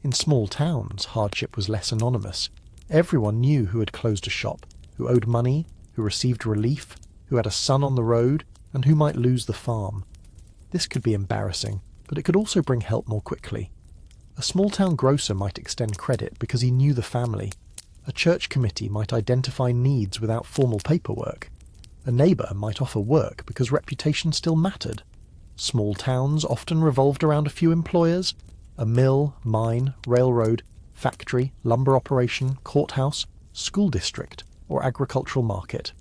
In small towns, hardship was less anonymous. Everyone knew who had closed a shop, who owed money, who received relief, who had a son on the road, and who might lose the farm. This could be embarrassing, but it could also bring help more quickly. A small-town grocer might extend credit because he knew the family. A church committee might identify needs without formal paperwork. A neighbour might offer work because reputation still mattered. Small towns often revolved around a few employers: a mill, mine, railroad, factory, lumber operation, courthouse, school district, or agricultural market.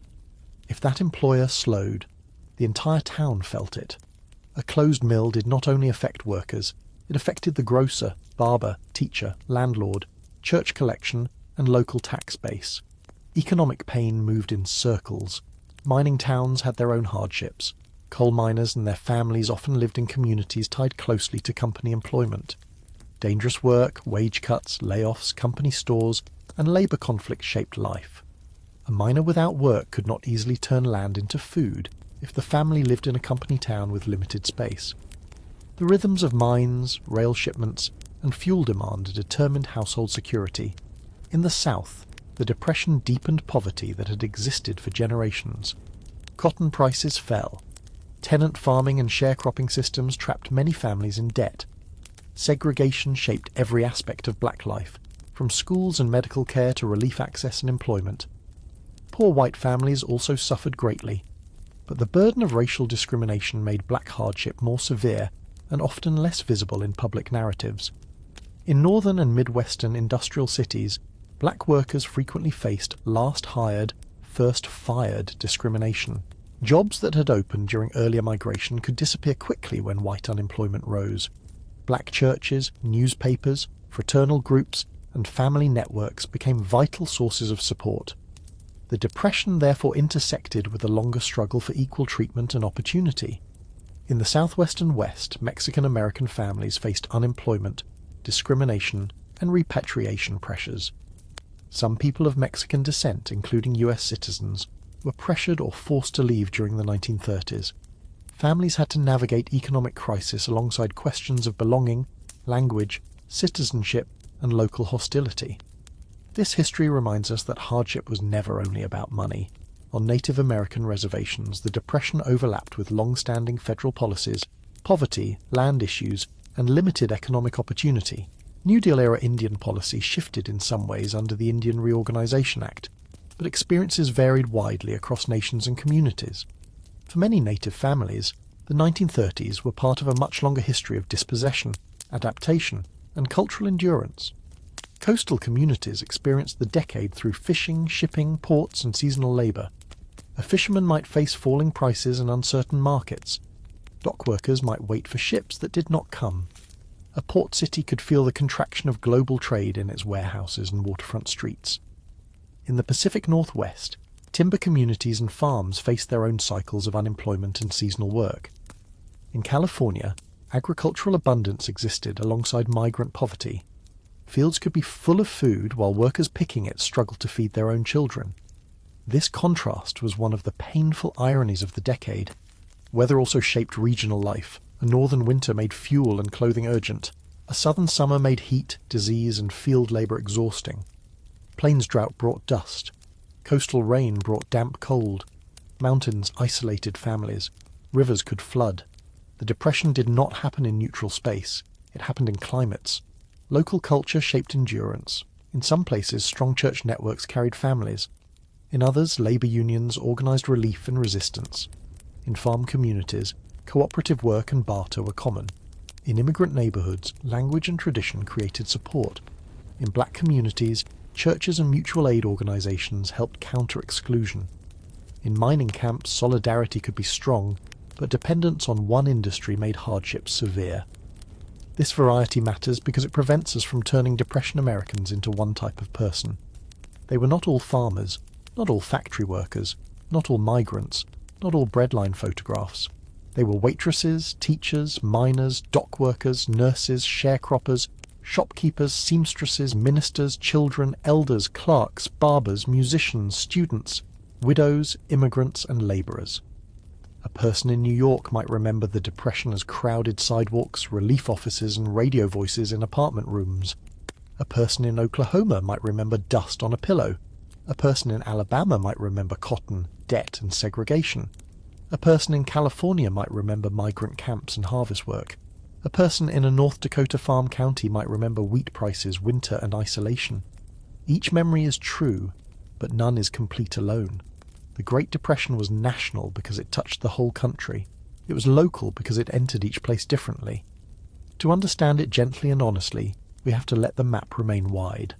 If that employer slowed, the entire town felt it. A closed mill did not only affect workers, it affected the grocer, barber, teacher, landlord, church collection, and local tax base. Economic pain moved in circles. Mining towns had their own hardships. Coal miners and their families often lived in communities tied closely to company employment. Dangerous work, wage cuts, layoffs, company stores, and labour conflicts shaped life. A miner without work could not easily turn land into food if the family lived in a company town with limited space. The rhythms of mines, rail shipments, and fuel demand determined household security. In the South, the Depression deepened poverty that had existed for generations. Cotton prices fell. Tenant farming and sharecropping systems trapped many families in debt. Segregation shaped every aspect of black life, from schools and medical care to relief access and employment. Poor white families also suffered greatly, but the burden of racial discrimination made black hardship more severe and often less visible in public narratives. In northern and midwestern industrial cities, black workers frequently faced last hired, first fired discrimination. Jobs that had opened during earlier migration could disappear quickly when white unemployment rose. Black churches, newspapers, fraternal groups, and family networks became vital sources of support. The Depression therefore intersected with a longer struggle for equal treatment and opportunity. In the Southwest and West, Mexican-American families faced unemployment, discrimination, and repatriation pressures. Some people of Mexican descent, including US citizens, were pressured or forced to leave during the 1930s. Families had to navigate economic crisis alongside questions of belonging, language, citizenship, and local hostility. This history reminds us that hardship was never only about money. On Native American reservations, the Depression overlapped with long-standing federal policies, poverty, land issues, and limited economic opportunity. New Deal-era Indian policy shifted in some ways under the Indian Reorganization Act, but experiences varied widely across nations and communities. For many Native families, the 1930s were part of a much longer history of dispossession, adaptation, and cultural endurance. Coastal communities experienced the decade through fishing, shipping, ports, and seasonal labour. A fisherman might face falling prices and uncertain markets. Dock workers might wait for ships that did not come. A port city could feel the contraction of global trade in its warehouses and waterfront streets. In the Pacific Northwest, timber communities and farms faced their own cycles of unemployment and seasonal work. In California, agricultural abundance existed alongside migrant poverty. Fields could be full of food while workers picking it struggled to feed their own children. This contrast was one of the painful ironies of the decade. Weather also shaped regional life. A northern winter made fuel and clothing urgent. A southern summer made heat, disease, and field labour exhausting. Plains drought brought dust. Coastal rain brought damp cold. Mountains isolated families. Rivers could flood. The Depression did not happen in neutral space. It happened in climates. Local culture shaped endurance. In some places, strong church networks carried families. In others, labour unions organised relief and resistance. In farm communities, cooperative work and barter were common. In immigrant neighbourhoods, language and tradition created support. In black communities, churches and mutual aid organisations helped counter exclusion. In mining camps, solidarity could be strong, but dependence on one industry made hardships severe. This variety matters because it prevents us from turning Depression Americans into one type of person. They were not all farmers, not all factory workers, not all migrants, not all breadline photographs. They were waitresses, teachers, miners, dock workers, nurses, sharecroppers, shopkeepers, seamstresses, ministers, children, elders, clerks, barbers, musicians, students, widows, immigrants, and labourers. A person in New York might remember the Depression as crowded sidewalks, relief offices, and radio voices in apartment rooms. A person in Oklahoma might remember dust on a pillow. A person in Alabama might remember cotton, debt, and segregation. A person in California might remember migrant camps and harvest work. A person in a North Dakota farm county might remember wheat prices, winter, and isolation. Each memory is true, but none is complete alone. The Great Depression was national because it touched the whole country. It was local because it entered each place differently. To understand it gently and honestly, we have to let the map remain wide.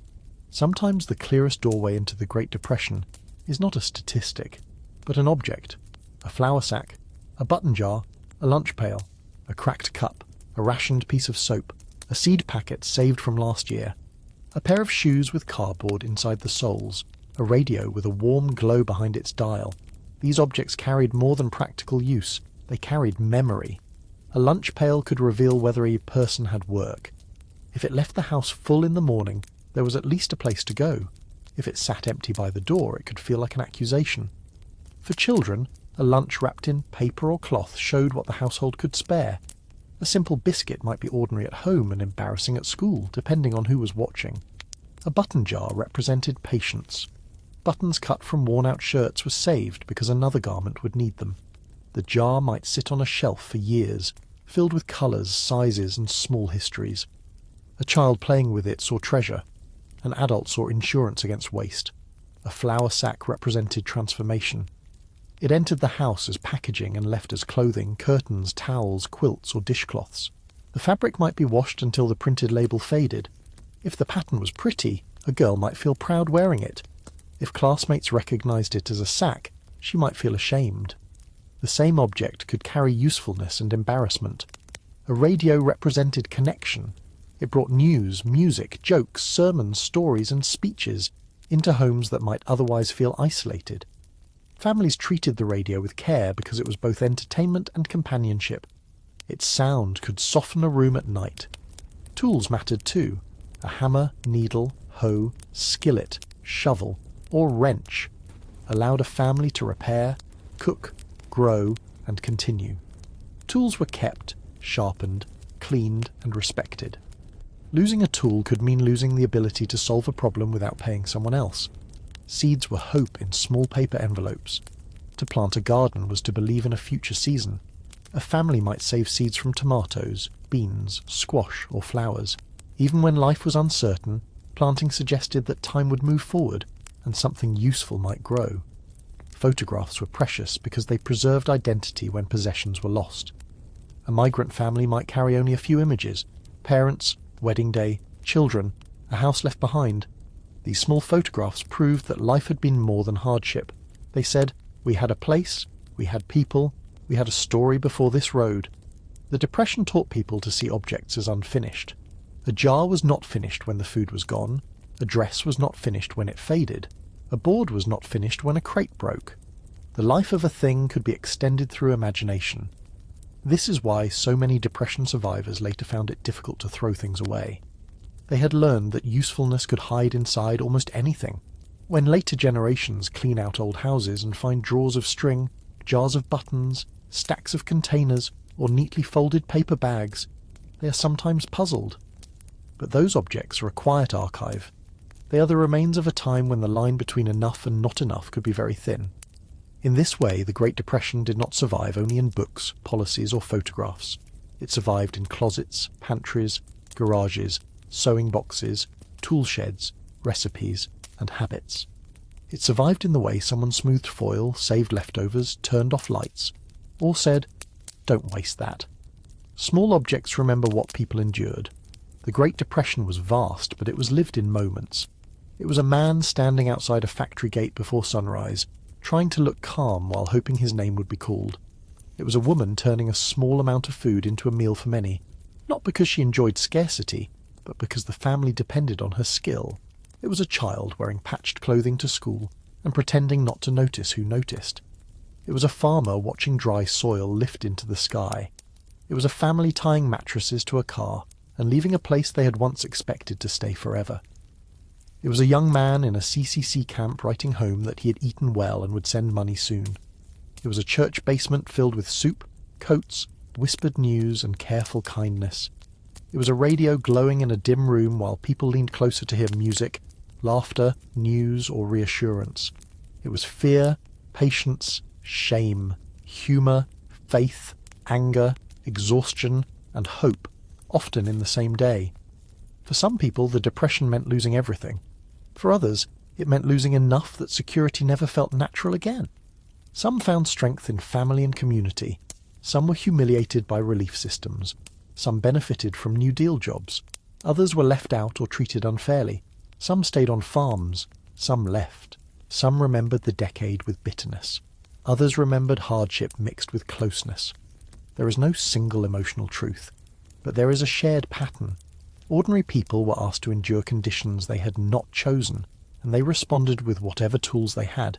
Sometimes the clearest doorway into the Great Depression is not a statistic, but an object. A flour sack, a button jar, a lunch pail, a cracked cup, a rationed piece of soap, a seed packet saved from last year, a pair of shoes with cardboard inside the soles, a radio with a warm glow behind its dial. These objects carried more than practical use. They carried memory. A lunch pail could reveal whether a person had work. If it left the house full in the morning, there was at least a place to go. If it sat empty by the door, it could feel like an accusation. For children, a lunch wrapped in paper or cloth showed what the household could spare. A simple biscuit might be ordinary at home and embarrassing at school, depending on who was watching. A button jar represented patience. Buttons cut from worn-out shirts were saved because another garment would need them. The jar might sit on a shelf for years, filled with colours, sizes, and small histories. A child playing with it saw treasure. An adult saw insurance against waste. A flour sack represented transformation. It entered the house as packaging and left as clothing, curtains, towels, quilts, or dishcloths. The fabric might be washed until the printed label faded. If the pattern was pretty, a girl might feel proud wearing it. If classmates recognised it as a sack, she might feel ashamed. The same object could carry usefulness and embarrassment. A radio represented connection. It brought news, music, jokes, sermons, stories, and speeches into homes that might otherwise feel isolated. Families treated the radio with care because it was both entertainment and companionship. Its sound could soften a room at night. Tools mattered too. A hammer, needle, hoe, skillet, shovel, or wrench allowed a family to repair, cook, grow, and continue. Tools were kept, sharpened, cleaned, and respected. Losing a tool could mean losing the ability to solve a problem without paying someone else. Seeds were hope in small paper envelopes. To plant a garden was to believe in a future season. A family might save seeds from tomatoes, beans, squash, or flowers. Even when life was uncertain, planting suggested that time would move forward and something useful might grow. Photographs were precious because they preserved identity when possessions were lost. A migrant family might carry only a few images: parents, wedding day, children, a house left behind. These small photographs proved that life had been more than hardship. They said, we had a place, we had people, we had a story before this road. The Depression taught people to see objects as unfinished. A jar was not finished when the food was gone. A dress was not finished when it faded. A board was not finished when a crate broke. The life of a thing could be extended through imagination. This is why so many Depression survivors later found it difficult to throw things away. They had learned that usefulness could hide inside almost anything. When later generations clean out old houses and find drawers of string, jars of buttons, stacks of containers, or neatly folded paper bags, they are sometimes puzzled. But those objects are a quiet archive. They are the remains of a time when the line between enough and not enough could be very thin. In this way, the Great Depression did not survive only in books, policies, or photographs. It survived in closets, pantries, garages, sewing boxes, tool sheds, recipes, and habits. It survived in the way someone smoothed foil, saved leftovers, turned off lights, or said, "Don't waste that." Small objects remember what people endured. The Great Depression was vast, but it was lived in moments. It was a man standing outside a factory gate before sunrise, trying to look calm while hoping his name would be called. It was a woman turning a small amount of food into a meal for many, not because she enjoyed scarcity, but because the family depended on her skill. It was a child wearing patched clothing to school and pretending not to notice who noticed. It was a farmer watching dry soil lift into the sky. It was a family tying mattresses to a car and leaving a place they had once expected to stay forever. It was a young man in a CCC camp writing home that he had eaten well and would send money soon. It was a church basement filled with soup, coats, whispered news, and careful kindness. It was a radio glowing in a dim room while people leaned closer to hear music, laughter, news, or reassurance. It was fear, patience, shame, humour, faith, anger, exhaustion, and hope, often in the same day. For some people, the Depression meant losing everything. For others, it meant losing enough that security never felt natural again. Some found strength in family and community. Some were humiliated by relief systems. Some benefited from New Deal jobs. Others were left out or treated unfairly. Some stayed on farms. Some left. Some remembered the decade with bitterness. Others remembered hardship mixed with closeness. There is no single emotional truth, but there is a shared pattern. Ordinary people were asked to endure conditions they had not chosen, and they responded with whatever tools they had.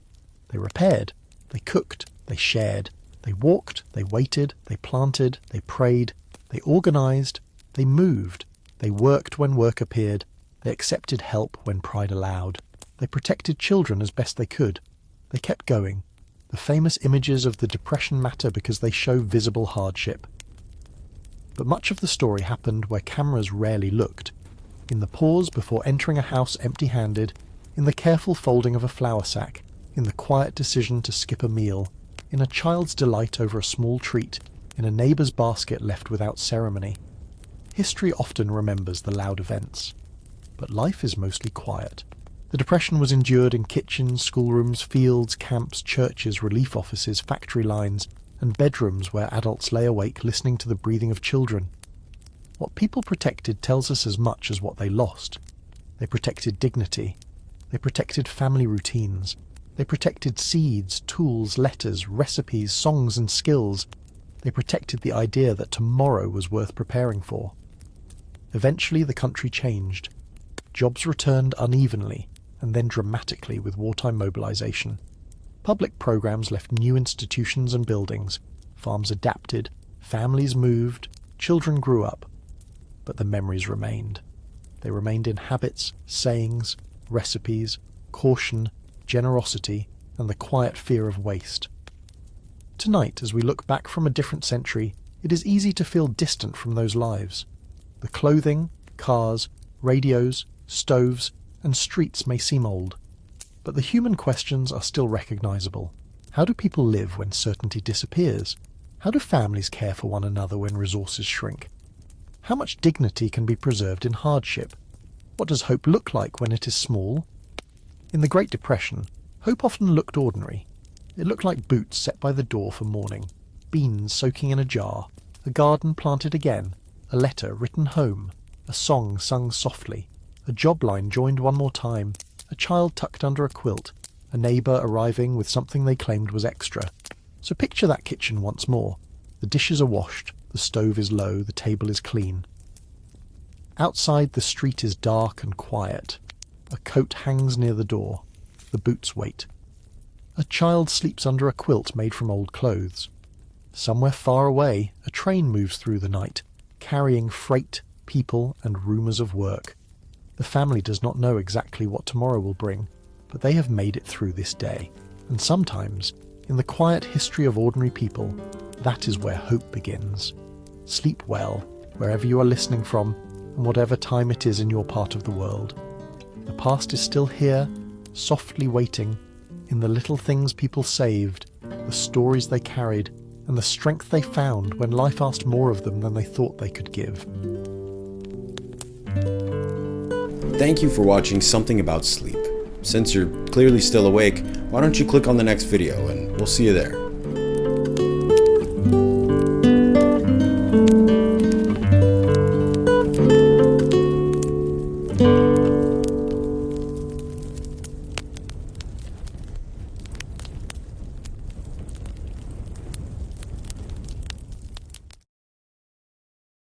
They repaired, they cooked, they shared, they walked, they waited, they planted, they prayed, they organised, they moved, they worked when work appeared, they accepted help when pride allowed, they protected children as best they could. They kept going. The famous images of the Depression matter because they show visible hardship. But much of the story happened where cameras rarely looked. In the pause before entering a house empty-handed, in the careful folding of a flour sack, in the quiet decision to skip a meal, in a child's delight over a small treat, in a neighbour's basket left without ceremony. History often remembers the loud events. But life is mostly quiet. The Depression was endured in kitchens, schoolrooms, fields, camps, churches, relief offices, factory lines, and bedrooms where adults lay awake listening to the breathing of children. What people protected tells us as much as what they lost. They protected dignity. They protected family routines. They protected seeds, tools, letters, recipes, songs, and skills. They protected the idea that tomorrow was worth preparing for. Eventually, the country changed. Jobs returned unevenly, and then dramatically with wartime mobilization. Public programs left new institutions and buildings, farms adapted, families moved, children grew up. But the memories remained. They remained in habits, sayings, recipes, caution, generosity, and the quiet fear of waste. Tonight, as we look back from a different century, it is easy to feel distant from those lives. The clothing, cars, radios, stoves, and streets may seem old, but the human questions are still recognizable. How do people live when certainty disappears? How do families care for one another when resources shrink? How much dignity can be preserved in hardship? What does hope look like when it is small? In the Great Depression, hope often looked ordinary. It looked like boots set by the door for morning, beans soaking in a jar, a garden planted again, a letter written home, a song sung softly, a job line joined one more time, a child tucked under a quilt, a neighbour arriving with something they claimed was extra. So picture that kitchen once more. The dishes are washed, the stove is low, the table is clean. Outside, the street is dark and quiet. A coat hangs near the door. The boots wait. A child sleeps under a quilt made from old clothes. Somewhere far away, a train moves through the night, carrying freight, people, and rumours of work. The family does not know exactly what tomorrow will bring, but they have made it through this day. And sometimes, in the quiet history of ordinary people, that is where hope begins. Sleep well, wherever you are listening from, and whatever time it is in your part of the world. The past is still here, softly waiting, in the little things people saved, the stories they carried, and the strength they found when life asked more of them than they thought they could give. Thank you for watching Something About Sleep. Since you're clearly still awake, why don't you click on the next video and we'll see you there.